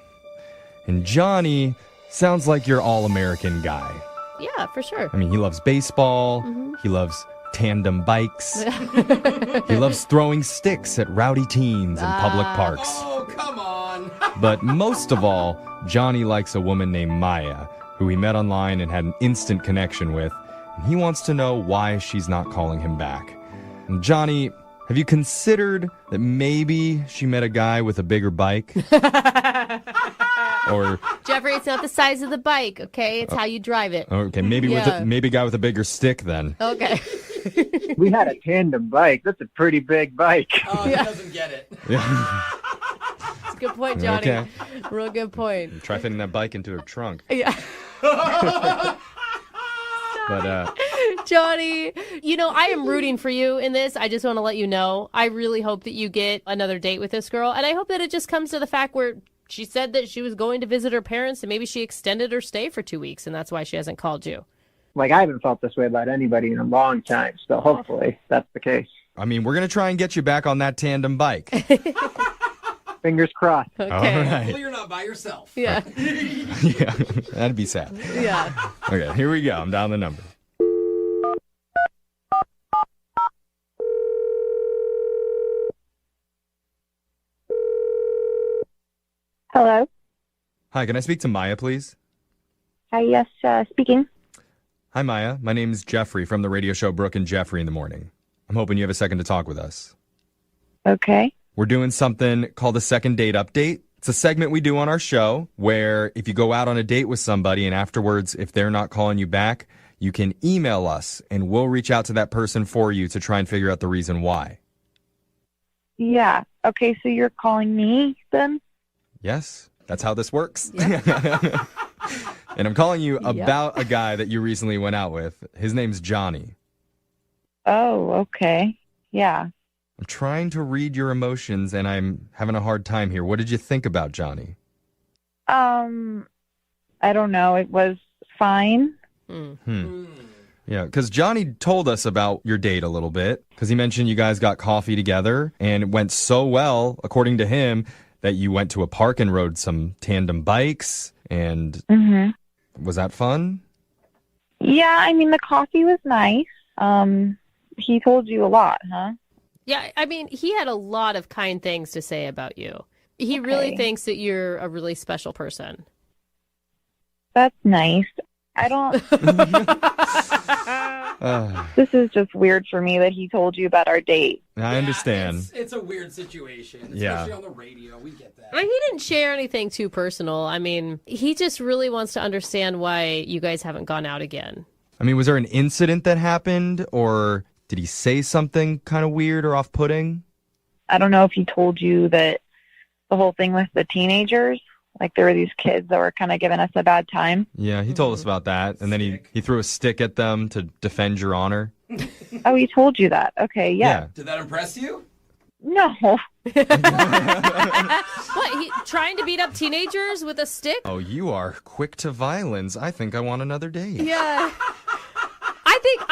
And Johnny sounds like your all-American guy. Yeah, for sure. I mean, he loves baseball. Mm-hmm. He loves tandem bikes. He loves throwing sticks at rowdy teens in public parks. Oh, come on. But most of all, Johnny likes a woman named Maya, who he met online and had an instant connection with. And he wants to know why she's not calling him back. And Johnny, have you considered that maybe she met a guy with a bigger bike? Or Jeffrey, it's not the size of the bike, okay? It's how you drive it. okay, maybe maybe a guy with a bigger stick then. Okay. We had a tandem bike. That's a pretty big bike. Oh, he doesn't get it. Yeah. That's a good point, Johnny. Okay. Real good point. Try fitting that bike into her trunk. Yeah. But Johnny, you know, I am rooting for you in this. I just want to let you know. I really hope that you get another date with this girl. And I hope that it just comes to the fact where she said that she was going to visit her parents and maybe she extended her stay for 2 weeks and that's why she hasn't called you. Like, I haven't felt this way about anybody in a long time, so hopefully that's the case. I mean, we're going to try and get you back on that tandem bike. Fingers crossed. Okay. All right. Hopefully you're not by yourself. Yeah. Yeah, that'd be sad. Yeah. Okay, here we go. I'm down the number. Hello. Hi, can I speak to Maya, please? Hi, yes, speaking. Hi, Maya. My name is Jeffrey from the radio show Brooke and Jeffrey in the Morning. I'm hoping you have a second to talk with us. Okay. We're doing something called a second date update. It's a segment we do on our show where if you go out on a date with somebody and afterwards, if they're not calling you back, you can email us and we'll reach out to that person for you to try and figure out the reason why. Yeah. Okay, so you're calling me then? Yes, that's how this works. And I'm calling you about a guy that you recently went out with. His name's Johnny. Oh, okay. Yeah. I'm trying to read your emotions and I'm having a hard time here. What did you think about Johnny? I don't know. It was fine. Yeah, because Johnny told us about your date a little bit because he mentioned you guys got coffee together and it went so well, according to him, that you went to a park and rode some tandem bikes. And was that fun? Yeah, I mean, the coffee was nice. He told you a lot, huh? Yeah, I mean, he had a lot of kind things to say about you. He really thinks that you're a really special person. That's nice. I don't... This is just weird for me that he told you about our date. I understand. It's a weird situation, especially Yeah. on the radio. We get that. I mean, he didn't share anything too personal. I mean, he just really wants to understand why you guys haven't gone out again. I mean, was there an incident that happened or did he say something kind of weird or off-putting? I don't know if he told you that the whole thing with the teenagers, like there were these kids that were kind of giving us a bad time. Yeah, he told us about that. And then he threw a stick at them to defend your honor. Oh, he told you that. Okay, yeah. Did that impress you? No. What, he trying to beat up teenagers with a stick? Oh, you are quick to violence. I think I want another date. Yeah.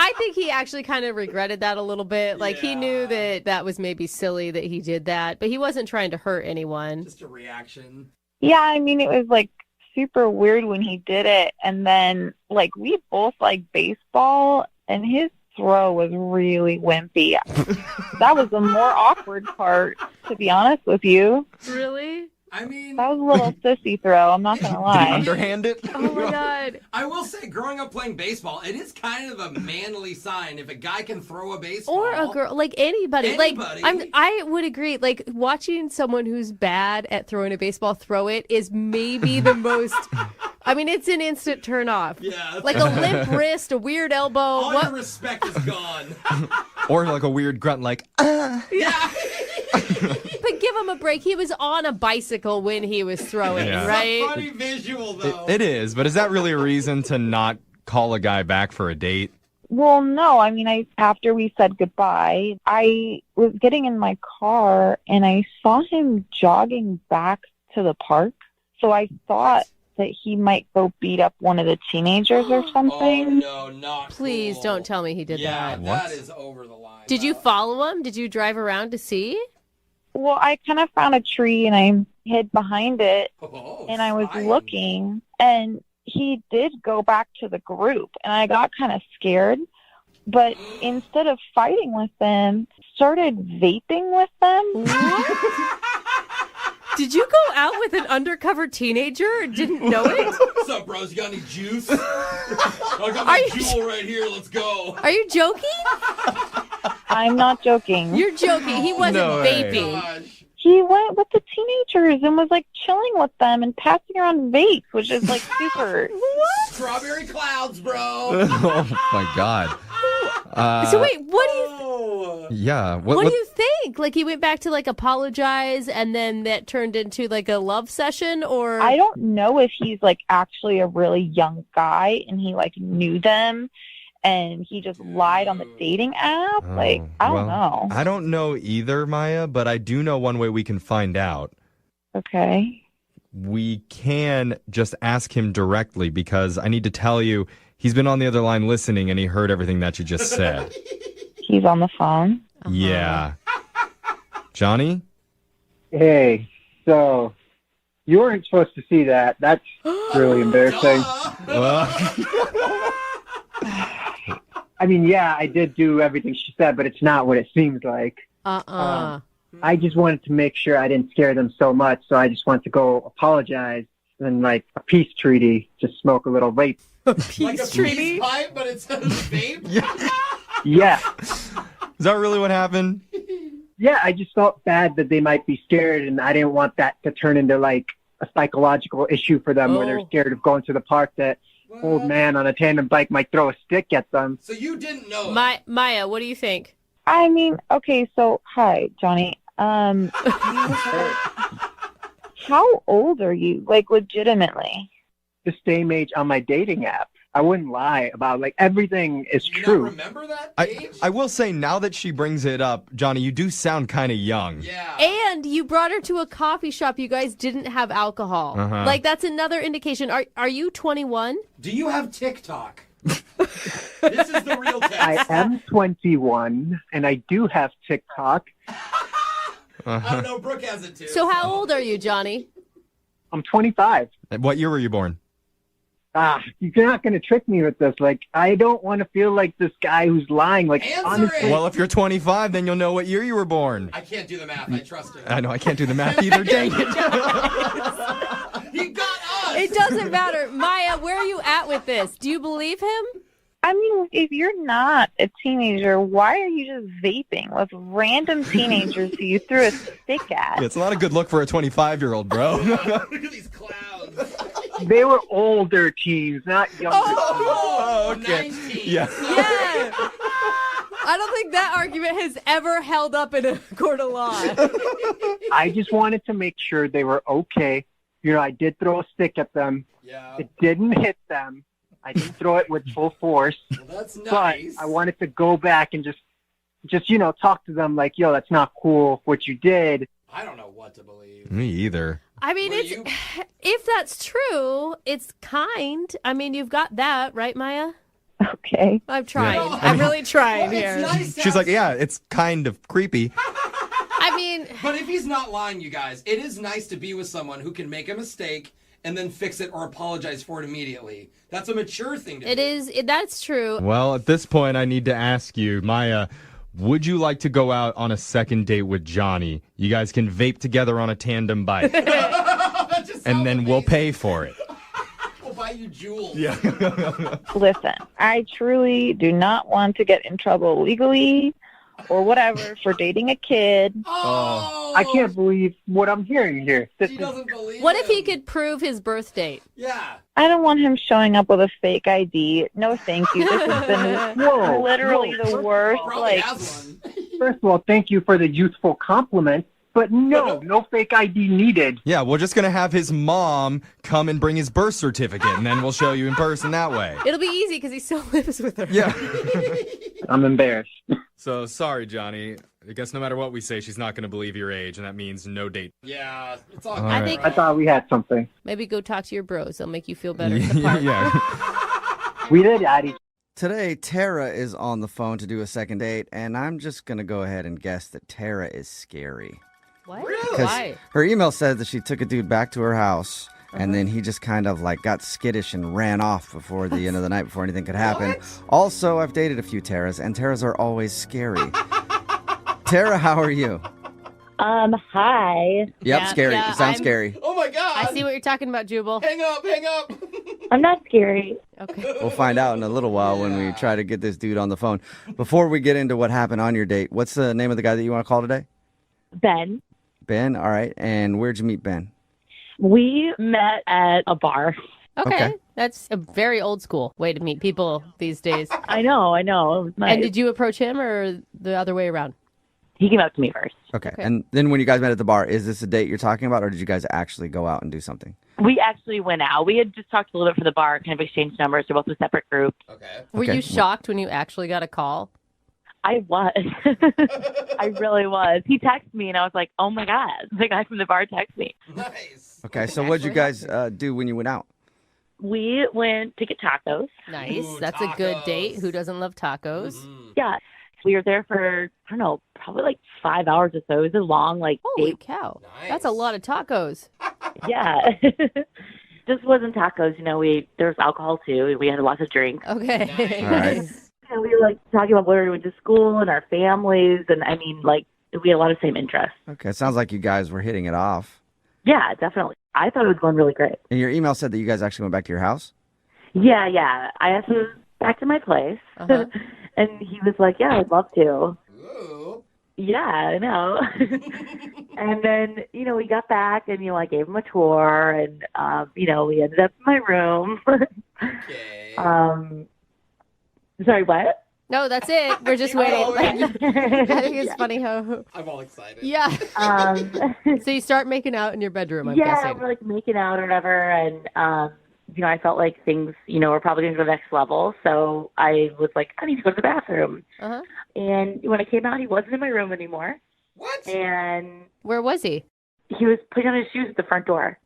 I think he actually kind of regretted that a little bit. Like, he knew that was maybe silly that he did that, but he wasn't trying to hurt anyone. Just a reaction. Yeah, I mean, it was like super weird when he did it. And then, like, we both like baseball, and his throw was really wimpy. That was the more awkward part, to be honest with you. Really? I mean, that was a little sissy throw, I'm not going to lie. Underhand it? Oh, my God. I will say, growing up playing baseball, it is kind of a manly sign if a guy can throw a baseball. Or a girl, like anybody. Like, I would agree. Like, watching someone who's bad at throwing a baseball throw it is maybe the most... I mean, it's an instant turn off. Yeah. Like a limp wrist, a weird elbow. All your respect is gone. Or like a weird grunt like, Yeah. But give him a break. He was on a bicycle when he was throwing, Yeah. right? It's a funny visual, though. It is, but is that really a reason to not call a guy back for a date? Well, no. I mean, after we said goodbye, I was getting in my car, and I saw him jogging back to the park. So I thought that he might go beat up one of the teenagers or something. Oh, no, not Please cool. don't tell me he did Yeah, that. that is over the line. Did you follow him? Did you drive around to see? Well, I kind of found a tree, and I hid behind it, Oh, and I was looking, and he did go back to the group, and I got kind of scared. But instead of fighting with them, started vaping with them. Did you go out with an undercover teenager and didn't know it? What's up, bros? You got any juice? I got my jewel right here. Let's go. Are you joking? I'm not joking. You're joking. He wasn't No way. vaping. He went with the teenagers and was like chilling with them and passing around vapes, which is like super. Strawberry clouds, bro. Oh my God. So wait, what do you? Yeah. What do you think? Like, he went back to like apologize, and then that turned into like a love session, or I don't know if he's like actually a really young guy and he like knew them, and he just lied on the dating app. Like, I don't know. I don't know either, Maya, but I do know one way we can find out. Okay. we can just ask him directly because I need to tell you, he's been on the other line listening and he heard everything that you just said. He's on the phone? Yeah. Johnny? Hey, so you weren't supposed to see that. That's really embarrassing. I mean, yeah, I did do everything she said, but it's not what it seems like. I just wanted to make sure I didn't scare them so much, so I just wanted to go apologize and, like, a peace treaty, just smoke a little vape. Peace pipe, but it's a vape? Yeah. Is that really what happened? Yeah, I just felt bad that they might be scared, and I didn't want that to turn into, like, a psychological issue for them where they're scared of going to the park that old man on a tandem bike might throw a stick at them. So you didn't know. Maya, what do you think? I mean, okay, so, hi, Johnny. How old are you? Like, legitimately? The same age on my dating app. I wouldn't lie about, like, everything is true. Remember that age? I will say, now that she brings it up, Johnny, you do sound kind of young. Yeah. And you brought her to a coffee shop. You guys didn't have alcohol. Uh-huh. Like, that's another indication. Are you 21? Do you have TikTok? This is the real test. I am 21, and I do have TikTok. I don't know, Brooke has it too. So how old are you, Johnny? I'm 25. What year were you born? You're not going to trick me with this. Like, I don't want to feel like this guy who's lying. Like, honestly. Well, if you're 25, then you'll know what year you were born. I can't do the math. I trust him. I know, I can't do the math either. Dang it. He got us. It doesn't matter. Maya, where are you at with this? Do you believe him? I mean, if you're not a teenager, why are you just vaping with random teenagers who you threw a stick at? Yeah, it's not a good look for a 25-year-old, bro. Look at these clowns. They were older teens, not younger okay. 19. Yeah. I don't think that argument has ever held up in a court of law. I just wanted to make sure they were okay. You know, I did throw a stick at them. Yeah. It didn't hit them. I didn't throw it with full force. Well, that's nice. But I wanted to go back and just talk to them like, yo, that's not cool what you did. I don't know what to believe. Me either. I mean, if that's true, it's kind. I mean, you've got that, right, Maya? Okay. I'm trying. Yeah. I'm really trying Well, here. it's nice She's like, yeah, it's kind of creepy. I mean, but if he's not lying, you guys, it is nice to be with someone who can make a mistake and then fix it or apologize for it immediately. That's a mature thing to do. That's true. Well, at this point, I need to ask you, Maya, would you like to go out on a second date with Johnny? You guys can vape together on a tandem bike. And then we'll pay for it. We'll buy you jewels. Yeah. Listen, I truly do not want to get in trouble legally or whatever for dating a kid. Oh. I can't believe what I'm hearing here. She doesn't believe What if he could prove his birth date? Yeah. I don't want him showing up with a fake ID. No, thank you. This has been literally the worst. Like, First of all, thank you for the youthful compliment. But no fake ID needed. Yeah, we're just going to have his mom come and bring his birth certificate, and then we'll show you in person that way. It'll be easy because he still lives with her. Yeah. I'm embarrassed. So, sorry, Johnny. I guess no matter what we say, she's not going to believe your age, and that means no date. Yeah, it's all All good. right. I thought we had something. Maybe go talk to your bros. They'll make you feel better at the park. Yeah. We did, Addie. Today, Tara is on the phone to do a second date, and I'm just going to go ahead and guess that Tara is scary. What? Because Why? her email said that she took a dude back to her house, and then he just kind of like got skittish and ran off before the end of the night before anything could happen. Also, I've dated a few Taras, and Taras are always scary. Tara, how are you? Hi. Yep, scary. You sound scary. Oh my God. I see what you're talking about, Jubal. Hang up. I'm not scary. Okay. We'll find out in a little while when we try to get this dude on the phone. Before we get into what happened on your date, what's the name of the guy that you want to call today? Ben. Ben, all right. And where'd you meet Ben? We met at a bar. Okay. That's a very old school way to meet people these days. I know. It was nice. And did you approach him or the other way around? He came up to me first. Okay. And then when you guys met at the bar, is this a date you're talking about, or did you guys actually go out and do something? We actually went out. We had just talked a little bit for the bar, kind of exchanged numbers. We're both with separate groups. Okay. Were you shocked when you actually got a call? I was. I really was. He texted me, and I was like, oh, my God. The guy from the bar texted me. Nice. Okay, so what'd you guys do when you went out? We went to get tacos. Nice. Ooh, That's a good date. Who doesn't love tacos? Yeah. We were there for, I don't know, probably like 5 hours or so. It was a long, Holy date. cow. That's a lot of tacos. Yeah. Just wasn't tacos. There was alcohol, too. We had lots of drinks. Okay. All right. And we were, talking about where we went to school and our families. And, we had a lot of same interests. Okay, it sounds like you guys were hitting it off. Yeah, definitely. I thought it was going really great. And your email said that you guys actually went back to your house? Yeah. I asked him back to my place. Uh-huh. And he was like, yeah, I'd love to. Ooh. Yeah, I know. And then, we got back and, I gave him a tour and, we ended up in my room. Okay. Sorry, what? No, that's it. We're just waiting. Oh, yeah. I think it's funny how... I'm all excited. Yeah. So you start making out in your bedroom, I'm yeah, guessing. we're making out or whatever. And, I felt like things, were probably going to go to the next level. So I was like, I need to go to the bathroom. Uh-huh. And when I came out, he wasn't in my room anymore. What? And Where was he? he was putting on his shoes at the front door.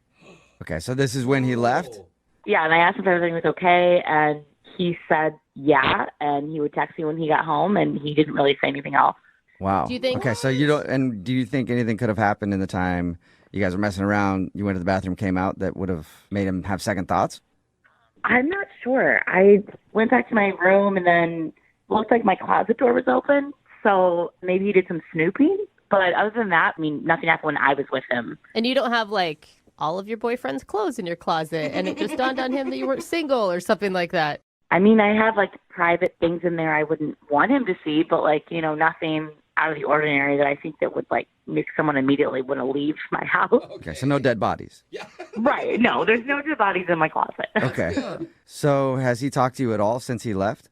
Okay, so this is when he left? Yeah, and I asked him if everything was okay, and he said yeah, and he would text me when he got home, and he didn't really say anything else. Wow. Do you think- Okay, so do you think anything could have happened in the time you guys were messing around, you went to the bathroom, came out, that would have made him have second thoughts? I'm not sure. I went back to my room, and then looked like my closet door was open, so maybe he did some snooping. But other than that, nothing happened when I was with him. And you don't have, all of your boyfriend's clothes in your closet, and it just dawned on him that you weren't single or something like that. I have, private things in there I wouldn't want him to see, but, nothing out of the ordinary that I think that would, make someone immediately want to leave my house. Okay, so no dead bodies. Yeah. Right. No, there's no dead bodies in my closet. Okay. So has he talked to you at all since he left?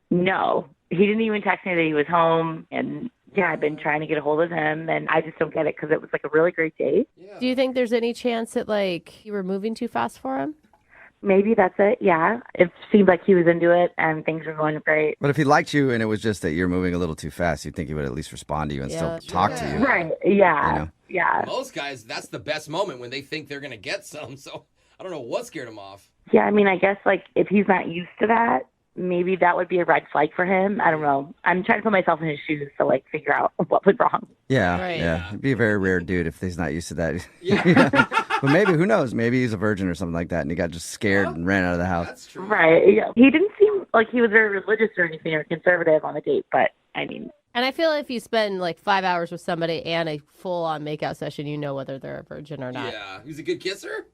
No. He didn't even text me that he was home, and yeah, I've been trying to get a hold of him, and I just don't get it because it was a really great date. Yeah. Do you think there's any chance that, you were moving too fast for him? Maybe that's it, yeah. It seemed like he was into it, and things were going great. But if he liked you and it was just that you're moving a little too fast, you'd think he would at least respond to you and still talk to you. Right, yeah, You know? yeah. Most guys, that's the best moment when they think they're going to get some. So I don't know what scared him off. Yeah, I guess, if he's not used to that, maybe that would be a red flag for him. I don't know. I'm trying to put myself in his shoes to, figure out what went wrong. Yeah, Right. yeah. It'd be a very rare dude if he's not used to that. Yeah. But maybe, who knows? Maybe he's a virgin or something like that, and he got just scared and ran out of the house. That's true. Right, yeah. He didn't seem like he was very religious or anything or conservative on the date, but, And I feel if you spend 5 hours with somebody and a full-on makeout session, you know whether they're a virgin or not. Yeah. He's a good kisser?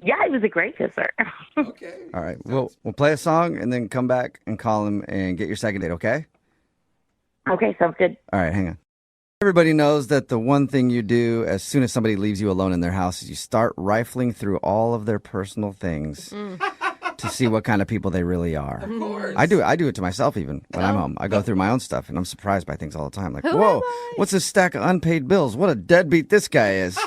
yeah, he was a great kisser. Okay. All right, we'll play a song and then come back and call him and get your second date, okay? Okay, sounds good. All right, hang on. Everybody knows that the one thing you do as soon as somebody leaves you alone in their house is you start rifling through all of their personal things to see what kind of people they really are. Of course. I do it to myself even when I'm home. I go through my own stuff and I'm surprised by things all the time. Like, Who whoa, am I? what's this stack of unpaid bills? What a deadbeat this guy is.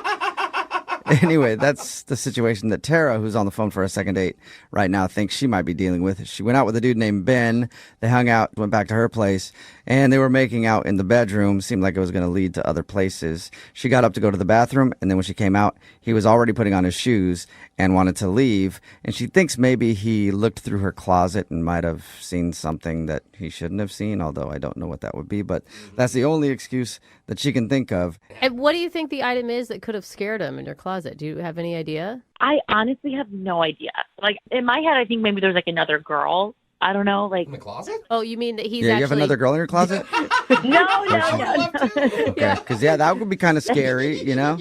Anyway, that's the situation that Tara, who's on the phone for a second date right now, thinks she might be dealing with. She went out with a dude named Ben. They hung out, went back to her place, and they were making out in the bedroom. Seemed like it was going to lead to other places. She got up to go to the bathroom, and then when she came out, he was already putting on his shoes and wanted to leave. And she thinks maybe he looked through her closet and might have seen something that he shouldn't have seen, although I don't know what that would be. But that's the only excuse that she can think of. And what do you think the item is that could have scared him in your closet? Do you have any idea? I honestly have no idea. In my head, I think maybe there's another girl. I don't know, In the closet? Oh, you mean that he's Yeah, actually... you have another girl in your closet? no. Okay, because that would be kind of scary, you know?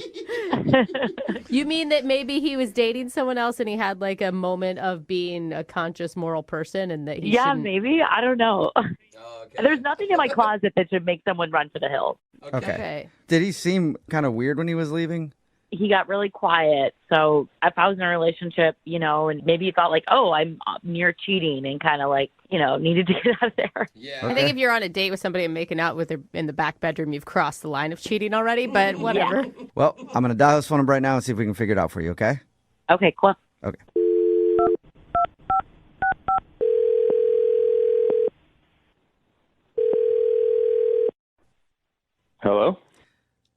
You mean that maybe he was dating someone else and he had a moment of being a conscious moral person and that he Yeah, shouldn't... maybe. I don't know. Okay. There's nothing in my closet that should make someone run for the hills. Okay. Did he seem kind of weird when he was leaving? He got really quiet. So if I was in a relationship, and maybe he thought I'm near cheating and kind of needed to get out of there. Yeah. I think if you're on a date with somebody and making out with her in the back bedroom, you've crossed the line of cheating already, but whatever. Yeah. Well, I'm going to dial this phone number right now and see if we can figure it out for you, okay? Okay, cool. Okay.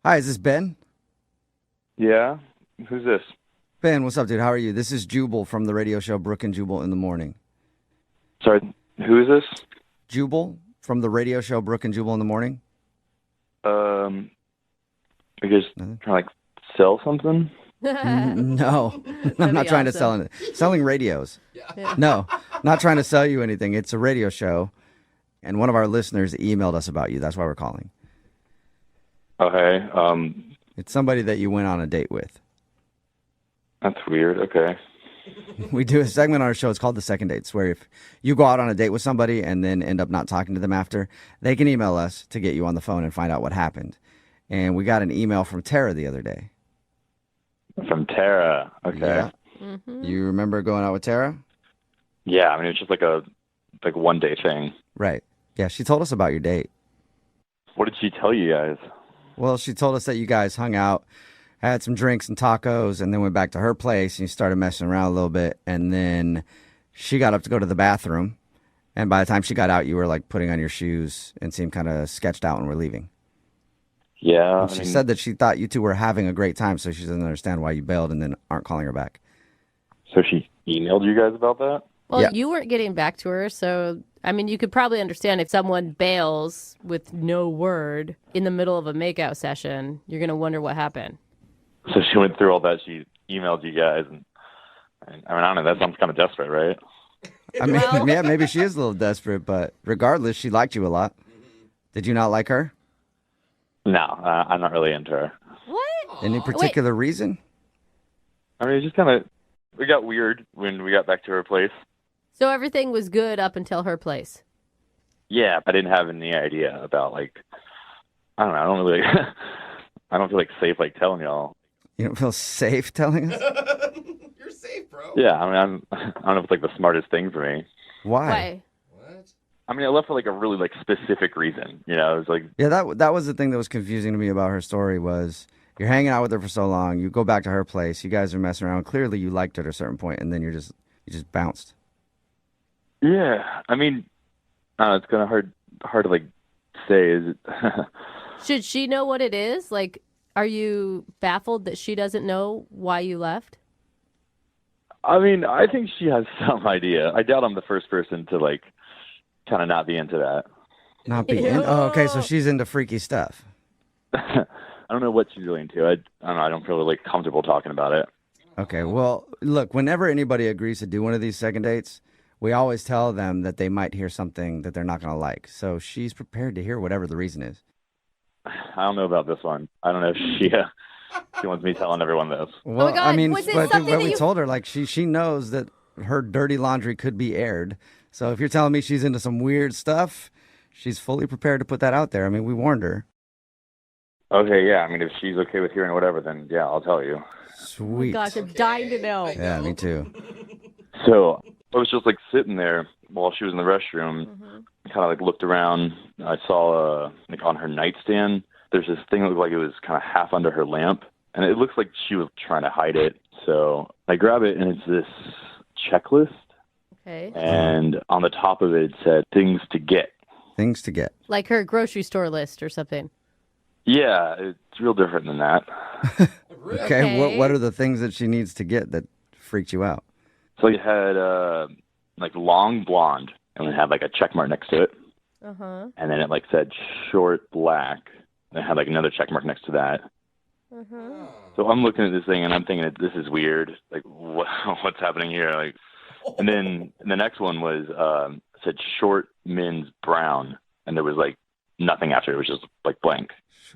Hi, is this Ben? Yeah? Who's this? Ben, what's up, dude? How are you? This is Jubal from the radio show Brooke and Jubal in the Morning. Sorry, who is this? Jubal from the radio show Brooke and Jubal in the Morning. I guess trying to like sell something? No, I'm not trying to sell it. Selling radios. Yeah. No, not trying to sell you anything. It's a radio show, and one of our listeners emailed us about you. That's why we're calling. Okay. It's somebody that you went on a date with. That's weird. Okay. We do a segment on our show. It's called The Second Dates, where if you go out on a date with somebody and then end up not talking to them after, they can email us to get you on the phone and find out what happened. And we got an email from Tara the other day. From Tara. Okay. Yeah. You remember going out with Tara? Yeah, I mean, it's just like a one day thing. Right. Yeah, she told us about your date. What did she tell you guys? Well, she told us that you guys hung out, had some drinks and tacos, and then went back to her place, and you started messing around a little bit, and then she got up to go to the bathroom, and by the time she got out, you were, like, putting on your shoes and seemed kind of sketched out and were leaving. Yeah. And she said that she thought you two were having a great time, so she doesn't understand why you bailed and then aren't calling her back. So she emailed you guys about that? Well, Yeah. you weren't getting back to her, so, I mean, you could probably understand if someone bails with no word in the middle of a makeout session, you're going to wonder what happened. So she went through all that. She emailed you guys. And I mean, I don't know. That sounds kind of desperate, right? I mean, yeah, maybe she is a little desperate, but regardless, she liked you a lot. Did you not like her? No, I'm not really into her. What? Any particular reason? I mean, it's just kind of, we got weird when we got back to her place. So everything was good up until her place. Yeah, I didn't have any idea about, like, I don't know. I don't really, I don't feel like safe, like, telling y'all. You don't feel safe telling us? You're safe, bro. Yeah, I mean, I don't know if it's, like, the smartest thing for me. Why? I mean, I left for, like, a really, like, specific reason. You know, it was like, Yeah, that was the thing that was confusing to me about her story was you're hanging out with her for so long, you go back to her place, you guys are messing around. Clearly you liked her at a certain point, and then you just bounced. yeah, I mean, it's kind of hard to, like, say. Is it? Should she know what it is? Like, are you baffled that she doesn't know why you left? I mean, I think she has some idea. I doubt I'm the first person to, like, kind of not be into that. Not be in? Oh, okay, so she's into freaky stuff. I don't know what she's really into. I don't know. I don't feel, like, comfortable talking about it. Okay, well, look, whenever anybody agrees to do one of these second dates, we always tell them that they might hear something that they're not going to like. So she's prepared to hear whatever the reason is. I don't know about this one. I don't know if she wants me telling everyone this. Well, my God, I mean, was it but something that we you- told her, like, she knows that her dirty laundry could be aired. So if you're telling me she's into some weird stuff, she's fully prepared to put that out there. I mean, we warned her. Okay, yeah. I mean, if she's okay with hearing whatever, then yeah, I'll tell you. Sweet. Gosh, I'm dying to know. Yeah, me too. So I was just, like, sitting there while she was in the restroom. Kind of, like, looked around. I saw, like, on her nightstand, there's this thing that looked like it was kind of half under her lamp. And it looks like she was trying to hide it. So I grab it, and it's this checklist. Okay. And on the top of it said things to get. Things to get. Like her grocery store list or something. Yeah, it's real different than that. Okay, what are the things that she needs to get that freaked you out? So it had like long blonde, and it had like a check mark next to it. Uh-huh. And then it like said short black, and it had like another check mark next to that. Uh-huh. So I'm looking at this thing, and I'm thinking, this is weird. Like, what's happening here? Like, and then the next one was said short men's brown, and there was like nothing after it. It was just like blank.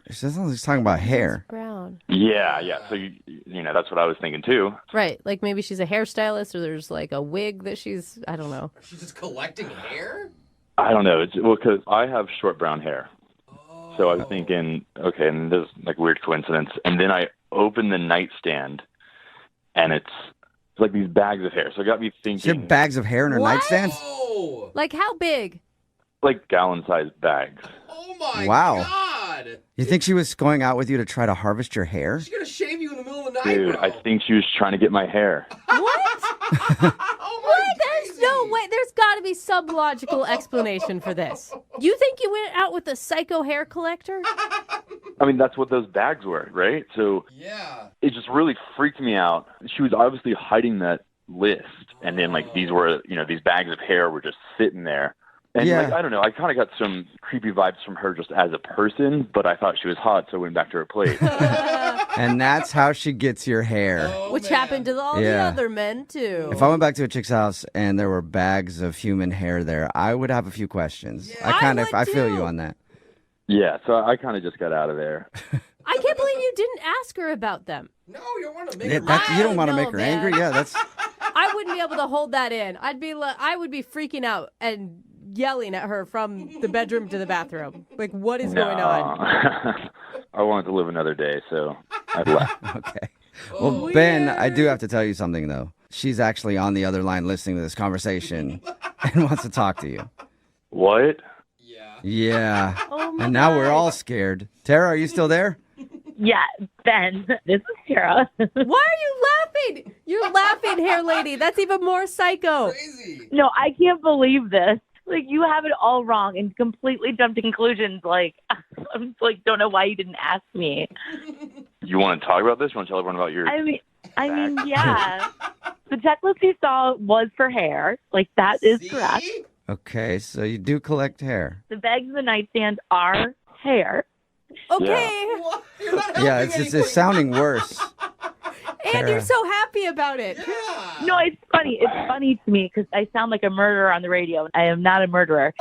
It sounds like he's talking about hair. Brown. Yeah. So you know that's what I was thinking too. Right. Like maybe she's a hairstylist or there's like a wig that she's, I don't know. She's just collecting hair? I don't know. Well, because I have short brown hair. So I was thinking, okay, and there's like weird coincidence. And then I opened the nightstand, and it's like these bags of hair. So it got me thinking. She had bags of hair in her What? nightstand? Like how big? Like gallon-sized bags. Oh my Wow. God! You think she was going out with you to try to harvest your hair? She's gonna shave you in the middle of the night, Dude, bro. I think she was trying to get my hair. What? There's no way. There's got to be some logical explanation for this. You think you went out with a psycho hair collector? I mean, that's what those bags were, right? So Yeah. it just really freaked me out. She was obviously hiding that list, and then like these were, these bags of hair were just sitting there. And Yeah. like, I don't know, I kind of got some creepy vibes from her just as a person, but I thought she was hot, so I went back to her plate. And that's how she gets your hair. Which happened to all the Yeah. other men, too. If I went back to a chick's house and there were bags of human hair there, I would have a few questions. I feel you on that. Yeah, so I kind of just got out of there. I can't believe you didn't ask her about them. No, you don't want to make Yeah, her you don't want to know, make her man. angry. Yeah, that's. I wouldn't be able to hold that in. I would be freaking out and yelling at her from the bedroom to the bathroom. Like, what is going on? I wanted to live another day, so I left. Okay. Well, Ben, I do have to tell you something, though. She's actually on the other line listening to this conversation and wants to talk to you. What? Yeah. Oh my And now we're God. all scared. Tara, are you still there? Yeah, Ben, this is Tara. Why are you laughing? You're laughing, hair lady. That's even more psycho. No, I can't believe this. Like, you have it all wrong and completely jumped to conclusions. Like, I'm like, don't know why you didn't ask me. You want to talk about this? You want to tell everyone about your... I mean, yeah. The checklist you saw was for hair. Like, that is correct. Okay, so you do collect hair. The bags in the nightstand are hair. Okay. Yeah, it's sounding worse. And you're so happy about it. No, it's funny. It's funny to me because I sound like a murderer on the radio. I am not a murderer.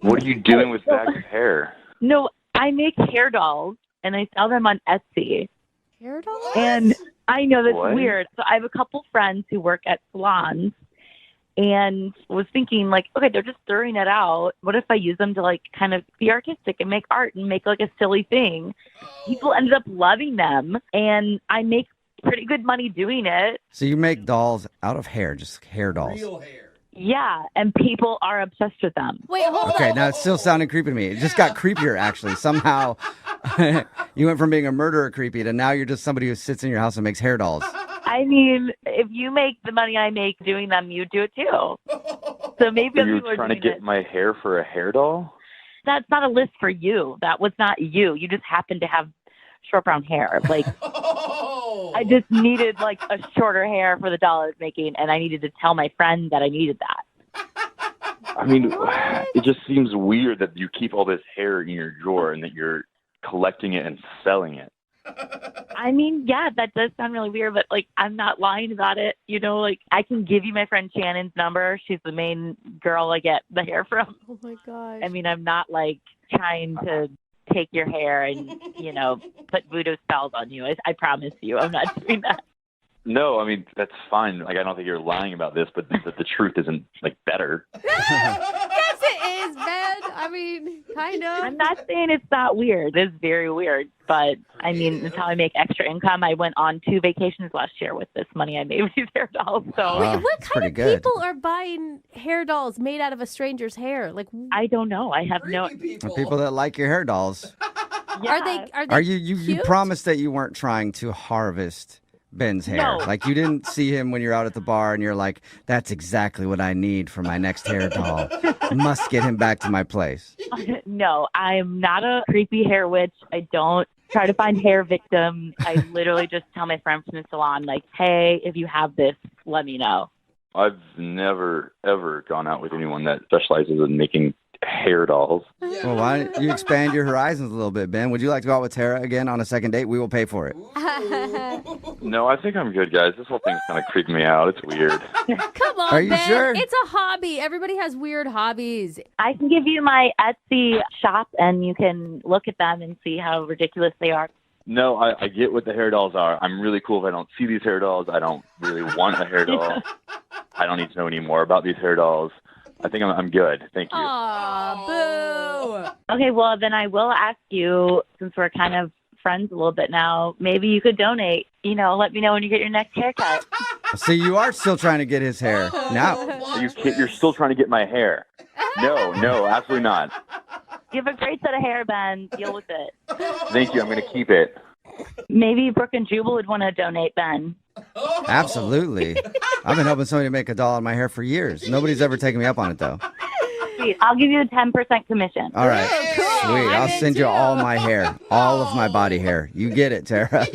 What are you doing with bags of hair? No, I make hair dolls and I sell them on Etsy. Hair dolls? And I know that's What? weird. So I have a couple friends who work at salons and was thinking like, okay, they're just throwing it out. What if I use them to like kind of be artistic and make art and make like a silly thing? People ended up loving them and I make pretty good money doing it. So you make dolls out of hair, just hair dolls. Real hair. Yeah, and people are obsessed with them. Wait, hold Okay, on. now it's still sounding creepy to me. It just got creepier, actually. Somehow you went from being a murderer creepy to now you're just somebody who sits in your house and makes hair dolls. I mean, if you make the money I make doing them, you do it too. So maybe Are other you people are trying to doing get it. my hair for a hair doll? That's not a list for you. That was not you. You just happen to have short brown hair. Like, I just needed like a shorter hair for the doll I was making, and I needed to tell my friend that I needed that. I mean, it just seems weird that you keep all this hair in your drawer and that you're collecting it and selling it. I mean, yeah, that does sound really weird, but like, I'm not lying about it. You know, like, I can give you my friend Shannon's number. She's the main girl I get the hair from. Oh my gosh. I mean, I'm not like trying to take your hair and, you know, put voodoo spells on you. I promise you, I'm not doing that. No, I mean, that's fine. Like, I don't think you're lying about this, but the truth isn't, like, better. Yes, it is, Ben. I mean, kind of. I'm not saying it's not weird. It's very weird. But, I mean, it's how I make extra income. I went on 2 vacations last year with this money I made with these hair dolls. So Wow, What that's kind pretty of good. people are buying hair dolls made out of a stranger's hair? Like, I don't know. I have no... For people that like your hair dolls. are they Are you cute? promised that you weren't trying to harvest Ben's hair? No. Like you didn't see him when you're out at the bar and you're like, that's exactly what I need for my next hair doll. Must get him back to my place. No, I'm not a creepy hair witch. I don't try to find hair victims. I literally just tell my friends from the salon, like, hey, if you have this, let me know. I've never, ever gone out with anyone that specializes in making hair dolls. Well, why don't you expand your horizons a little bit, Ben? Would you like to go out with Tara again on a second date? We will pay for it. No, I think I'm good, guys. This whole thing's kind of creeping me out. It's weird. Come on, Are you Ben. sure? It's a hobby. Everybody has weird hobbies. I can give you my Etsy shop, and you can look at them and see how ridiculous they are. No, I get what the hair dolls are. I'm really cool if I don't see these hair dolls. I don't really want a hair doll. I don't need to know any more about these hair dolls. I think I'm good. Thank you. Aw, boo. Okay, well, then I will ask you, since we're kind of friends a little bit now, maybe you could donate. You know, let me know when you get your next haircut. So you are still trying to get his hair. Now, You're still trying to get my hair. No, absolutely not. You have a great set of hair, Ben. Deal with it. Thank you. I'm going to keep it. Maybe Brooke and Jubal would want to donate, Ben. absolutely. I've been helping somebody make a doll out of my hair for years. Nobody's ever taken me up on it, though. Sweet. I'll give you a 10% commission. All right. Cool. Sweet. I'll send you all my hair, all of my body hair. You get it, Tara.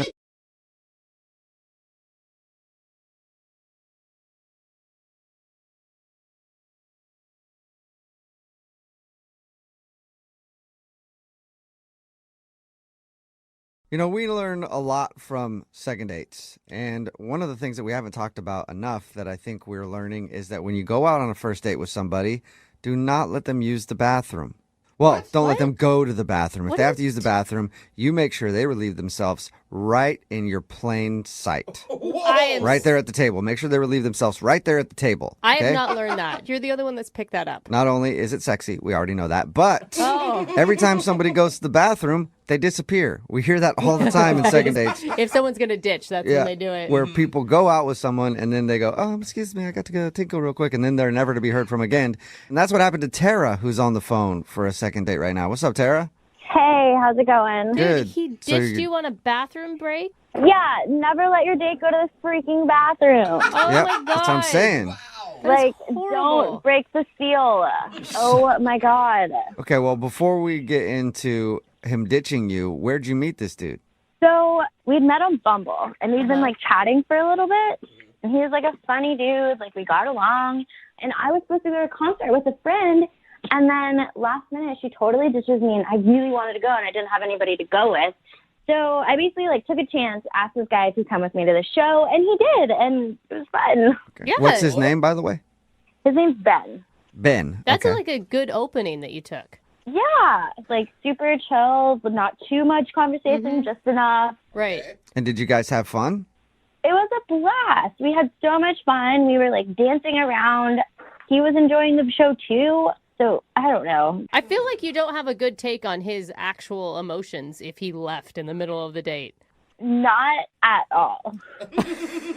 You know, we learn a lot from second dates. And one of the things that we haven't talked about enough that I think we're learning is that when you go out on a first date with somebody, do not let them use the bathroom. Well, don't let them go to the bathroom. If they have to use the bathroom, you make sure they relieve themselves right in your plain sight. Right there at the table. Make sure they relieve themselves right there at the table. I have not learned that. You're the other one that's picked that up. Not only is it sexy, we already know that, but every time somebody goes to the bathroom, they disappear. We hear that all the time in second dates. If someone's going to ditch, that's when they do it. Where people go out with someone and then they go, oh, excuse me, I got to go tinkle real quick. And then they're never to be heard from again. And that's what happened to Tara, who's on the phone for a second date right now. What's up, Tara? Hey, how's it going? Good. He ditched you on a bathroom break? Yeah, never let your date go to the freaking bathroom. Oh Yep, my God. that's what I'm saying. Like, don't break the seal. Oh my God. Okay, well, before we get into him ditching you, where'd you meet this dude? So we'd met on Bumble, and we'd been like chatting for a little bit. And he was like a funny dude. Like, we got along. And I was supposed to go to a concert with a friend. And then last minute, she totally ditches me, and I really wanted to go, and I didn't have anybody to go with. So I basically like took a chance, asked this guy to come with me to the show, and he did, and it was fun. Okay. Yeah. What's his name, by the way? His name's Ben. Ben. That's okay. like a good opening that you took. Yeah, like super chill, but not too much conversation, just enough. Right. And did you guys have fun? It was a blast. We had so much fun. We were like dancing around. He was enjoying the show too. So I don't know. I feel like you don't have a good take on his actual emotions if he left in the middle of the date. Not at all.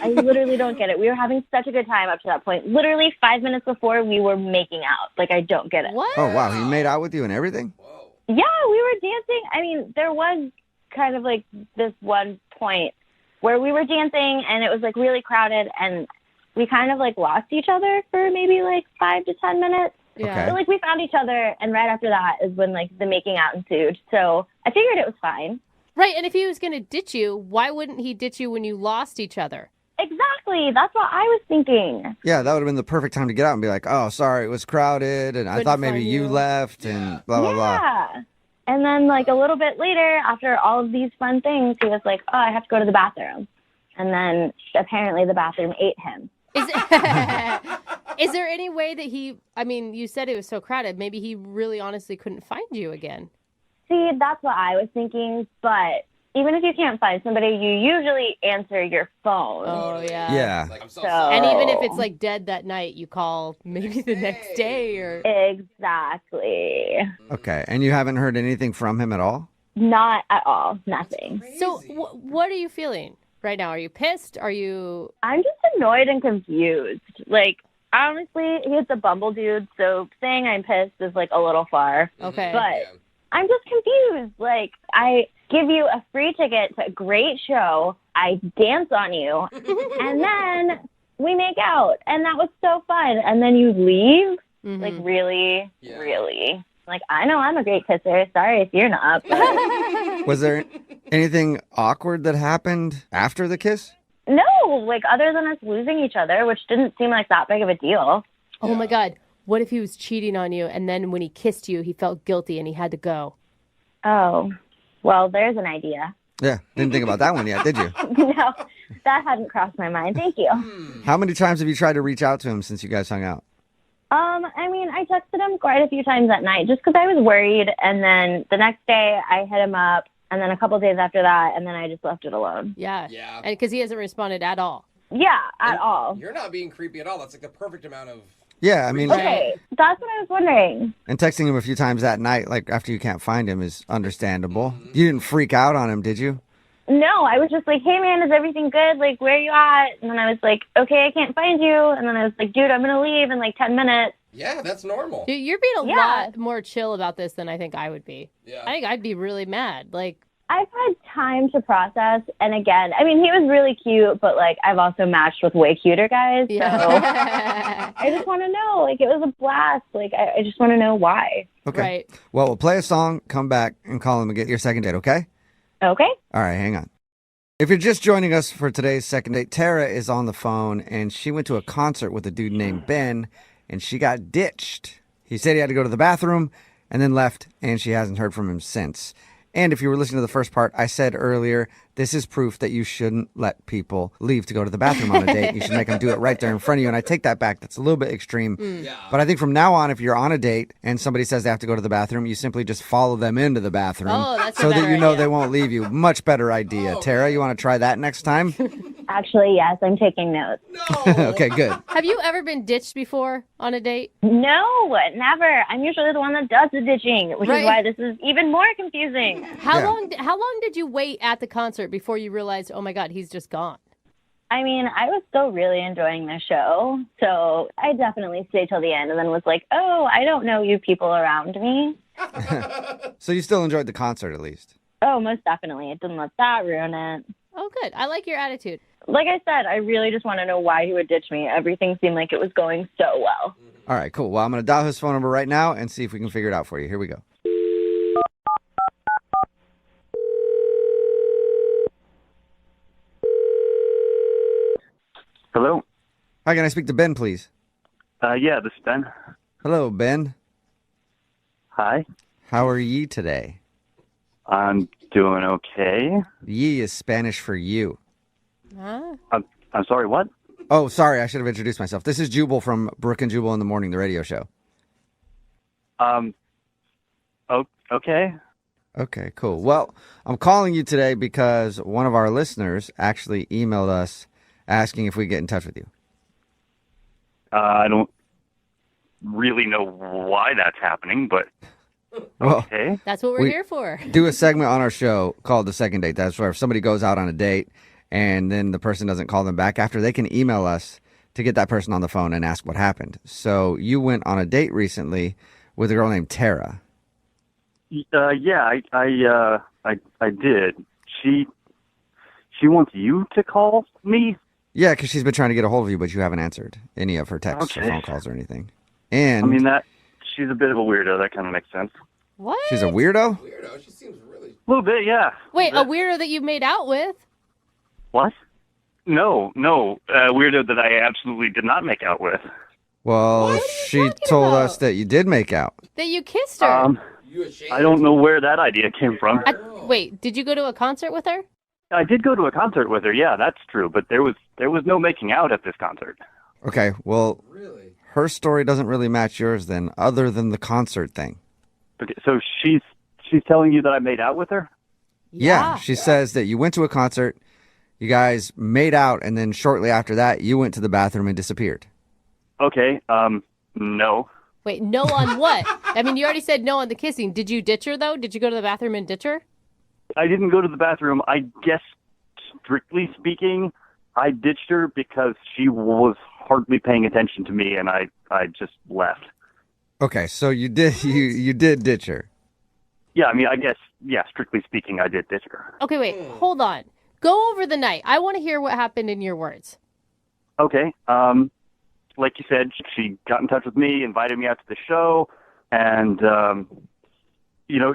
I literally don't get it. We were having such a good time up to that point. Literally 5 minutes before we were making out. Like, I don't get it. What? Oh, wow. He made out with you and everything? Yeah, we were dancing. I mean, there was kind of like this one point where we were dancing and it was like really crowded and we kind of like lost each other for maybe like 5 to 10 minutes. Yeah. Okay. But like we found each other and right after that is when like the making out ensued. So I figured it was fine. Right, and if he was going to ditch you, why wouldn't he ditch you when you lost each other? Exactly. That's what I was thinking. Yeah, that would have been the perfect time to get out and be like, oh, sorry, it was crowded, and I Couldn't thought maybe find you you. left, and blah, blah, blah. Yeah. And then like a little bit later, after all of these fun things, he was like, oh, I have to go to the bathroom. And then apparently the bathroom ate him. Is there any way that you said it was so crowded, maybe he really honestly couldn't find you again? See, that's what I was thinking. But even if you can't find somebody, you usually answer your phone. Oh, yeah. Yeah. And even if it's like dead that night, you call maybe the next day or... Exactly. Okay, and you haven't heard anything from him at all? Not at all. Nothing. So what are you feeling right now? Are you pissed? Are you... I'm just annoyed and confused. Like, honestly, he's a Bumble dude, so saying I'm pissed is like a little far. Okay. But I'm just confused. Like, I give you a free ticket to a great show, I dance on you, and then we make out. And that was so fun. And then you leave? Like, really? Really? Like, I know I'm a great kisser. Sorry if you're not. But... Was there anything awkward that happened after the kiss? No, like, other than us losing each other, which didn't seem like that big of a deal. Oh, my God. What if he was cheating on you, and then when he kissed you, he felt guilty and he had to go? Oh, well, there's an idea. Yeah, didn't think about that one yet, did you? No, that hadn't crossed my mind. Thank you. How many times have you tried to reach out to him since you guys hung out? I mean, I texted him quite a few times that night just because I was worried. And then the next day I hit him up. And then a couple days after that. And then I just left it alone. Yeah. And because he hasn't responded at all. Yeah, at all. You're not being creepy at all. That's like the perfect amount of... Yeah, I mean... Okay, that's what I was wondering. And texting him a few times that night, like after you can't find him, is understandable. You didn't freak out on him, did you? No, I was just like, hey, man, is everything good? Like, where are you at? And then I was like, okay, I can't find you. And then I was like, dude, I'm going to leave in like 10 minutes. Yeah, that's normal. Dude, you're being a lot more chill about this than I think I would be. Yeah. I think I'd be really mad. Like, I've had time to process. And again, I mean, he was really cute, but like, I've also matched with way cuter guys. Yeah. So I just want to know, like, it was a blast. Like, I just want to know why. Okay. Right. Well, we'll play a song, come back, and call him and get your second date, okay? Okay. All right, hang on. If you're just joining us for today's second date, Tara is on the phone, and she went to a concert with a dude named Ben, and she got ditched. He said he had to go to the bathroom and then left, and she hasn't heard from him since. And if you were listening to the first part, I said earlier, this is proof that you shouldn't let people leave to go to the bathroom on a date. You should make them do it right there in front of you. And I take that back. That's a little bit extreme. But I think from now on, if you're on a date and somebody says they have to go to the bathroom, you simply just follow them into the bathroom so that you know they won't leave you. Much better idea. Tara, you want to try that next time? Actually, yes, I'm taking notes. Okay, good. Have you ever been ditched before on a date? No, never. I'm usually the one that does the ditching, which is why this is even more confusing. How long did you wait at the concert before you realized, oh my God, he's just gone? I mean, I was still really enjoying the show, so I definitely stayed till the end and then was like, oh, I don't know you people around me. So you still enjoyed the concert at least? Oh, most definitely. It didn't let that ruin it. Oh, good. I like your attitude. Like I said, I really just want to know why he would ditch me. Everything seemed like it was going so well. All right, cool. Well, I'm going to dial his phone number right now and see if we can figure it out for you. Here we go. Hello? Hi, can I speak to Ben, please? Yeah, this is Ben. Hello, Ben. Hi. How are ye today? I'm doing okay. Ye is Spanish for you. Huh? I'm sorry, what? Oh, sorry, I should have introduced myself. This is Jubal from Brooke and Jubal in the Morning, the radio show. Okay. Okay, cool. Well, I'm calling you today because one of our listeners actually emailed us asking if we get in touch with you. I don't really know why that's happening, but Well, okay. That's what we're here for. Do a segment on our show called The Second Date. That's where if somebody goes out on a date and then the person doesn't call them back after, they can email us to get that person on the phone and ask what happened. So you went on a date recently with a girl named Tara. Yeah, I did. She wants you to call me? Yeah, because she's been trying to get a hold of you, but you haven't answered any of her texts or phone calls or anything. And I mean, she's a bit of a weirdo. That kind of makes sense. What? She's a weirdo? A little bit, yeah. Wait, a weirdo that you made out with? What? No. Weirdo that I absolutely did not make out with. Well, she told us that you did make out. That you kissed her? I don't know where that idea came from. Wait, did you go to a concert with her? I did go to a concert with her, yeah, that's true. But there was no making out at this concert. Okay, well, her story doesn't really match yours then, other than the concert thing. Okay, so she's telling you that I made out with her? Yeah, she says that you went to a concert, you guys made out, and then shortly after that, you went to the bathroom and disappeared. Okay, no. Wait, no on what? I mean, you already said no on the kissing. Did you ditch her, though? Did you go to the bathroom and ditch her? I didn't go to the bathroom. I guess, strictly speaking, I ditched her because she was hardly paying attention to me, and I just left. Okay, so you did you did ditch her. Yeah, I mean, I guess, yeah, strictly speaking, I did ditch her. Okay, wait, hold on. Go over the night. I want to hear what happened in your words. Okay, like you said, she got in touch with me, invited me out to the show, and,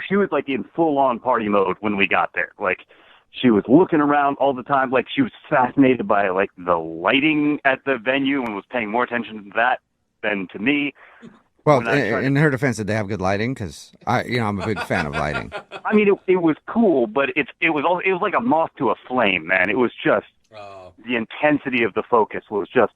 she was, like, in full-on party mode when we got there. Like, she was looking around all the time. Like, she was fascinated by, like, the lighting at the venue and was paying more attention to that than to me. Well, in her defense, did they have good lighting? Because I'm a big fan of lighting. I mean, it was cool, but it was like a moth to a flame, man. It was just the intensity of the focus was just.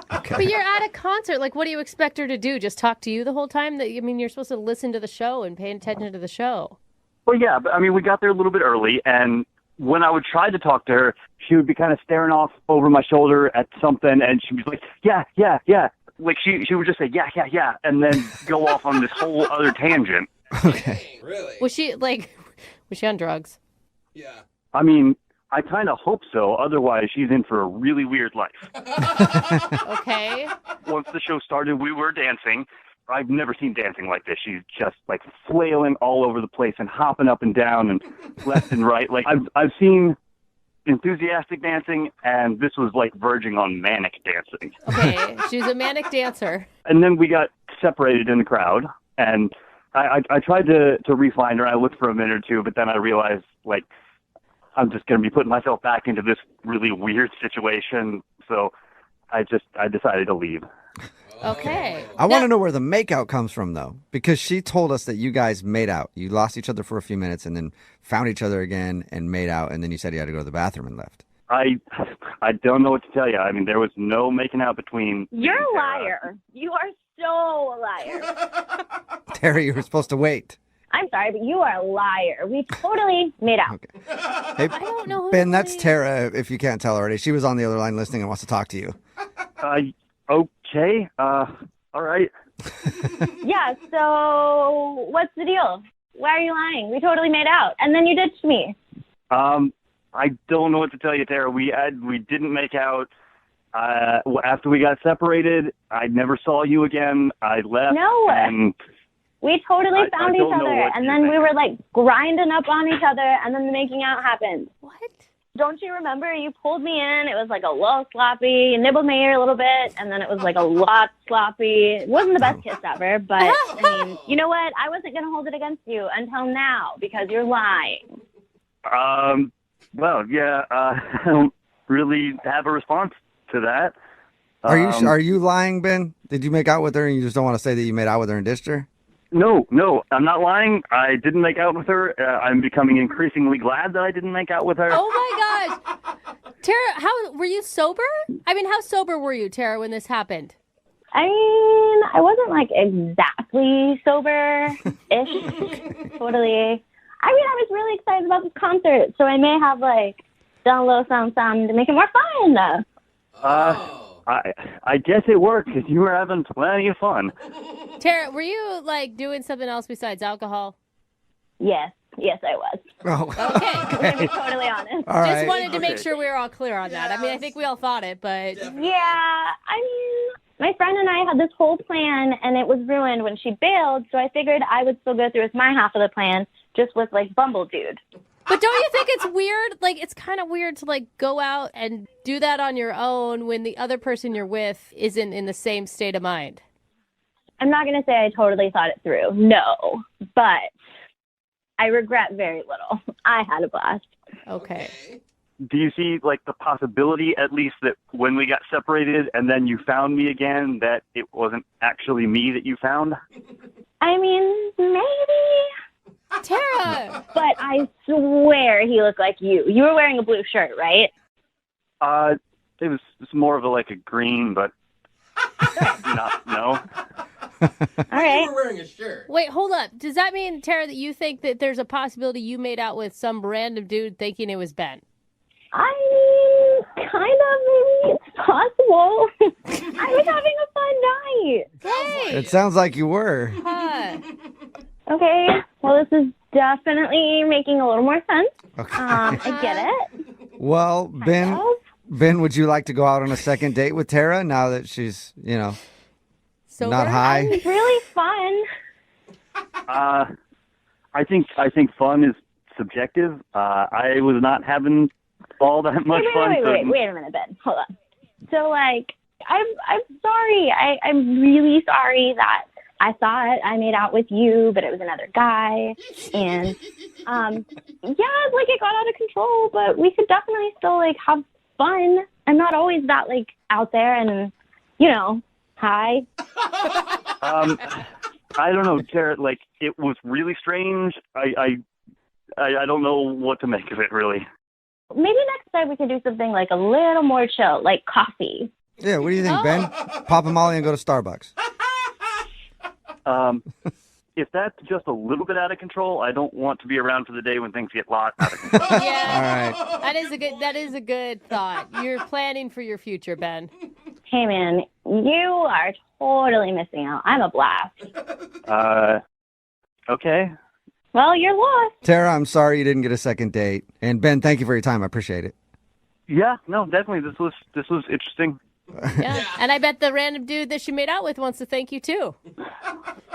Okay. But you're at a concert. Like, what do you expect her to do? Just talk to you the whole time? You're supposed to listen to the show and pay attention to the show. Well, yeah, but I mean, we got there a little bit early, and when I would try to talk to her, she would be kind of staring off over my shoulder at something, and she'd be like, yeah. Like, she would just say, yeah, and then go off on this whole other tangent. Okay. Really? Was she on drugs? Yeah. I mean, I kind of hope so. Otherwise, she's in for a really weird life. Okay. Once the show started, we were dancing. I've never seen dancing like this. She's just, like, flailing all over the place and hopping up and down and left and right. Like, I've seen enthusiastic dancing, and this was, like, verging on manic dancing. Okay, she's a manic dancer. And then we got separated in the crowd, and I tried to refind her. I looked for a minute or two, but then I realized, like, I'm just going to be putting myself back into this really weird situation. So I decided to leave. Okay. I want to know where the makeout comes from, though, because she told us that you guys made out. You lost each other for a few minutes and then found each other again and made out, and then you said you had to go to the bathroom and left. I don't know what to tell you. I mean, there was no making out between. You're a liar. You are so a liar. Terry, you were supposed to wait. I'm sorry, but you are a liar. We totally made out. Hey, I don't know who Ben, that's Tara, if you can't tell already. She was on the other line listening and wants to talk to you. Okay. All right. Yeah, so what's the deal? Why are you lying? We totally made out. And then you ditched me. I don't know what to tell you, Tara. We didn't make out. After we got separated, I never saw you again. I left. No. And we totally found I each don't know other. what And you then we think. were like grinding up on each other. And then the making out happened. What? Don't you remember? You pulled me in. It was like a little sloppy. You nibbled my ear a little bit. And then it was like a lot sloppy. It wasn't the best kiss ever. But, I mean, you know what? I wasn't going to hold it against you until now because you're lying. Well, yeah, I don't really have a response to that. Are you lying, Ben? Did you make out with her and you just don't want to say that you made out with her and ditched her? No, I'm not lying. I didn't make out with her. I'm becoming increasingly glad that I didn't make out with her. Oh my gosh. Tara, how were you sober? I mean, how sober were you, Tara, when this happened? I mean, I wasn't like exactly sober-ish. Totally. I mean, I was really excited about this concert, so I may have like done a little something to make it more fun. I guess it worked because you were having plenty of fun. Tara, were you like doing something else besides alcohol? Yes, I was. Oh. Okay. I'm gonna be totally honest. All Just right. wanted to make sure we were all clear on that. I mean, I think we all thought it, but Yeah, I mean, my friend and I had this whole plan, and it was ruined when she bailed, so I figured I would still go through with my half of the plan, just with, like, Bumble Dude. But don't you think it's weird? Like, it's kind of weird to, like, go out and do that on your own when the other person you're with isn't in the same state of mind. I'm not going to say I totally thought it through, no, but I regret very little. I had a blast. Okay. Do you see, like, the possibility, at least, that when we got separated and then you found me again, that it wasn't actually me that you found? I mean, maybe. Tara! But I swear he looked like you. You were wearing a blue shirt, right? It was more of a green, but no. All right. You were wearing a shirt. Wait, hold up. Does that mean, Tara, that you think that there's a possibility you made out with some random dude thinking it was Ben? I mean, kind of, maybe it's possible. I was having a fun night. Hey! It sounds like you were. Huh. Okay, well, this is definitely making a little more sense. Okay. I get it. Well, Ben, would you like to go out on a second date with Tara now that she's, Sober? not high? It's really fun. I think fun is subjective. I was not having all that much fun. Wait a minute, Ben. Hold on. So, I'm sorry. I'm really sorry that I thought I made out with you, but it was another guy. And, it got out of control, but we could definitely still, have fun. I'm not always that, out there and, high. I don't know, Tara. It was really strange. I don't know what to make of it, really. Maybe next time we could do something a little more chill, like coffee. Yeah, what do you think, Ben? Pop a Molly and go to Starbucks. If that's just a little bit out of control, I don't want to be around for the day when things get a lot out of control. Yeah. All right. That is a good thought. You're planning for your future, Ben. Hey, man, you are totally missing out. I'm a blast. Okay. Well, you're lost. Tara, I'm sorry you didn't get a second date. And Ben, thank you for your time. I appreciate it. Yeah, no, definitely. This was interesting. Yeah. And I bet the random dude that she made out with wants to thank you, too.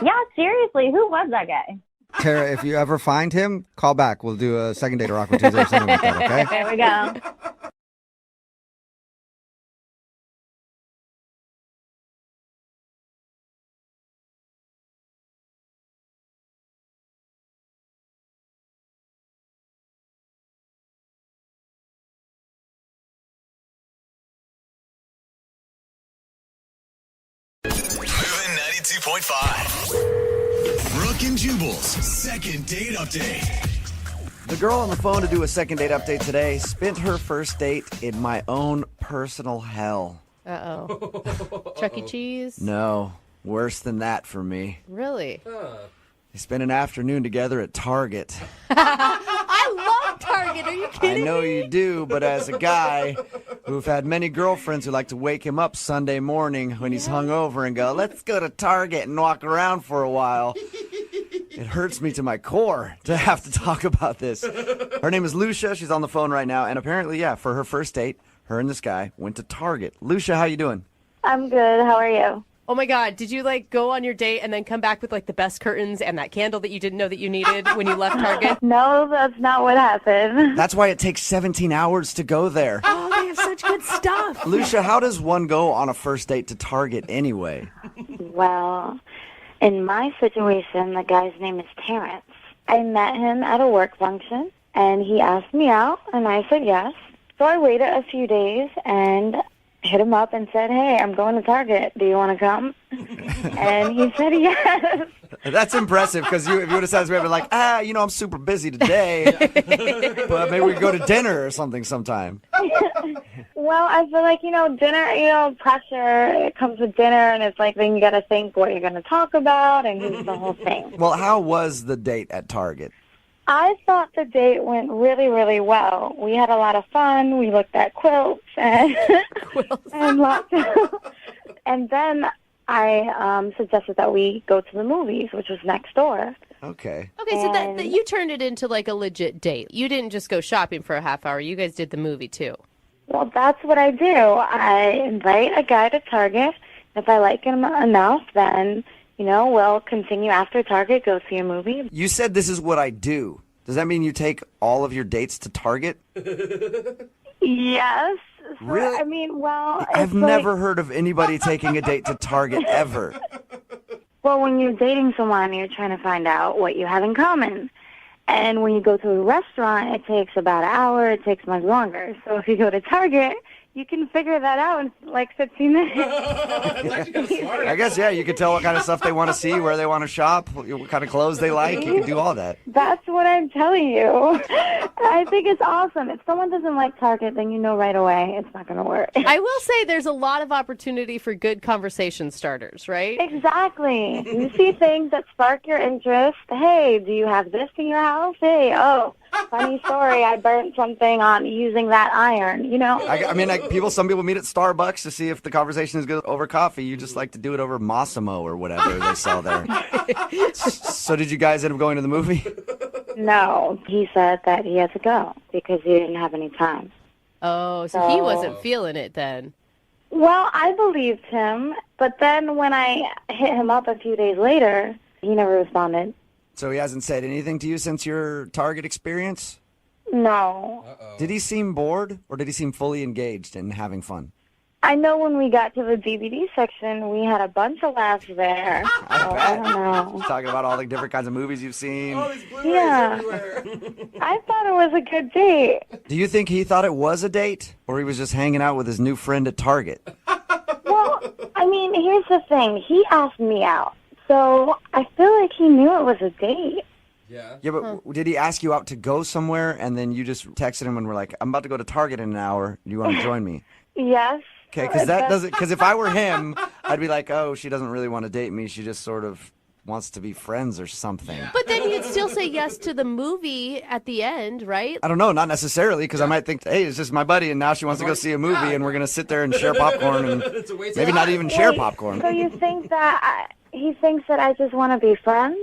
Yeah, seriously, who was that guy? Tara, if you ever find him, call back. We'll do a second date or Awkward Tuesday or something like that, okay? There we go. 92.5. Brooke and Jubal's second date update. The girl on the phone to do a second date update today spent her first date in my own personal hell. Uh-oh. Chuck E. Cheese? No, worse than that for me. Really? They spent an afternoon together at Target. I love Target. Are you kidding I know you do, but as a guy who've had many girlfriends who like to wake him up Sunday morning when he's hungover and go, let's go to Target and walk around for a while. It hurts me to my core to have to talk about this. Her name is Lucia. She's on the phone right now. And apparently, for her first date, her and this guy went to Target. Lucia, how you doing? I'm good. How are you? Oh my God, did you go on your date and then come back with the best curtains and that candle that you didn't know that you needed when you left Target? No, that's not what happened. That's why it takes 17 hours to go there. Oh, they have such good stuff. Lucia, how does one go on a first date to Target anyway? Well, in my situation, the guy's name is Terrence. I met him at a work function, and he asked me out, and I said yes. So I waited a few days and hit him up and said, hey, I'm going to Target. Do you want to come? And he said yes. That's impressive, because if you would have said to me, I'd be like, I'm super busy today, but maybe we go to dinner or something sometime. Well, I feel like, dinner, pressure, it comes with dinner, and it's then you got to think what you're going to talk about and the whole thing. Well, how was the date at Target? I thought the date went really, really well. We had a lot of fun. We looked at quilts and and lots of, and then I suggested that we go to the movies, which was next door. Okay. Okay, so that you turned it into a legit date. You didn't just go shopping for a half hour. You guys did the movie too. Well, that's what I do. I invite a guy to Target. If I like him enough, then we'll continue after Target, go see a movie. You said this is what I do. Does that mean you take all of your dates to Target? Yes. So, Really? I mean, well, I've never heard of anybody taking a date to Target ever. Well, when you're dating someone, you're trying to find out what you have in common. And when you go to a restaurant, it takes about an hour. It takes much longer. So if you go to Target, you can figure that out in 15 minutes. I guess, you could tell what kind of stuff they want to see, where they want to shop, what kind of clothes they like. You can do all that. That's what I'm telling you. I think it's awesome. If someone doesn't like Target, then you know right away it's not going to work. I will say there's a lot of opportunity for good conversation starters, right? Exactly. You see things that spark your interest. Hey, do you have this in your house? Hey, funny story, I burnt something on using that iron, Some people meet at Starbucks to see if the conversation is good over coffee. You just like to do it over Massimo or whatever they sell there. So did you guys end up going to the movie? No, he said that he had to go because he didn't have any time. Oh, so he wasn't feeling it then. Well, I believed him, but then when I hit him up a few days later, he never responded. So he hasn't said anything to you since your Target experience? No. Did he seem bored, or did he seem fully engaged and having fun? I know when we got to the DVD section, we had a bunch of laughs there. I don't know. Talking about all the different kinds of movies you've seen. Yeah. I thought it was a good date. Do you think he thought it was a date, or he was just hanging out with his new friend at Target? Well, here's the thing. He asked me out, so I feel like he knew it was a date. Yeah, but did he ask you out to go somewhere, and then you just texted him and were like, I'm about to go to Target in an hour. Do you want to join me? Yes. Okay, because if I were him, I'd be like, oh, she doesn't really want to date me. She just sort of wants to be friends or something. But then you'd still say yes to the movie at the end, right? I don't know, not necessarily, because I might think, hey, it's just my buddy, and now she wants to go see a movie, and we're going to sit there and share popcorn, and maybe not even share popcorn. So you think that he thinks that I just want to be friends?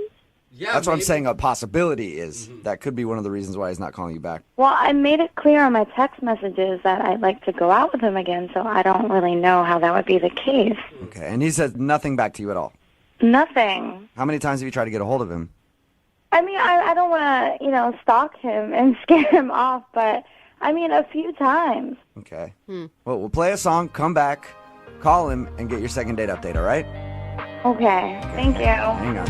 Yeah, that's what I'm saying a possibility is. That could be one of the reasons why he's not calling you back. Well, I made it clear on my text messages that I'd like to go out with him again, so I don't really know how that would be the case. Okay, and he said nothing back to you at all? Nothing. How many times have you tried to get a hold of him? I don't want to, stalk him and scare him off, but, a few times. Okay. Well, we'll play a song, come back, call him, and get your second date update, all right? Okay. Thank you. Hang on.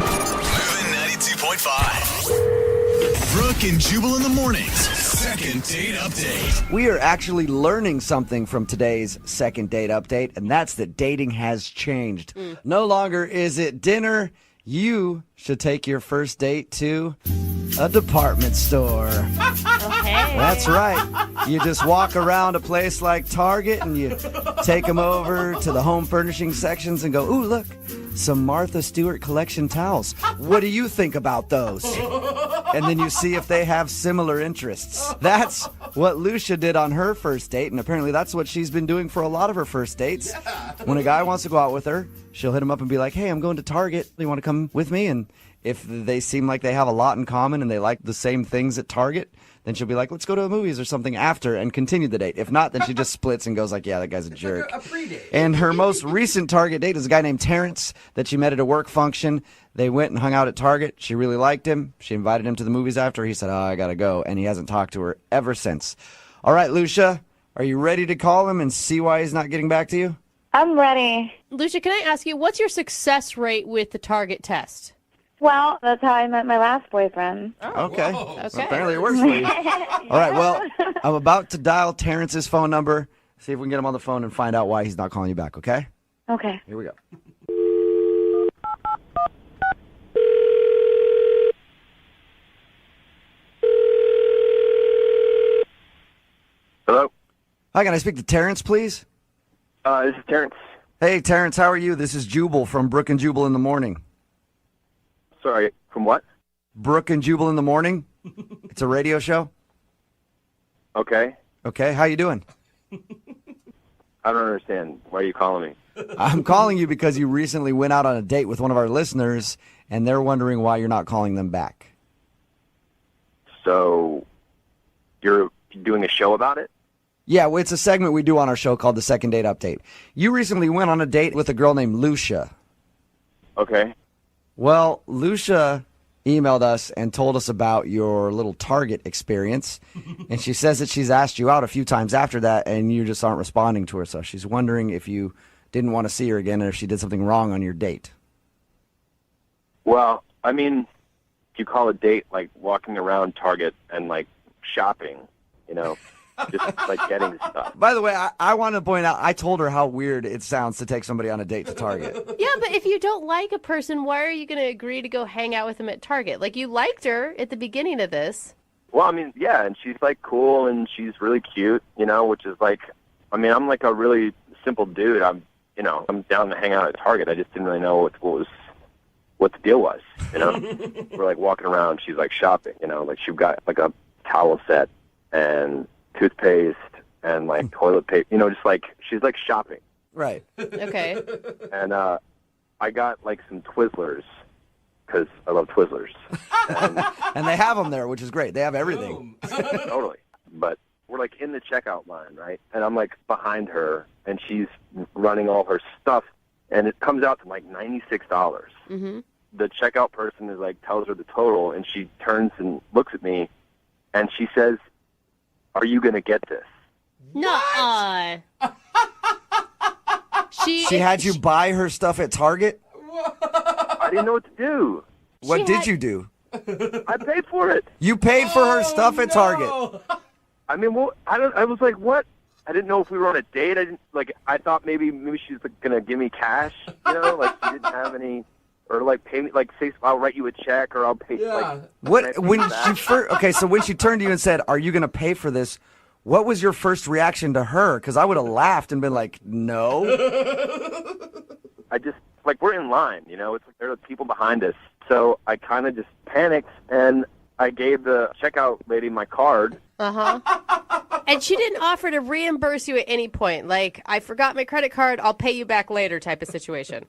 92.5. Brooke and Jubal in the mornings. Second date update. We are actually learning something from today's second date update, and that's that dating has changed. No longer is it dinner. You should take your first date to a department store. Okay. That's right. You just walk around a place like Target and you take them over to the home furnishing sections and go, ooh, look, some Martha Stewart collection towels. What do you think about those? And then you see if they have similar interests. That's what Lucia did on her first date, and apparently that's what she's been doing for a lot of her first dates. When a guy wants to go out with her, she'll hit him up and be like, hey, I'm going to Target. You want to come with me? And if they seem like they have a lot in common and they like the same things at Target, then she'll be like, let's go to the movies or something after and continue the date. If not, then she just splits and goes like, yeah, that guy's a jerk. Like a pre-date. And her most recent Target date is a guy named Terrence that she met at a work function. They went and hung out at Target. She really liked him. She invited him to the movies after. He said, oh, I got to go. And he hasn't talked to her ever since. All right, Lucia, are you ready to call him and see why he's not getting back to you? I'm ready. Lucia, can I ask you, what's your success rate with the Target test? Well, that's how I met my last boyfriend. Okay. Okay. Apparently it works for you. All right, well, I'm about to dial Terrence's phone number, see if we can get him on the phone and find out why he's not calling you back, okay? Okay. Here we go. Hello? Hi, can I speak to Terrence, please? This is Terrence. Hey, Terrence, how are you? This is Jubal from Brooke and Jubal in the Morning. Sorry, from what? Brooke and Jubal in the Morning. It's a radio show. Okay. Okay, how you doing? I don't understand. Why are you calling me? I'm calling you because you recently went out on a date with one of our listeners, and they're wondering why you're not calling them back. So, you're doing a show about it? Yeah, well, it's a segment we do on our show called the Second Date Update. You recently went on a date with a girl named Lucia. Okay. Well, Lucia emailed us and told us about your little Target experience, and she says that she's asked you out a few times after that, and you just aren't responding to her, so she's wondering if you didn't want to see her again or if she did something wrong on your date. Well, I mean, if you call a date like walking around Target and like shopping, you know, just like getting stuff. By the way, I want to point out, I told her how weird it sounds to take somebody on a date to Target. Yeah, but if you don't like a person, why are you going to agree to go hang out with them at Target? Like, you liked her at the beginning of this. Well, I mean, yeah, and she's like cool and she's really cute, you know, which is like, I mean, I'm like a really simple dude. I'm down to hang out at Target. I just didn't really know what the deal was, you know. We're like walking around. She's like shopping, you know, like she got like a towel set and toothpaste and like toilet paper, you know, just like she's like shopping. Right. Okay. And I got like some Twizzlers because I love Twizzlers. And they have them there, which is great. They have everything. Totally. But we're like in the checkout line, right? And I'm like behind her, and she's running all her stuff, and it comes out to like $96. Mm-hmm. The checkout person is like tells her the total, and she turns and looks at me, and she says, "Are you gonna get this?" Nuh-uh. She had you buy her stuff at Target? I didn't know what to do. What did you do? I paid for it. You paid for her stuff at Target? I mean, well, I was like, what? I didn't know if we were on a date. I thought maybe she's gonna give me cash, you know, like she didn't have any, or like pay me, like say I'll write you a check or I'll pay. Yeah. Like, what when she first? Okay, so when she turned to you and said, "Are you gonna pay for this?" What was your first reaction to her? Because I would have laughed and been like, "No." I just like we're in line, you know. It's like there are people behind us, so I kind of just panicked and I gave the checkout lady my card. Uh-huh. And she didn't offer to reimburse you at any point. Like, I forgot my credit card, I'll pay you back later type of situation.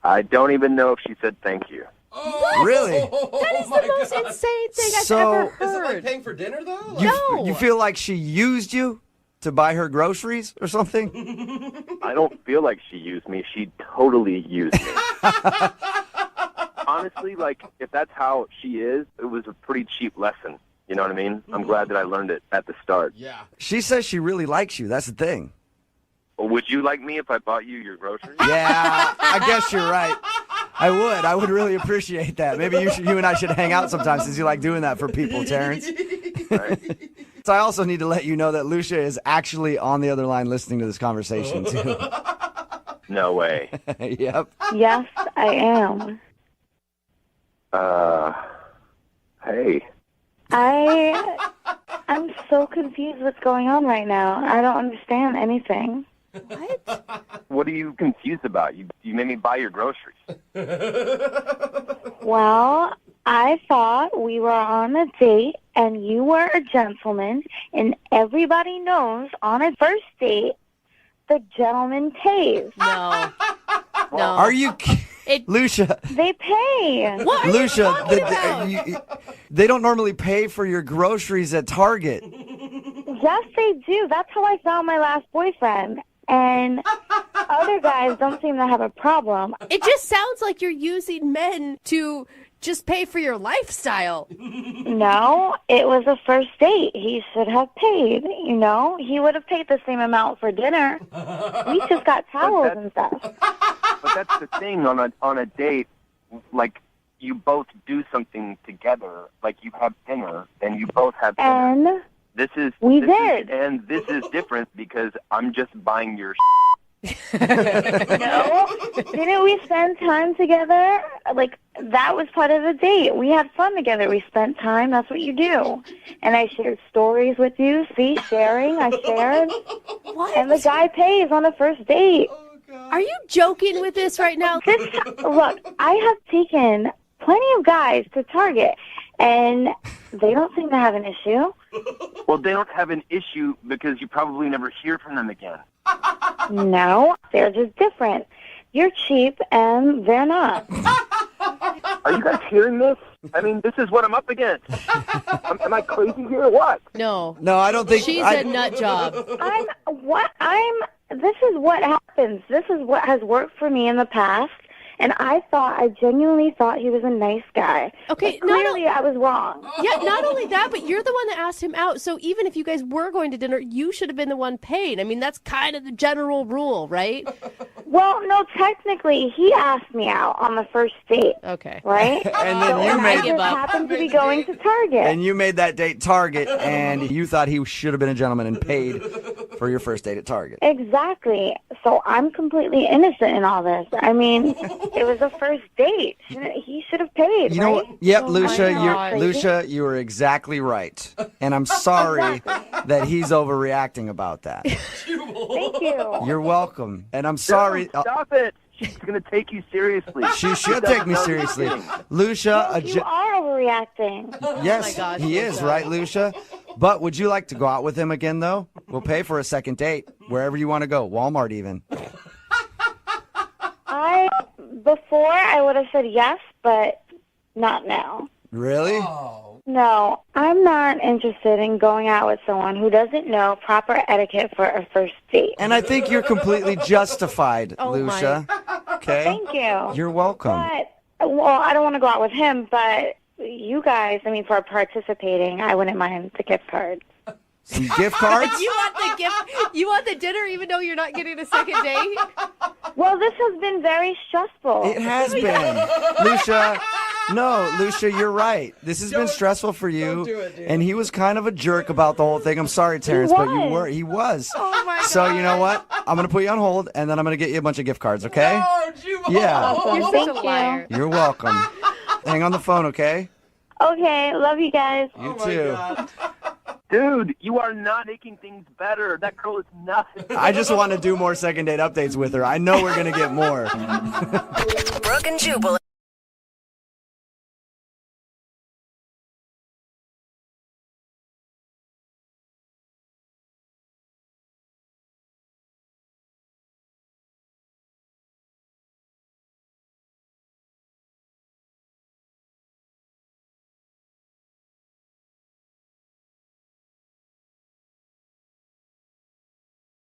I don't even know if she said thank you. What? Really? That is the most insane thing I've ever heard. Is it like paying for dinner, though? No. You feel like she used you to buy her groceries or something? I don't feel like she used me. She totally used me. Honestly, like, if that's how she is, it was a pretty cheap lesson. You know what I mean? I'm glad that I learned it at the start. Yeah. She says she really likes you. That's the thing. Well, would you like me if I bought you your groceries? Yeah, I guess you're right. I would really appreciate that. Maybe you and I should hang out sometime since you like doing that for people, Terrence. So I also need to let you know that Lucia is actually on the other line listening to this conversation, too. No way. Yep. Yes, I am. Hey. I'm so confused what's going on right now. I don't understand anything. What are you confused about? You made me buy your groceries. Well, I thought we were on a date and you were a gentleman, and everybody knows on a first date the gentleman pays. No. No. Are you Lucia? They pay. What are Lucia, you talking about? they don't normally pay for your groceries at Target. Yes, they do. That's how I found my last boyfriend. And other guys don't seem to have a problem. It just sounds like you're using men to just pay for your lifestyle. No, it was a first date. He should have paid, you know? He would have paid the same amount for dinner. We just got towels and stuff. But that's the thing on a date, like you both do something together, like you have dinner and you both have dinner. And this is different because I'm just buying your No, didn't we spend time together? Like, that was part of the date. We had fun together. We spent time. That's what you do. And I shared stories with you. See, sharing. I shared. What? And the guy pays on the first date. Are you joking with this right now? Look, I have taken plenty of guys to Target, and they don't seem to have an issue. Well, they don't have an issue because you probably never hear from them again. No, they're just different. You're cheap, and they're not. Are you guys hearing this? I mean, this is what I'm up against. Am I crazy here or what? No. No, I don't think she's a nut job. This is what happens. This is what has worked for me in the past. And I genuinely thought he was a nice guy. Okay, but clearly I was wrong. Yeah, not only that, but you're the one that asked him out. So even if you guys were going to dinner, you should have been the one paying. I mean, that's kind of the general rule, right? Well, no, technically, he asked me out on the first date. Okay. Right? And then I just happened to be going to Target. And you made that date Target, and you thought he should have been a gentleman and paid for your first date at Target. Exactly. So I'm completely innocent in all this. I mean, it was a first date. He should have paid, You know right? what? Yep, Oh, Lucia, you were exactly right. And I'm sorry that he's overreacting about that. Thank you. You're welcome. And I'm sorry. Stop it. She's going to take you seriously. She should take me seriously. Lucia, You are overreacting. yes, he is, right, Lucia? But would you like to go out with him again, though? We'll pay for a second date, wherever you want to go, Walmart even. Before I would have said yes, but not now. Really? No, I'm not interested in going out with someone who doesn't know proper etiquette for a first date. And I think you're completely justified, Lucia. Okay? Thank you. You're welcome. Well, I don't want to go out with him, but you guys, I mean, for participating, I wouldn't mind the gift card. Some gift cards? You want the gift? You want the dinner even though you're not getting a second date? Well, this has been very stressful. It has been. Lucia, you're right. This has been stressful for you. And he was kind of a jerk about the whole thing. I'm sorry, Terrence, but he was. Oh my God. So you know what? I'm going to put you on hold, and then I'm going to get you a bunch of gift cards, okay? Oh, Jubal. Yeah. You're such a liar. You're welcome. Hang on the phone, okay? Okay, love you guys. You too. Dude, you are not making things better. That girl is nuts. I just want to do more second date updates with her. I know we're going to get more. Brooke and Jubal.